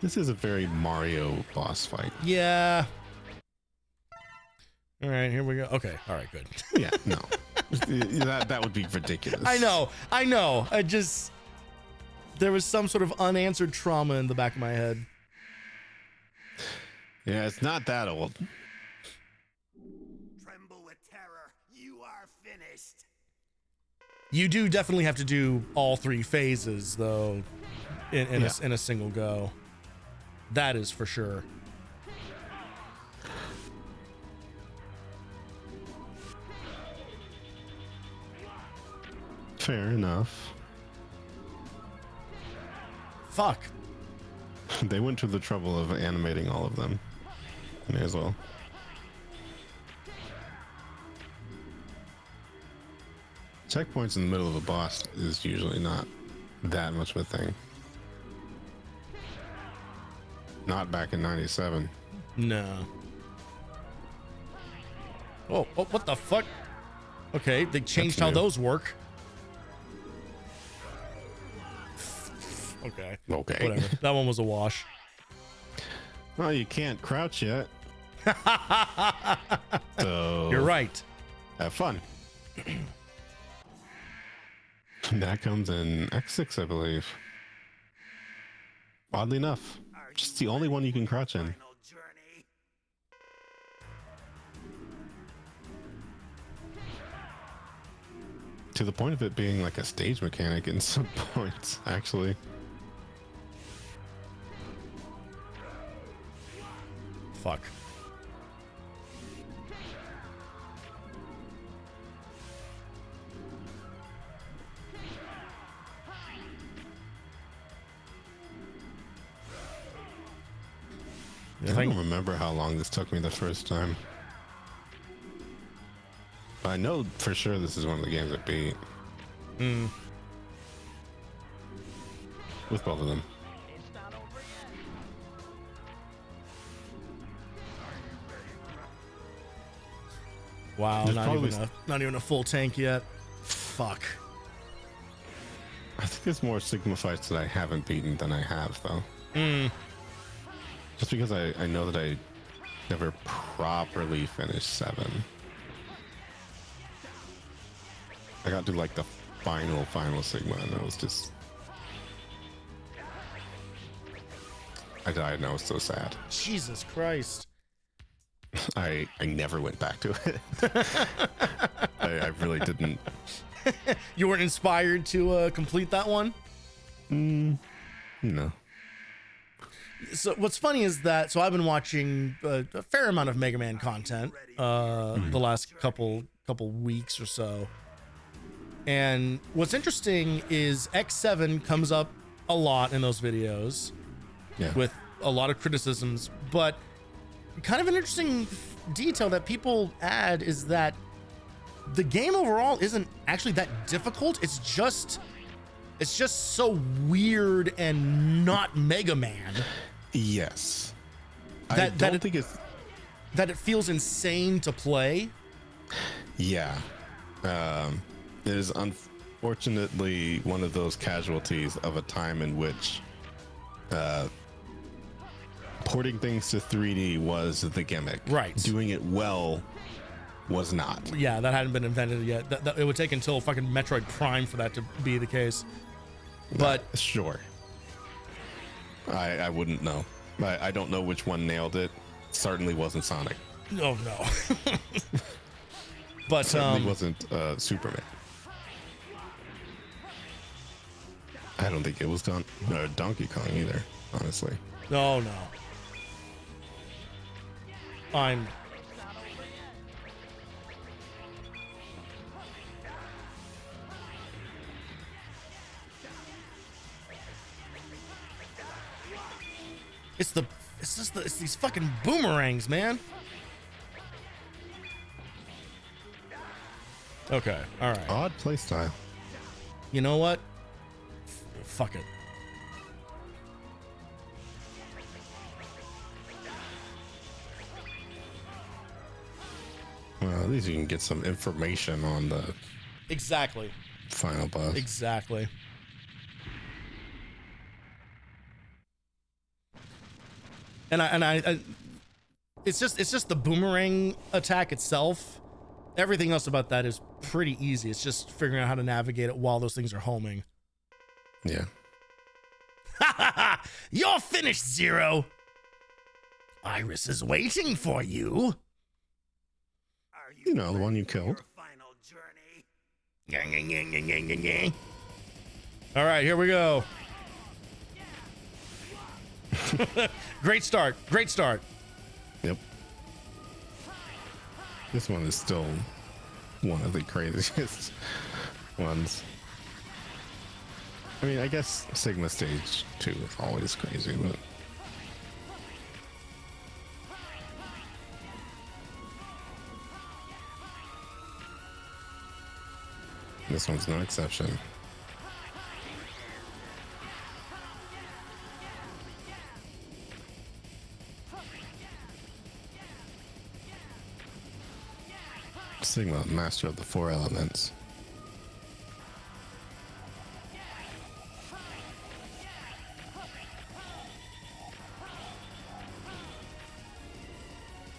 This is a very Mario boss fight.
Yeah. All right, here we go. Okay, all right, good.
Yeah, no. that would be ridiculous.
I know. There was some sort of unanswered trauma in the back of my head.
Yeah, it's not that old.
Tremble with terror. You are finished.
You do definitely have to do all 3 phases, though, in a single go. That is for sure.
Fair enough.
Fuck.
They went to the trouble of animating all of them. May as well. Checkpoints in the middle of a boss is usually not that much of a thing. Not back in 97.
No. Oh, what the fuck? Okay, they changed how
new.
those work. Okay.
Okay.
Whatever. That one was a wash.
Well, you can't crouch yet. So
You're right.
have fun. That comes in X6, I believe. Oddly enough, just the only one you can crouch in.
Final journey.
To the point of it being like a stage mechanic in some points, actually.
Fuck.
I don't remember how long this took me the first time. But I know for sure this is one of the games I beat. With both of them.
Wow,
There's
not even a full tank yet. Fuck.
I think there's more Sigma fights that I haven't beaten than I have, though. Just because I know that I never properly finished 7. I got to like the final Sigma, and it was just... I died, and I was so sad.
Jesus Christ.
I never went back to it. I really didn't.
You weren't inspired to complete that one?
No.
So what's funny is that I've been watching a fair amount of Mega Man content the last couple weeks or so, and what's interesting is X7 comes up a lot in those videos, with a lot of criticisms, but kind of an interesting detail that people add is that the game overall isn't actually that difficult. It's just so weird and not Mega Man.
Yes. I don't think it's
that it feels insane to play.
Yeah. It is unfortunately one of those casualties of a time in which porting things to 3D was the gimmick.
Right.
Doing it well was not.
Yeah, that hadn't been invented yet. That it would take until fucking Metroid Prime for that to be the case. But
Sure. I wouldn't know. I don't know which one nailed it. Certainly wasn't Sonic.
oh no. But
Certainly wasn't Superman. I don't think it was Donkey Kong either, honestly.
no. I'm It's these fucking boomerangs, man. Okay, all right.
Odd playstyle.
You know what? Fuck it.
Well, at least you can get some information on the
Exactly.
final boss.
Exactly. And I it's just the boomerang attack itself. Everything else about that is pretty easy. It's just figuring out how to navigate it while those things are homing.
Yeah.
You're finished, Zero. Iris is waiting for you.
Are
You know, the one you
ready for
killed.
your final journey?
Gang, gang, gang, gang, gang, gang, gang. All right, here we go. Great start. Great start.
Yep. This one is still one of the craziest ones. I mean, I guess Sigma Stage 2 is always crazy, but this one's no exception. Sigma, master of the 4 elements.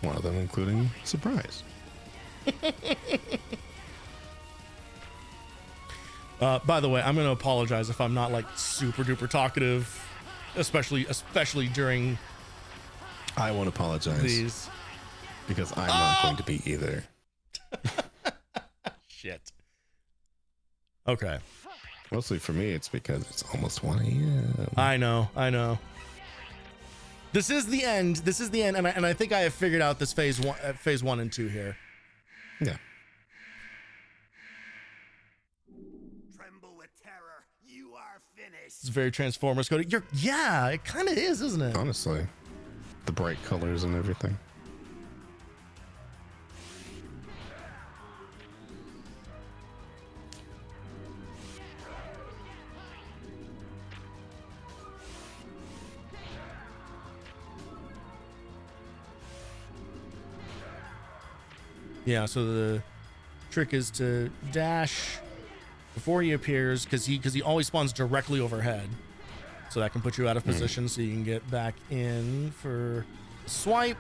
One of them including surprise.
By the way, I'm going to apologize if I'm not like super duper talkative, especially during
I won't apologize
these.
because I'm not going to be either.
Shit. Okay.
Mostly for me, it's because it's almost 1 a.m.
I know. This is the end. And I think I have figured out this phase 1 and 2 here.
Yeah.
Tremble with terror. You are finished.
It's very Transformers coding. Yeah, it kind of is, isn't it?
Honestly, the bright colors and everything.
Yeah, so the trick is to dash before he appears, because he always spawns directly overhead. So that can put you out of position so you can get back in for a swipe.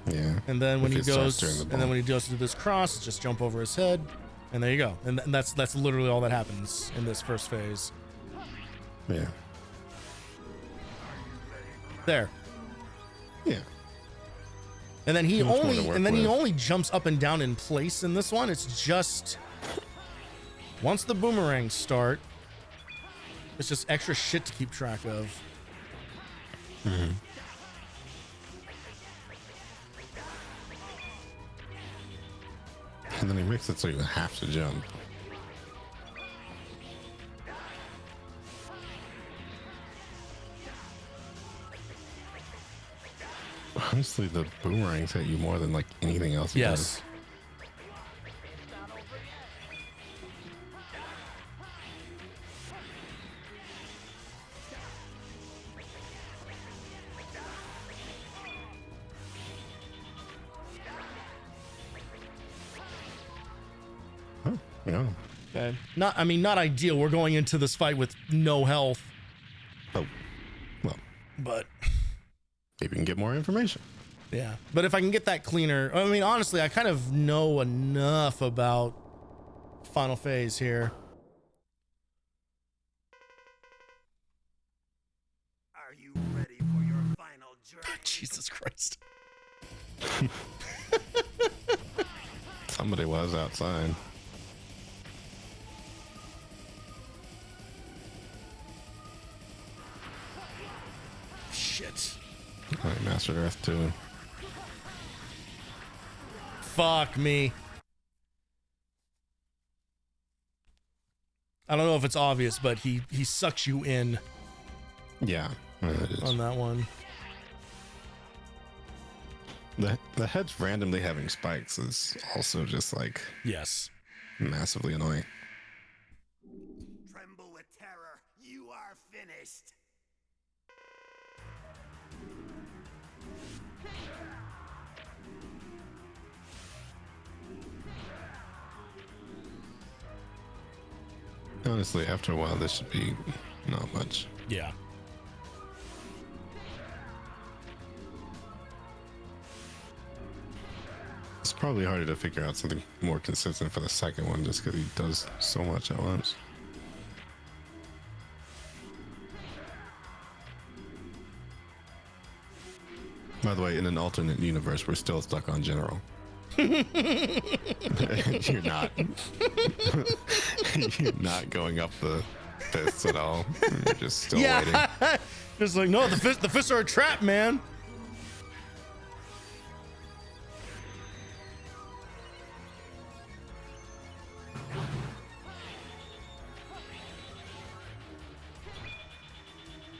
Yeah.
And then when
If
he
it starts
goes
during the
and then
ball.
when he does to this cross, just jump over his head. And there you go. And that's literally all that happens in this first phase.
Yeah.
There.
Yeah.
And then he
Much more to
only
work
and then he
with.
only jumps up and down in place in this one. It's just once the boomerangs start, it's just extra shit to keep track of.
Mm-hmm. And then he makes it so you have to jump. Honestly, the boomerangs hit you more than like anything else. He does.
Yes.
Oh, yeah.
Okay. Not ideal. We're going into this fight with no health,
Oh, well,
but
maybe you can get more information.
yeah. But if I can get that cleaner, I mean, honestly, I kind of know enough about final phase here.
Are you ready for your final journey?
Jesus Christ.
Somebody was outside.
Shit.
All right, Master Earth 2.
Fuck me. I don't know if it's obvious, but he sucks you in
Yeah, it is.
on that one.
The heads randomly having spikes is also just like
Yes.
massively annoying.
Tremble with terror.
Honestly, after a while, this should be not much.
Yeah.
It's probably harder to figure out something more consistent for the second one just because he does so much at once. By the way, in an alternate universe, we're still stuck on General. You're not. You're not going up the fists at all. You're just still waiting.
Just like, no, the fists are a trap, man.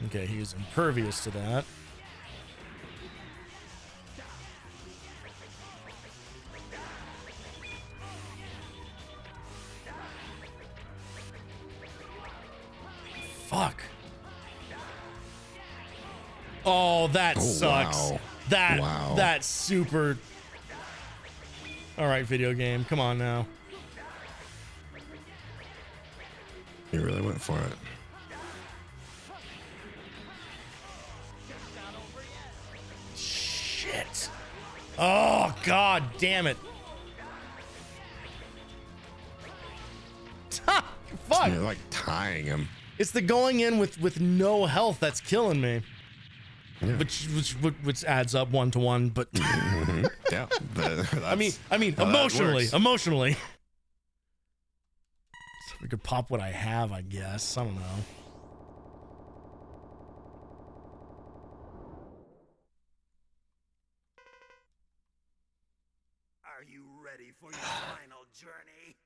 Okay, he's impervious to that. Fuck. Oh, that sucks.
Wow.
That's super. All right, video game. Come on now.
You really went for it.
Shit. Oh, god damn it. Fuck.
You're like tying him.
It's the going in with no health that's killing me.
Yeah.
Which adds up 1 to 1, but
Yeah.
I mean emotionally. So we could pop what I have, I guess. I don't know.
Are you ready for your final journey?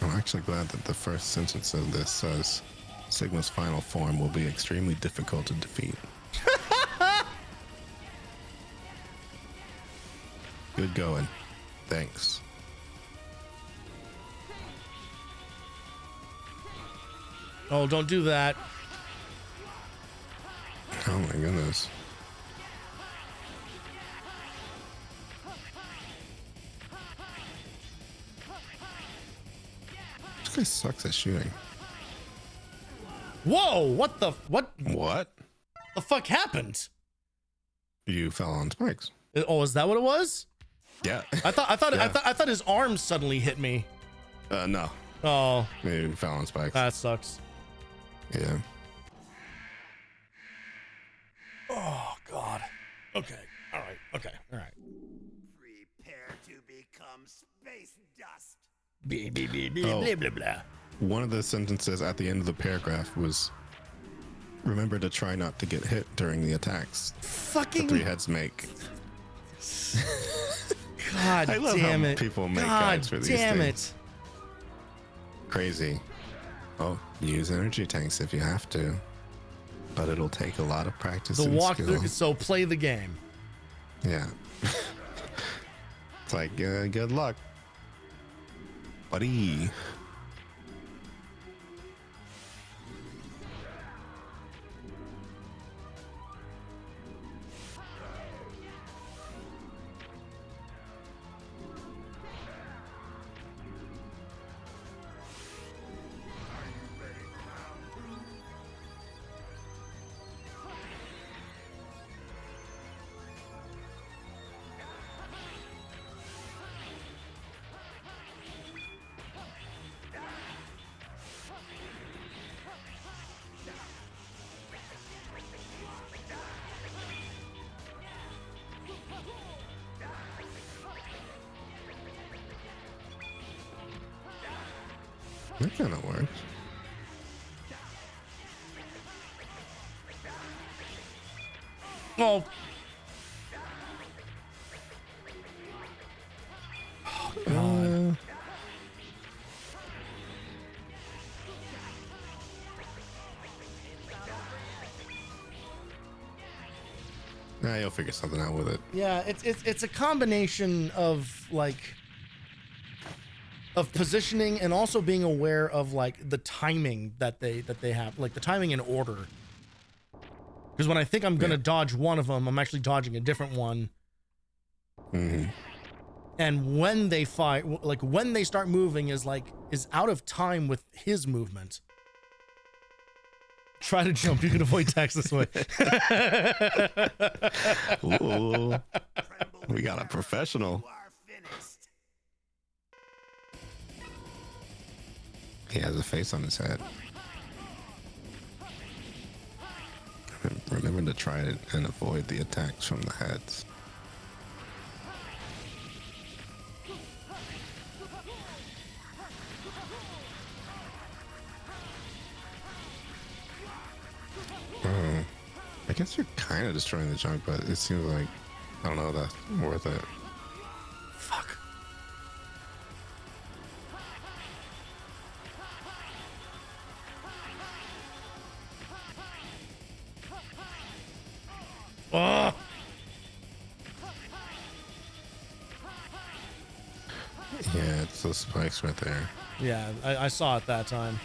I'm actually glad that the first sentence of this says Sigma's final form will be extremely difficult to defeat. Good going. Thanks.
Oh, don't do that.
Oh my goodness. This guy sucks at shooting.
Whoa, what the fuck happened?
You fell on spikes.
Oh, is that what it was?
Yeah.
I thought
Yeah.
I thought his arm suddenly hit me.
No.
Oh,
Maybe you fell on spikes.
that sucks.
Yeah.
Oh god. Okay. All right. Okay. All right.
Prepare to become space dust.
Oh.
Blah blah blah.
One of the sentences at the end of the paragraph was, remember to try not to get hit during the attacks the
Fucking
3 heads make.
god
I love
damn
how
it.
people make
god
guides for these
damn
things. Crazy. Oh, use energy tanks if you have to. But it'll take a lot of practice
The
and
walkthrough.
skill.
So play the game.
Yeah. It's like, good luck, buddy. That kind of works.
Oh. God.
Nah, you'll figure something out with it.
Yeah, it's a combination of like of positioning and also being aware of like the timing that they have, like the timing and order. Because when I think I'm gonna dodge one of them, I'm actually dodging a different one. And when they fight, like when they start moving, is out of time with his movement. Try to jump. You can avoid attacks this way.
Ooh, we got a professional. He has a face on his head. Remember to try it and avoid the attacks from the heads. I guess you're kind of destroying the junk, but it seems like, I don't know, that's worth it.
Fuck. Oh.
Yeah, it's those spikes right there.
Yeah, I saw it that time.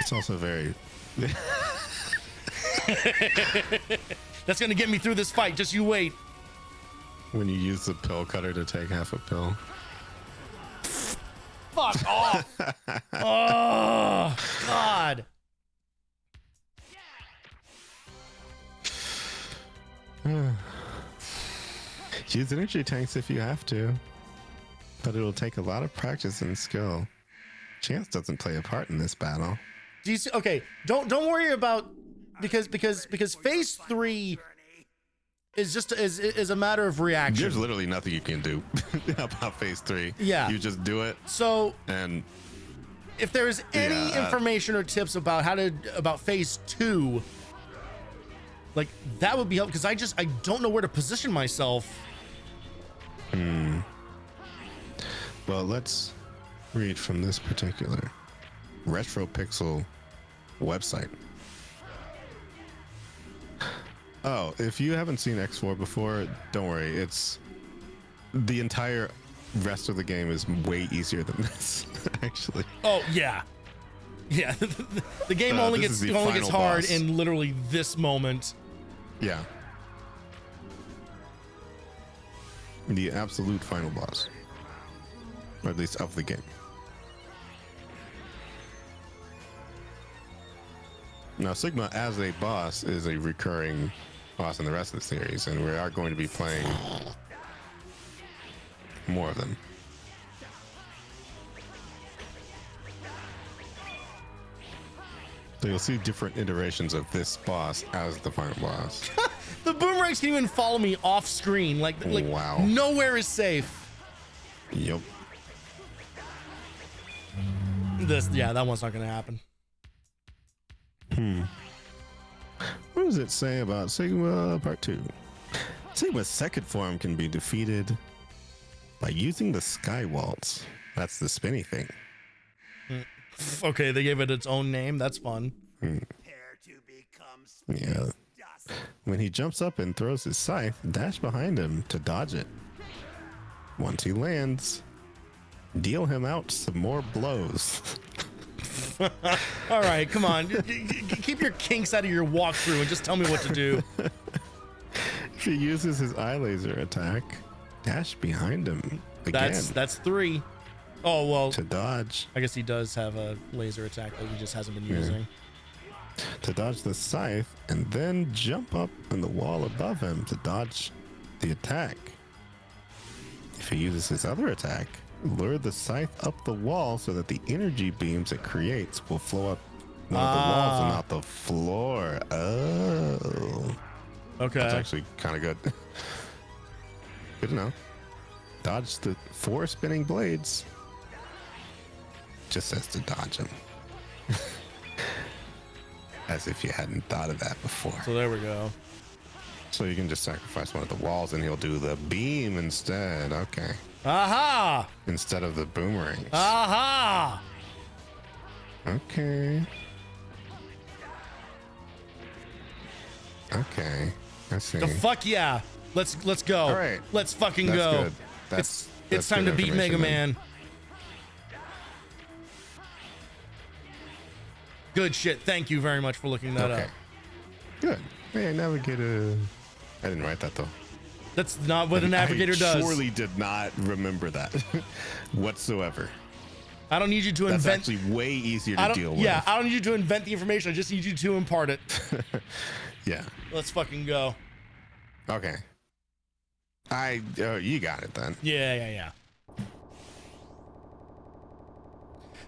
It's also very...
That's gonna get me through this fight. Just you wait.
When you use the pill cutter to take half a pill.
Fuck off. Oh, God.
Use energy tanks if you have to, but it'll take a lot of practice and skill. Chance doesn't play a part in this battle.
Do you see? Okay, don't worry about because phase 3 is just is a matter of reaction.
There's literally nothing you can do about phase 3.
Yeah,
you just do it.
So,
and
if there's any information or tips about about phase 2, like that would be helpful, because I don't know where to position myself.
Well, let's read from this particular RetroPixel website. Oh, if you haven't seen X4 before, don't worry. It's the entire rest of the game is way easier than this, actually.
Oh yeah, yeah. The game only gets hard
boss.
in literally this moment.
Yeah. The absolute final boss, or at least of the game. Now, Sigma as a boss is a recurring boss in the rest of the series, and we are going to be playing more of them. So you'll see different iterations of this boss as the final boss.
The boomerangs can even follow me off screen. Like
wow.
Nowhere is safe.
Yep.
That one's not gonna happen.
What does it say about Sigma Part 2? Sigma's second form can be defeated by using the Sky Waltz. That's the spinny thing.
Okay, they gave it its own name. That's fun.
Yeah. When he jumps up and throws his scythe, dash behind him to dodge it. Once he lands, deal him out some more blows.
All right, come on. Keep your kinks out of your walkthrough and just tell me what to do.
If he uses his eye laser attack, dash behind him again.
That's 3. Oh, well.
To dodge.
I guess he does have a laser attack that he just hasn't been using.
To dodge the scythe, and then jump up on the wall above him to dodge the attack. If he uses his other attack, lure the scythe up the wall so that the energy beams it creates will flow up one of the walls and not the floor. Oh.
Okay.
That's actually kind of good. Good to know. Dodge the 4 spinning blades. Just says to dodge them. As if you hadn't thought of that before.
So there we go.
So you can just sacrifice one of the walls and he'll do the beam instead. Okay.
Aha!
Instead of the boomerangs.
Aha!
Okay. Okay. I see.
The fuck yeah. Let's go.
All right.
Let's fucking
That's
go.
good.
It's time to beat Mega Man. Good shit. Thank you very much for looking that up.
Good. Hey, navigator. I didn't write that though.
That's not what a navigator
I
does.
surely did not remember that whatsoever.
I don't need you to
That's
invent.
actually way easier to deal with.
Yeah, I don't need you to invent the information. I just need you to impart it.
Yeah.
Let's fucking go.
Okay. You got it then.
Yeah.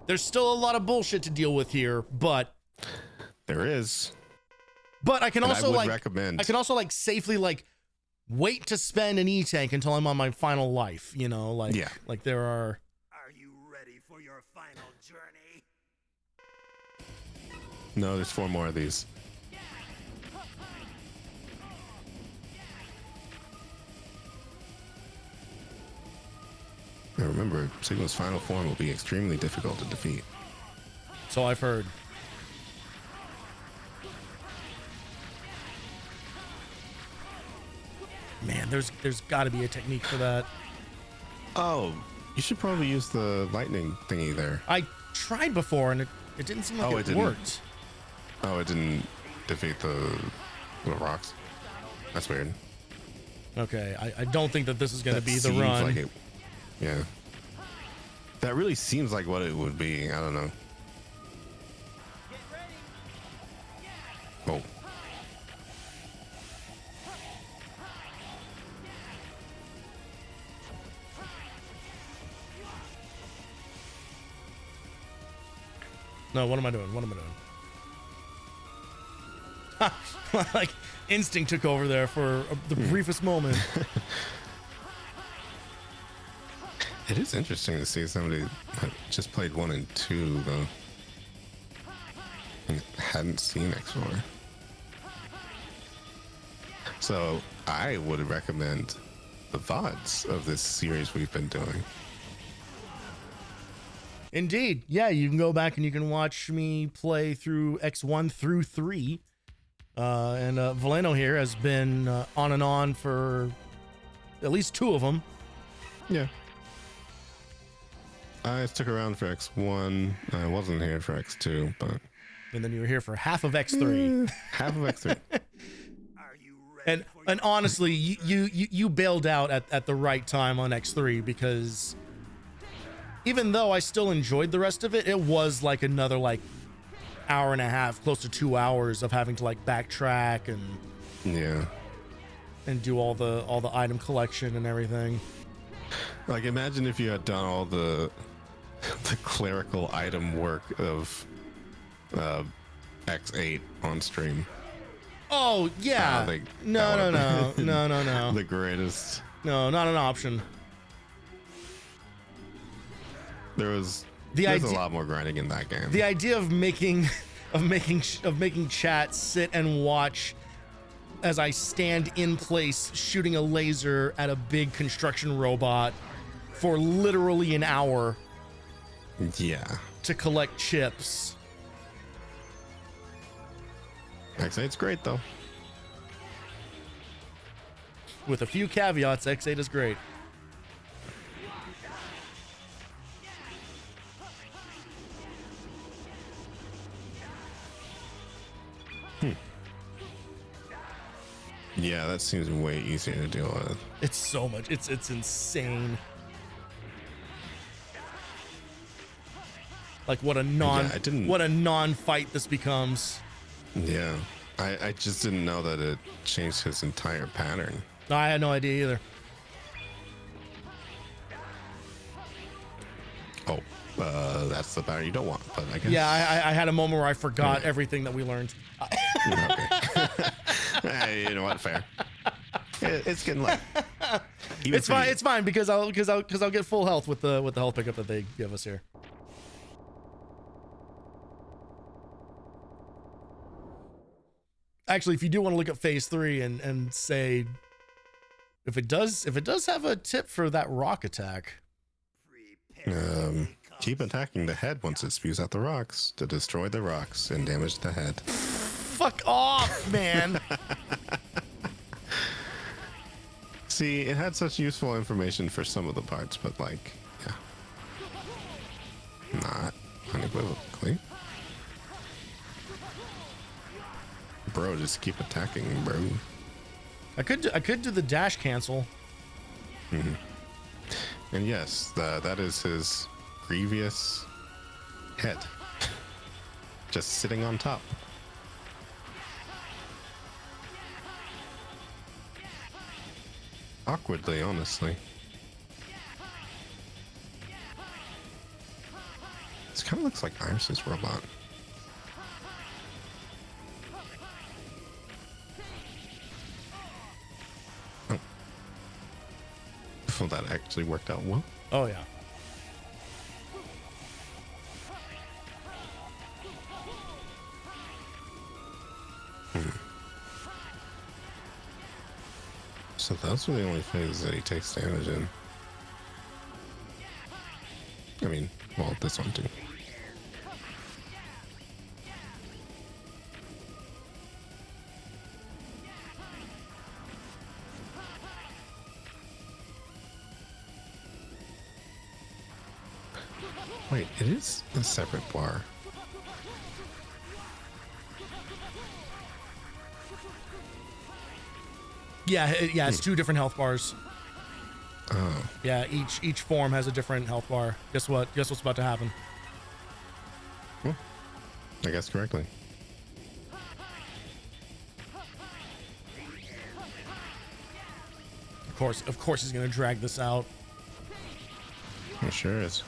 There's still a lot of bullshit to deal with here, but
There is.
But I can
And
also
I would recommend.
I can also like safely like wait to spend an E-tank until I'm on my final life, you know, like
Yeah.
like there are.
Are you ready for your final journey?
No, there's 4 more of these. Now remember, Sigma's final form will be extremely difficult to defeat.
So I've heard. Man, there's got to be a technique for that.
Oh, you should probably use the lightning thingy there.
I tried before and it didn't seem like
Oh,
it
it didn't.
worked.
Oh, it didn't defeat the little rocks. That's weird.
Okay, I don't think that this is going to
That
be the
seems
run.
like it- yeah. That really seems like what it would be. I don't know. Oh.
No, what am I doing? What am I doing? Like instinct took over there for the briefest moment.
It is interesting to see somebody that just played 1 and 2 though, and hadn't seen X4. So I would recommend the VODs of this series we've been doing.
Indeed. Yeah, you can go back and you can watch me play through X1 through 3. And Voleno here has been on and on for at least 2 of them.
Yeah. I stuck around for X1. I wasn't here for X2, but
And then you were here for half of X3.
half of X3.
Are you ready
And honestly, you bailed out at the right time on X3 because even though I still enjoyed the rest of it, it was like another like hour and a half, close to 2 hours of having to like backtrack
Yeah.
and do all the item collection and everything.
Like imagine if you had done all the clerical item work of X8 on stream.
Oh yeah.
Like,
No.
The greatest.
No, not an option.
There's
The
a
idea-
lot more grinding in that game.
The idea of making chat sit and watch as I stand in place shooting a laser at a big construction robot for literally an hour
Yeah.
to collect chips.
X8's great though.
With a few caveats, X8 is great.
Yeah, that seems way easier to deal with.
It's so much. It's insane. Like what a non-fight this becomes.
Yeah. I just didn't know that it changed his entire pattern.
I had no idea either.
Oh, that's the pattern you don't want, but I guess.
Yeah, I had a moment where I forgot everything that we learned.
Okay. Hey, you know what? Fair. It's getting late. Even
It's
for
fine.
you.
It's fine because I'll get full health with the health pickup that they give us here. Actually, if you do want to look at phase 3 and say if it does have a tip for that rock attack.
Keep attacking the head once it spews out the rocks to destroy the rocks and damage the head.
Fuck off, man.
See, it had such useful information for some of the parts, but like, yeah. Not unequivocally. bro, just keep attacking, bro.
I could do the dash cancel.
And yes, that is his grievous head. Just sitting on top. Awkwardly, honestly. This kind of looks like Iris's robot. Oh. Well, that actually worked out well.
Oh yeah.
So those are the only phases that he takes damage in. I mean, well, this one too. Wait, it is a separate bar.
Yeah, it's two different health bars.
Oh.
Yeah, each form has a different health bar. Guess what? Guess what's about to happen?
Well, I guess correctly.
Of course he's gonna drag this out.
It sure is.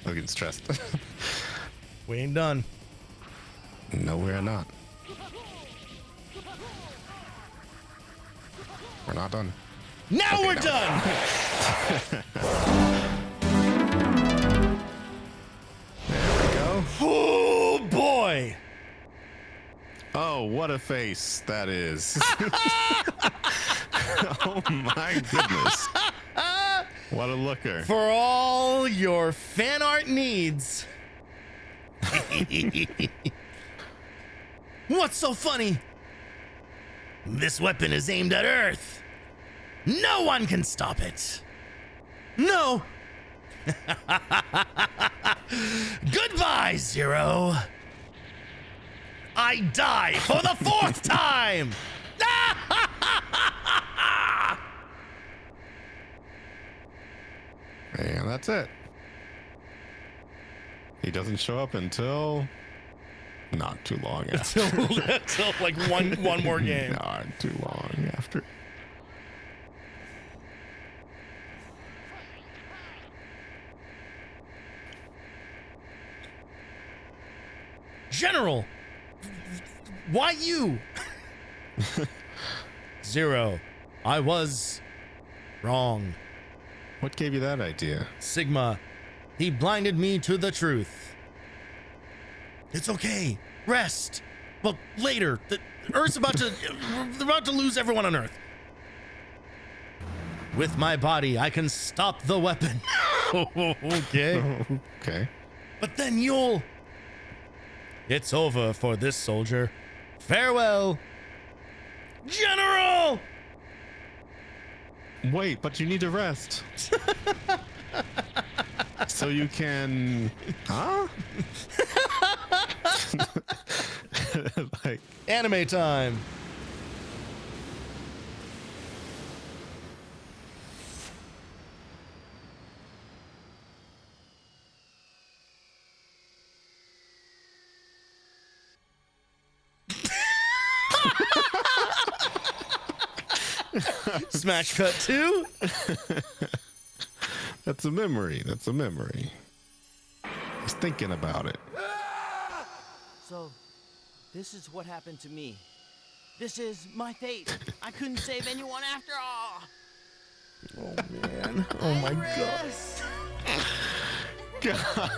I'm getting stressed.
We ain't done.
No, we're not. We're not done.
Now
Okay,
we're
now
done.
There we go.
Oh boy.
Oh, what a face that is. Oh my goodness. What a looker.
For all your fan art needs. What's so funny? This weapon is aimed at Earth. No one can stop it. No. Goodbye, Zero. I die for the fourth time.
And that's it. He doesn't show up until not too long after.
Until like one more game.
Not too long after.
General, why you? Zero, I was wrong.
What gave you that idea?
Sigma, he blinded me to the truth. It's okay. Rest. Well, later. The Earth's about to... We're about to lose everyone on Earth. With my body, I can stop the weapon. Okay.
Okay.
But then you'll... It's over for this soldier. Farewell. General!
Wait, but you need to rest. So you can... Huh? Like...
Anime time. Smash cut 2.
That's a memory. That's a memory. He's thinking about it.
So, this is what happened to me. This is my fate. I couldn't save anyone after all.
Oh man. Oh my god.
God.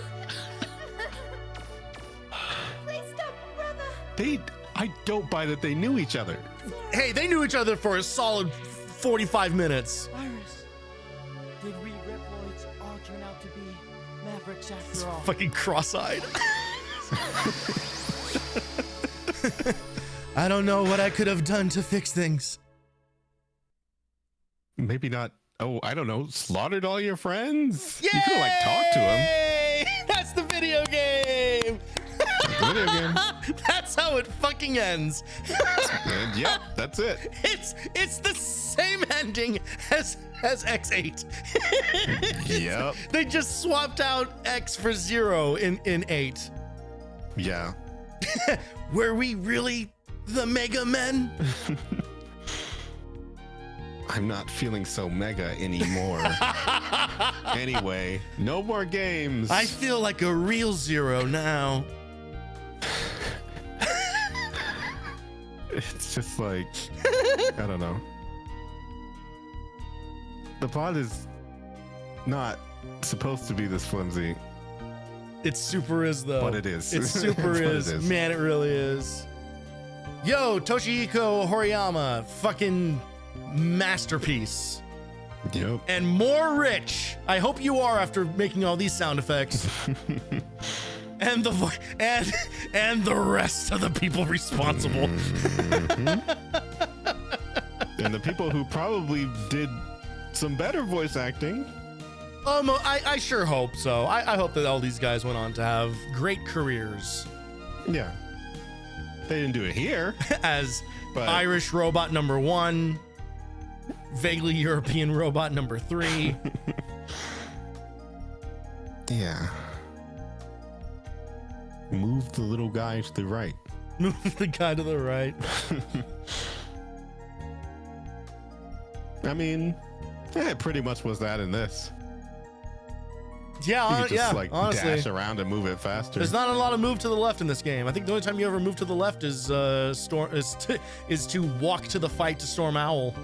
Please stop, brother.
I don't buy that they knew each other.
Hey, they knew each other for a solid 45 minutes.
Iris. Did we Reploids all turn out to be Mavericks after all?
Fucking cross-eyed. I don't know what I could have done to fix things.
Maybe not. Oh, I don't know. Slaughtered all your friends.
Yay!
You could have like talked to him.
That's the video game.
Video game.
That's how it fucking ends.
And yep, that's it.
It's the same ending as X8.
Yep.
They just swapped out X for 0 in 8.
Yeah.
Were we really the Mega Men?
I'm not feeling so mega anymore. Anyway, no more games.
I feel like a real 0 now.
It's just like, I don't know. The plot is not supposed to be this flimsy,
It super is though.
but it is.
It super
It's what it
is.
is.
Man, it really is. Yo, Toshihiko Horiyama, fucking masterpiece.
Yep.
And more rich. I hope you are after making all these sound effects. And and the rest of the people responsible.
And the people who probably did some better voice acting.
I sure hope so. I hope that all these guys went on to have great careers
Yeah. They didn't do it here.
as
But-
Irish robot number 1, vaguely European robot number 3.
Yeah. Move the little guy to the right.
Move the guy to the right.
I mean, it pretty much was that in this.
Yeah,
You could just
yeah.
like
Honestly,
dash around and move it faster.
there's not a lot of move to the left in this game. I think the only time you ever move to the left is to walk to the fight to Storm Owl.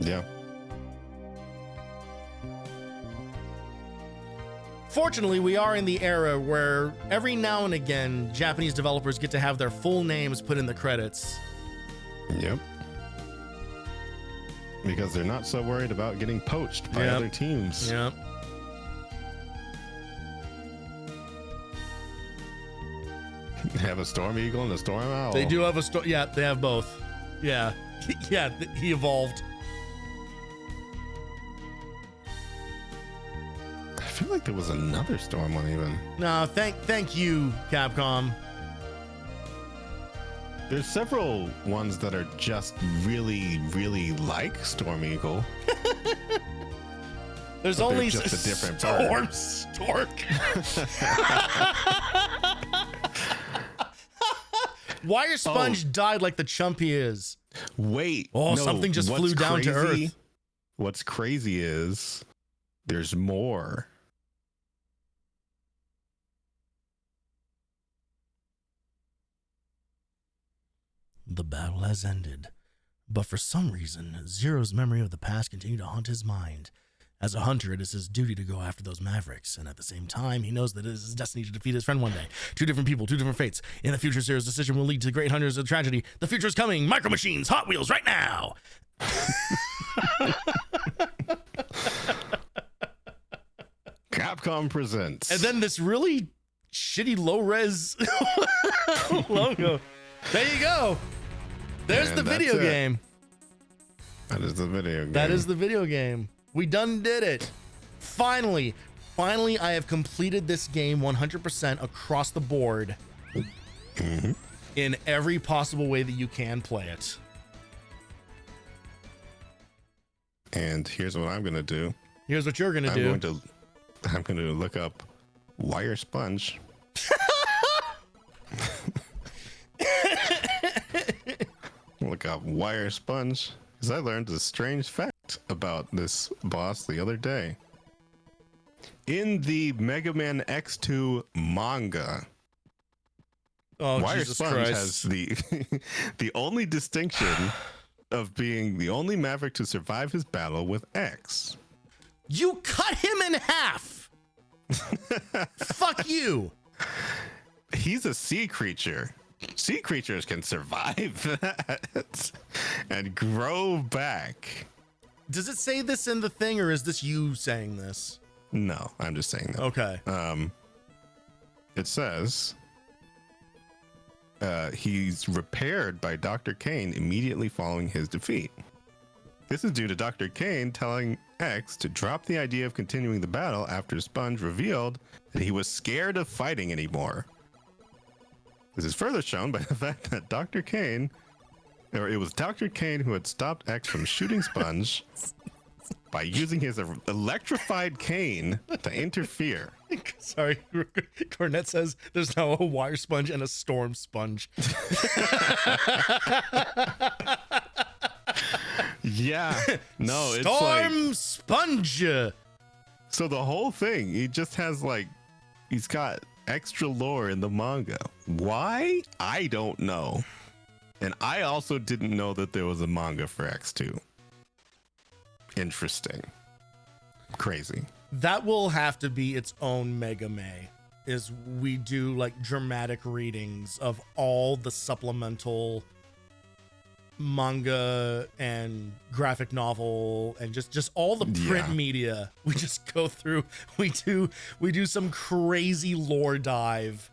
Yeah.
Fortunately, we are in the era where every now and again Japanese developers get to have their full names put in the credits.
Yep. Because they're not so worried about getting poached by
Yep.
other teams.
Yeah.
They have a Storm Eagle and a Storm Owl.
They do have a yeah, they have both. Yeah. Yeah, he evolved.
I feel like there was another Storm one even.
No, thank you, Capcom.
There's several ones that are just really, really like Storm Eagle.
There's
But
only
they're just a different
Storm
bird.
Stork. Wire Sponge died like the chump he is.
Wait.
Oh,
no,
something just
what's
flew down to
crazy-
Earth.
What's crazy is there's more.
The battle has ended, but for some reason, Zero's memory of the past continued to haunt his mind. As a hunter, it is his duty to go after those Mavericks, and at the same time, he knows that it is his destiny to defeat his friend one day. 2 different people, 2 different fates. In the future, Zero's decision will lead to great hunters of tragedy. The future is coming. Micro Machines, Hot Wheels, right now.
Capcom presents.
And then this really shitty low-res logo. There you go. There's
And
the
that's
video
it.
game.
That is the video game.
That is the video game. We done did it. Finally, I have completed this game 100% across the board in every possible way that you can play it.
And here's what I'm gonna do.
Here's what you're gonna do.
I'm going to look up Wire Sponge. Look up Wire Sponge because I learned a strange fact about this boss the other day. In the Mega Man X2 manga,
Oh,
Wire
Jesus
Sponge
Christ.
has the the only distinction of being the only Maverick to survive his battle with X.
You cut him in half. Fuck you.
He's a sea creature. Sea creatures can survive that and grow back.
Does it say this in the thing, or is this you saying this?
No, I'm just saying that.
Okay.
It says he's repaired by Dr. Kane immediately following his defeat. This is due to Dr. Kane telling X to drop the idea of continuing the battle after Sponge revealed that he was scared of fighting anymore. This is further shown by the fact that it was Dr. Kane who had stopped X from shooting Sponge by using his electrified cane to interfere.
Sorry, Cornette says there's now a wire sponge and a storm sponge.
Yeah, no, it's
Storm sponge.
So the whole thing, he just has he's got extra lore in the manga. Why? I don't know. And I also didn't know that there was a manga for X2. Interesting. Crazy.
That will have to be its own Mega May. Is we do dramatic readings of all the supplemental manga and graphic novel and just all the print media. We just go through. We do some crazy lore dive.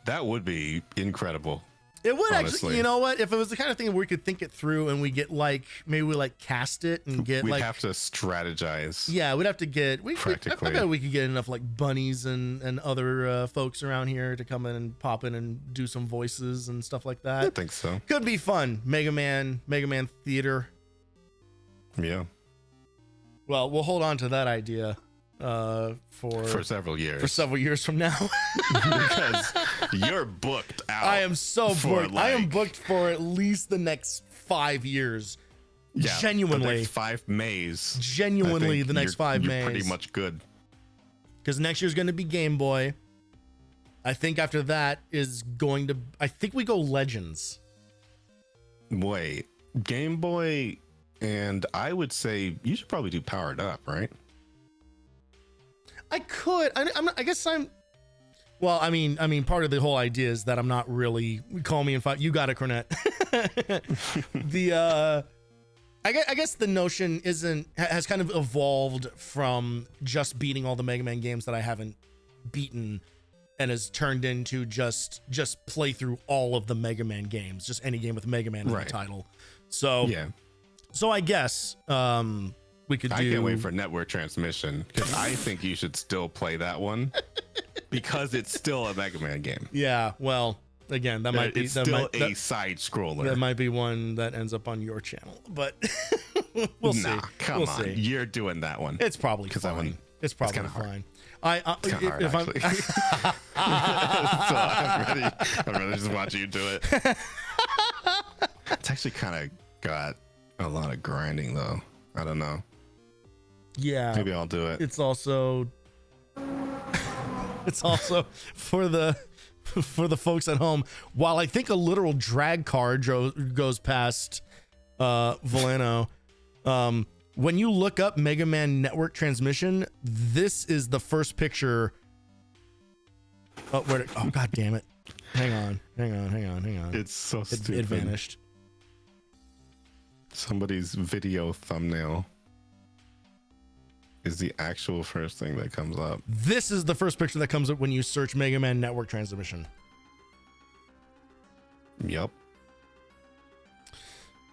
That would be incredible.
It would
honestly.
Actually, you know what? If it was the kind of thing where we could think it through and we get maybe we cast it and get
we'd have to strategize.
Yeah, we'd have to get
practically.
I bet we could get enough bunnies and other folks around here to come in and pop in and do some voices and stuff like that.
I think so.
Could be fun. Mega Man Theater.
Yeah.
Well, we'll hold on to that idea for
several years.
For several years from now.
Because you're booked out.
I am so booked. I am booked for at least the next 5 years.
Yeah,
genuinely.
The next 5 Mays.
Genuinely, the next 5 Mays.
You're pretty much good.
Because next year's going to be Game Boy. I think after that is going to... I think we go Legends.
Wait. Game Boy, and I would say you should probably do Powered Up, right?
I could. I guess I'm... Well, I mean, part of the whole idea is that I'm not really... Call me in 5... You got it, Cornette. I guess the notion has kind of evolved from just beating all the Mega Man games that I haven't beaten, and has turned into just play through all of the Mega Man games, just any game with Mega Man in the title. So
yeah.
So I guess we could do...
I can't wait for Network Transmission, because I think you should still play that one because it's still a Mega Man game.
Yeah, well, again, that might be...
It's still a side scroller.
That might be one that ends up on your channel, but we'll see.
Come on. See. You're doing that one.
It's probably fine. It's probably fine.
It's kind of hard, actually. So I'd rather just watch you do it. It's actually kind of got a lot of grinding, though. I don't know.
Yeah.
Maybe I'll do it.
It's also for the folks at home. While I think a literal drag car goes past Voleno, when you look up Mega Man Network Transmission, this is the first picture. Oh, god damn it. Hang on.
It's so stupid.
It vanished.
Somebody's video thumbnail is the actual first thing that comes up.
This is the first picture that comes up when you search Mega Man Network Transmission.
Yep.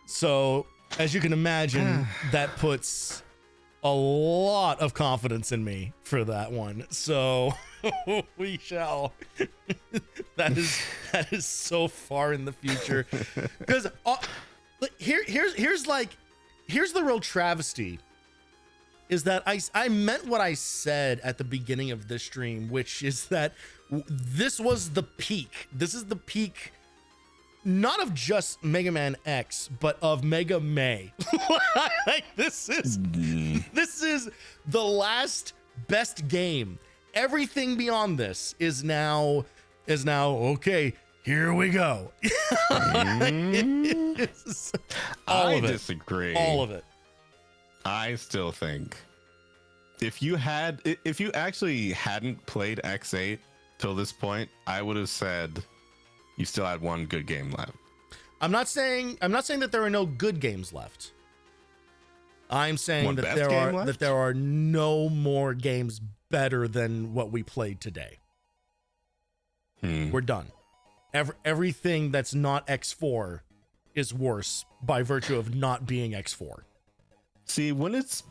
So, as you can imagine, that puts a lot of confidence in me for that one. So, we shall. That is so far in the future. Because here's the real travesty. Is that I meant what I said at the beginning of this stream, which is that this was the peak. This is the peak, not of just Mega Man X, but of Mega May. This is the last best game. Everything beyond this is now okay. Here we go.
I disagree.
All of it.
I still think if you actually hadn't played X8 till this point, I would have said you still had one good game left.
I'm not saying that there are no good games left. I'm saying
What,
that
best
there
game
are
left?
no more games better than what we played today. We're done. Everything that's not X4 is worse by virtue of not being X4.
See, when it's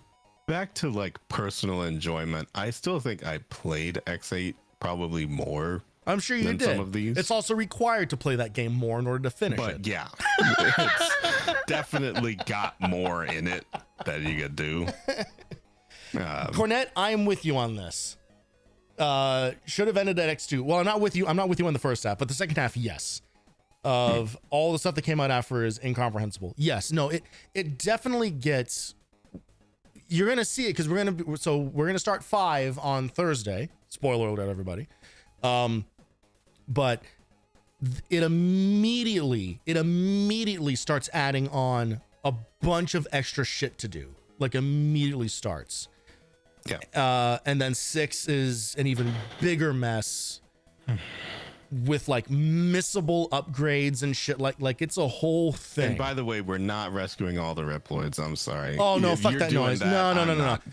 back to like personal enjoyment, I still think I played X8 probably more.
I'm sure you
than
did.
some of these.
It's also required to play that game more in order to finish
But
it.
yeah, it's definitely got more in it that you could do.
Cornette, I am with you on this. Should have ended at X2. Well, I'm not with you on the first half, but the second half, yes. Of all the stuff that came out after is incomprehensible. Yes, no, it definitely gets. You're gonna see it because we're gonna start 5 on Thursday. Spoiler alert, everybody. But it immediately starts adding on a bunch of extra shit to do. Like immediately starts.
Yeah.
And then 6 is an even bigger mess with like missable upgrades and shit. Like it's a whole thing.
And by the way, we're not rescuing all the Reploids. I'm sorry.
Oh no!
If
Fuck
you're
that
doing
noise!
that,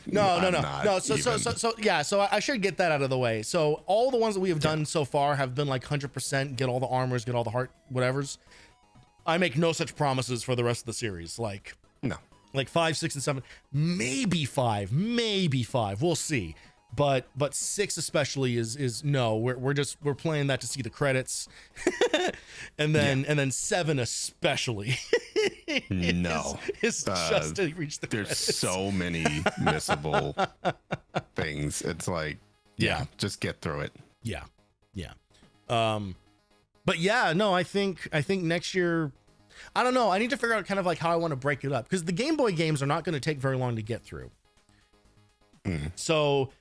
No!
I'm not
So yeah. So I should get that out of the way. So all the ones that we have done so far have been like 100%. Get all the armors, get all the heart, whatevers. I make no such promises for the rest of the series. Like
no.
Like 5, 6, and 7, maybe 5. We'll see. But 6 especially is no. We're playing that to see the credits, and then 7 especially.
No,
is just to reach the
there's
credits.
so many missable things. It's like
Yeah.
just get through it.
Yeah. But yeah, no, I think next year, I don't know. I need to figure out kind of like how I want to break it up because the Game Boy games are not going to take very long to get through. So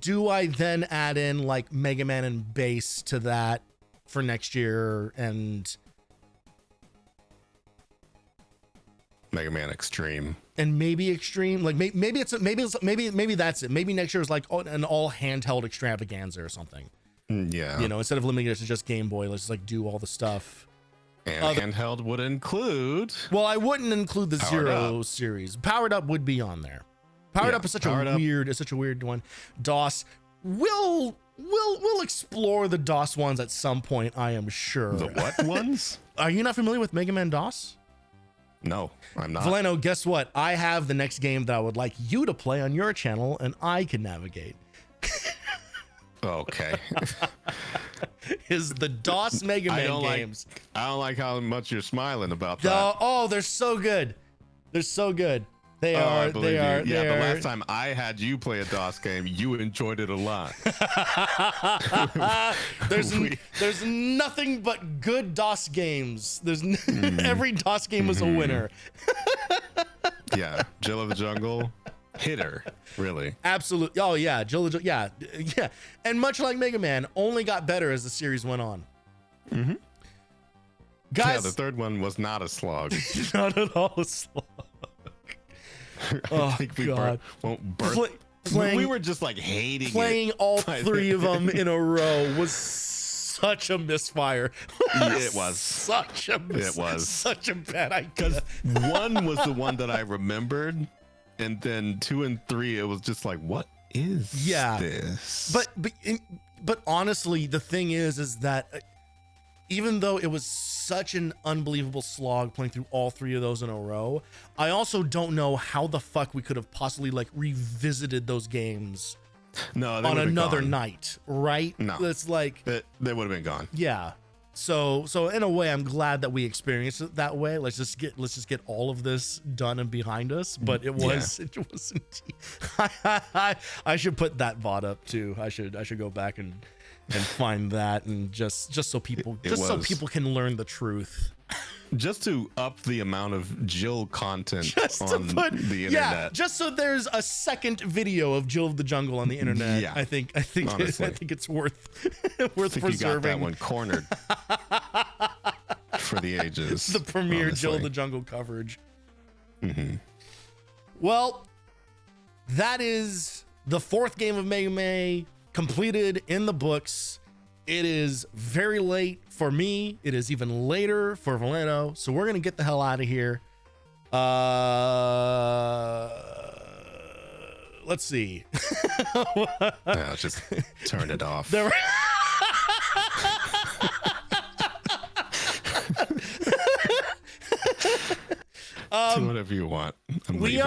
do I then add in like Mega Man and Bass to that for next year and
Mega Man Extreme.
maybe Extreme? Like maybe that's it. Maybe next year is like an all handheld extravaganza or something.
Yeah.
You know, instead of limiting it to just Game Boy, let's just like do all the stuff.
And handheld would include.
Well, I wouldn't include the
Powered
Zero
Up.
series. Powered Up would be on there. Powered Up is such a weird one. DOS. We'll explore the DOS ones at some point, I am sure.
The what ones?
Are you not familiar with Mega Man DOS?
No, I'm not.
Voleno, guess what? I have the next game that I would like you to play on your channel, and I can navigate.
Okay.
Is the DOS Mega Man games.
I don't like how much you're smiling about that.
Oh, they're so good. They're so good. They are.
I believe
They are.
you. Yeah,
they
the
are.
last time I had you play a DOS game, you enjoyed it a lot.
There's nothing but good DOS games. There's every DOS game was a winner.
Yeah, Jill of the Jungle, hitter, really.
Absolutely. Oh yeah, yeah. And much like Mega Man, only got better as the series went on.
Yeah,
Guys,
the third one was not a slog.
not at all a slog. Oh God.
We were just like hating
playing
it.
all 3 of them in a row was such a misfire.
It was
such a such a bad idea.
Because 1 was the one that I remembered, and then 2 and 3, it was just like, what is this?
But honestly, the thing is that even though it was such an unbelievable slog playing through all 3 of those in a row, I also don't know how the fuck we could have possibly like revisited those games on another night, right?
No,
it's like
they would have been gone.
Yeah. So in a way, I'm glad that we experienced it that way. Let's just get all of this done and behind us. But it was indeed. I should put that VOD up too. I should go back and find that and just so people so people can learn the truth.
Just to up the amount of Jill content on the internet.
Yeah, just so there's a second video of Jill of the Jungle on the internet.
Yeah,
I think it's worth preserving.
You got that one cornered for the ages.
The premiere
honestly.
Jill of the Jungle coverage. Well, that is the 4th game of Mega Man completed in the books. It is very late for me. It is even later for Voleno. So we're going to get the hell out of here. Let's see.
Yeah, just turn it off.
There were-
Do whatever you want. I'm
we
leaving.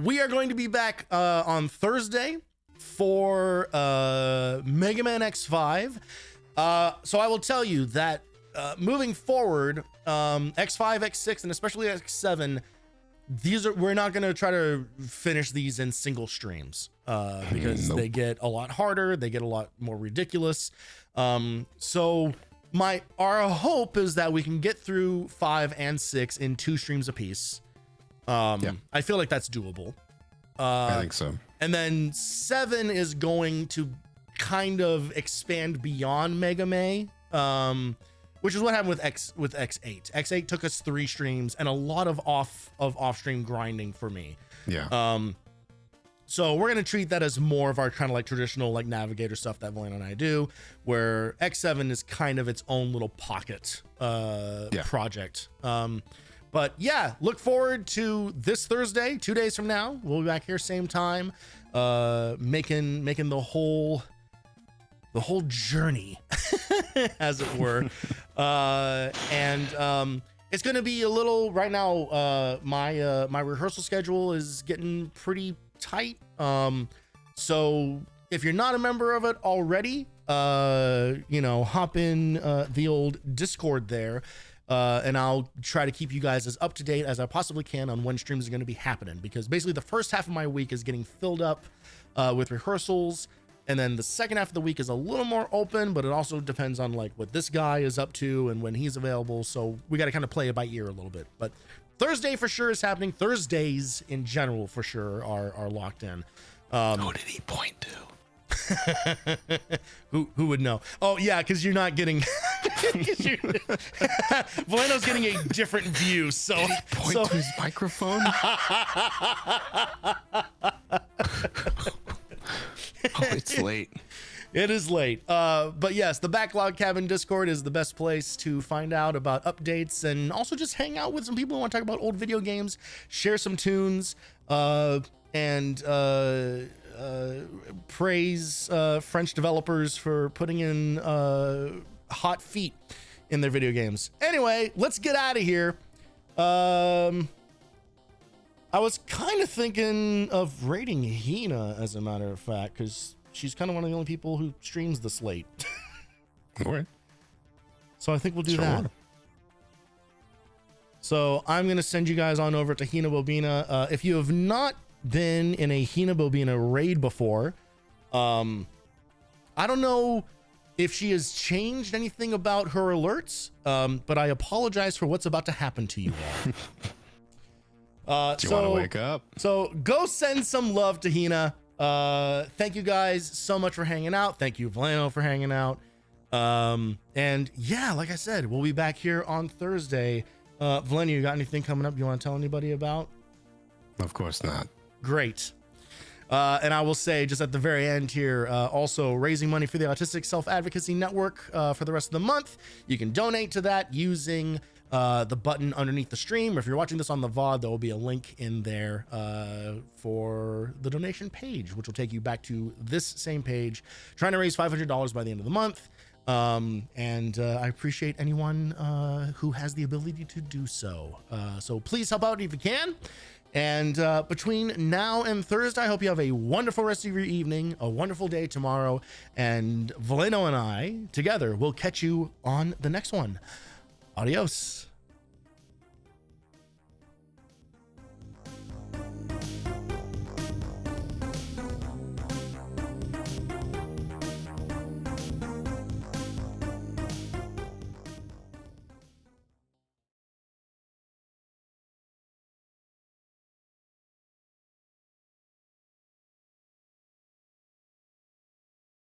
we are going to be back on Thursday for Mega Man X5. So I will tell you that moving forward, X5, X6, and especially X7, we're not going to try to finish these in single streams because
Nope.
they get a lot harder, they get a lot more ridiculous. So our hope is that we can get through 5 and 6 in 2 streams apiece.
Yeah.
I feel like that's doable.
I think so.
And then 7 is going to kind of expand beyond Mega May, which is what happened with X8. X8 took us 3 streams and a lot of off-stream grinding for me.
Yeah.
So we're gonna treat that as more of our kind of like traditional like navigator stuff that Voleno and I do, where X7 is kind of its own little pocket project. But yeah, look forward to this Thursday, 2 days from now. We'll be back here same time, making the whole journey, as it were. It's gonna be a little right now. My rehearsal schedule is getting pretty tight. So if you're not a member of it already, hop in the old Discord there. And I'll try to keep you guys as up to date as I possibly can on when streams are going to be happening, because basically the first half of my week is getting filled up with rehearsals, and then the second half of the week is a little more open, but it also depends on like what this guy is up to and when he's available. So we got to kind of play it by ear a little bit. But Thursday for sure is happening. Thursdays in general for sure are locked in.
Who did he point to?
Who would know? Oh yeah, because you're not getting Voleno's getting a different view. So
Point to his microphone. Oh, it's late.
It is late. But yes, the Backlog Cabin Discord is the best place to find out about updates and also just hang out with some people who want to talk about old video games, share some tunes, and praise French developers for putting in hot feet in their video games. Anyway, let's get out of here. I was kind of thinking of rating Hina, as a matter of fact, because she's kind of one of the only people who streams this late.
All right.
So I think we'll do that. So I'm going to send you guys on over to Hina Bobina. If you have not been in a Hina Bobina raid before, I don't know if she has changed anything about her alerts, but I apologize for what's about to happen to you all.
Do you want to wake up?
So go send some love to Hina. Thank you guys so much for hanging out. Thank you, Voleno, for hanging out. And yeah, like I said, we'll be back here on Thursday. Voleno, you got anything coming up you want to tell anybody about?
Of course not.
Great. And I will say just at the very end here, also raising money for the Autistic Self-Advocacy Network for the rest of the month. You can donate to that using the button underneath the stream. If you're watching this on the VOD, there will be a link in there for the donation page, which will take you back to this same page, trying to raise $500 by the end of the month. And I appreciate anyone who has the ability to do so. So please help out if you can. And between now and Thursday, I hope you have a wonderful rest of your evening, a wonderful day tomorrow, and Voleno and I together will catch you on the next one. Adios.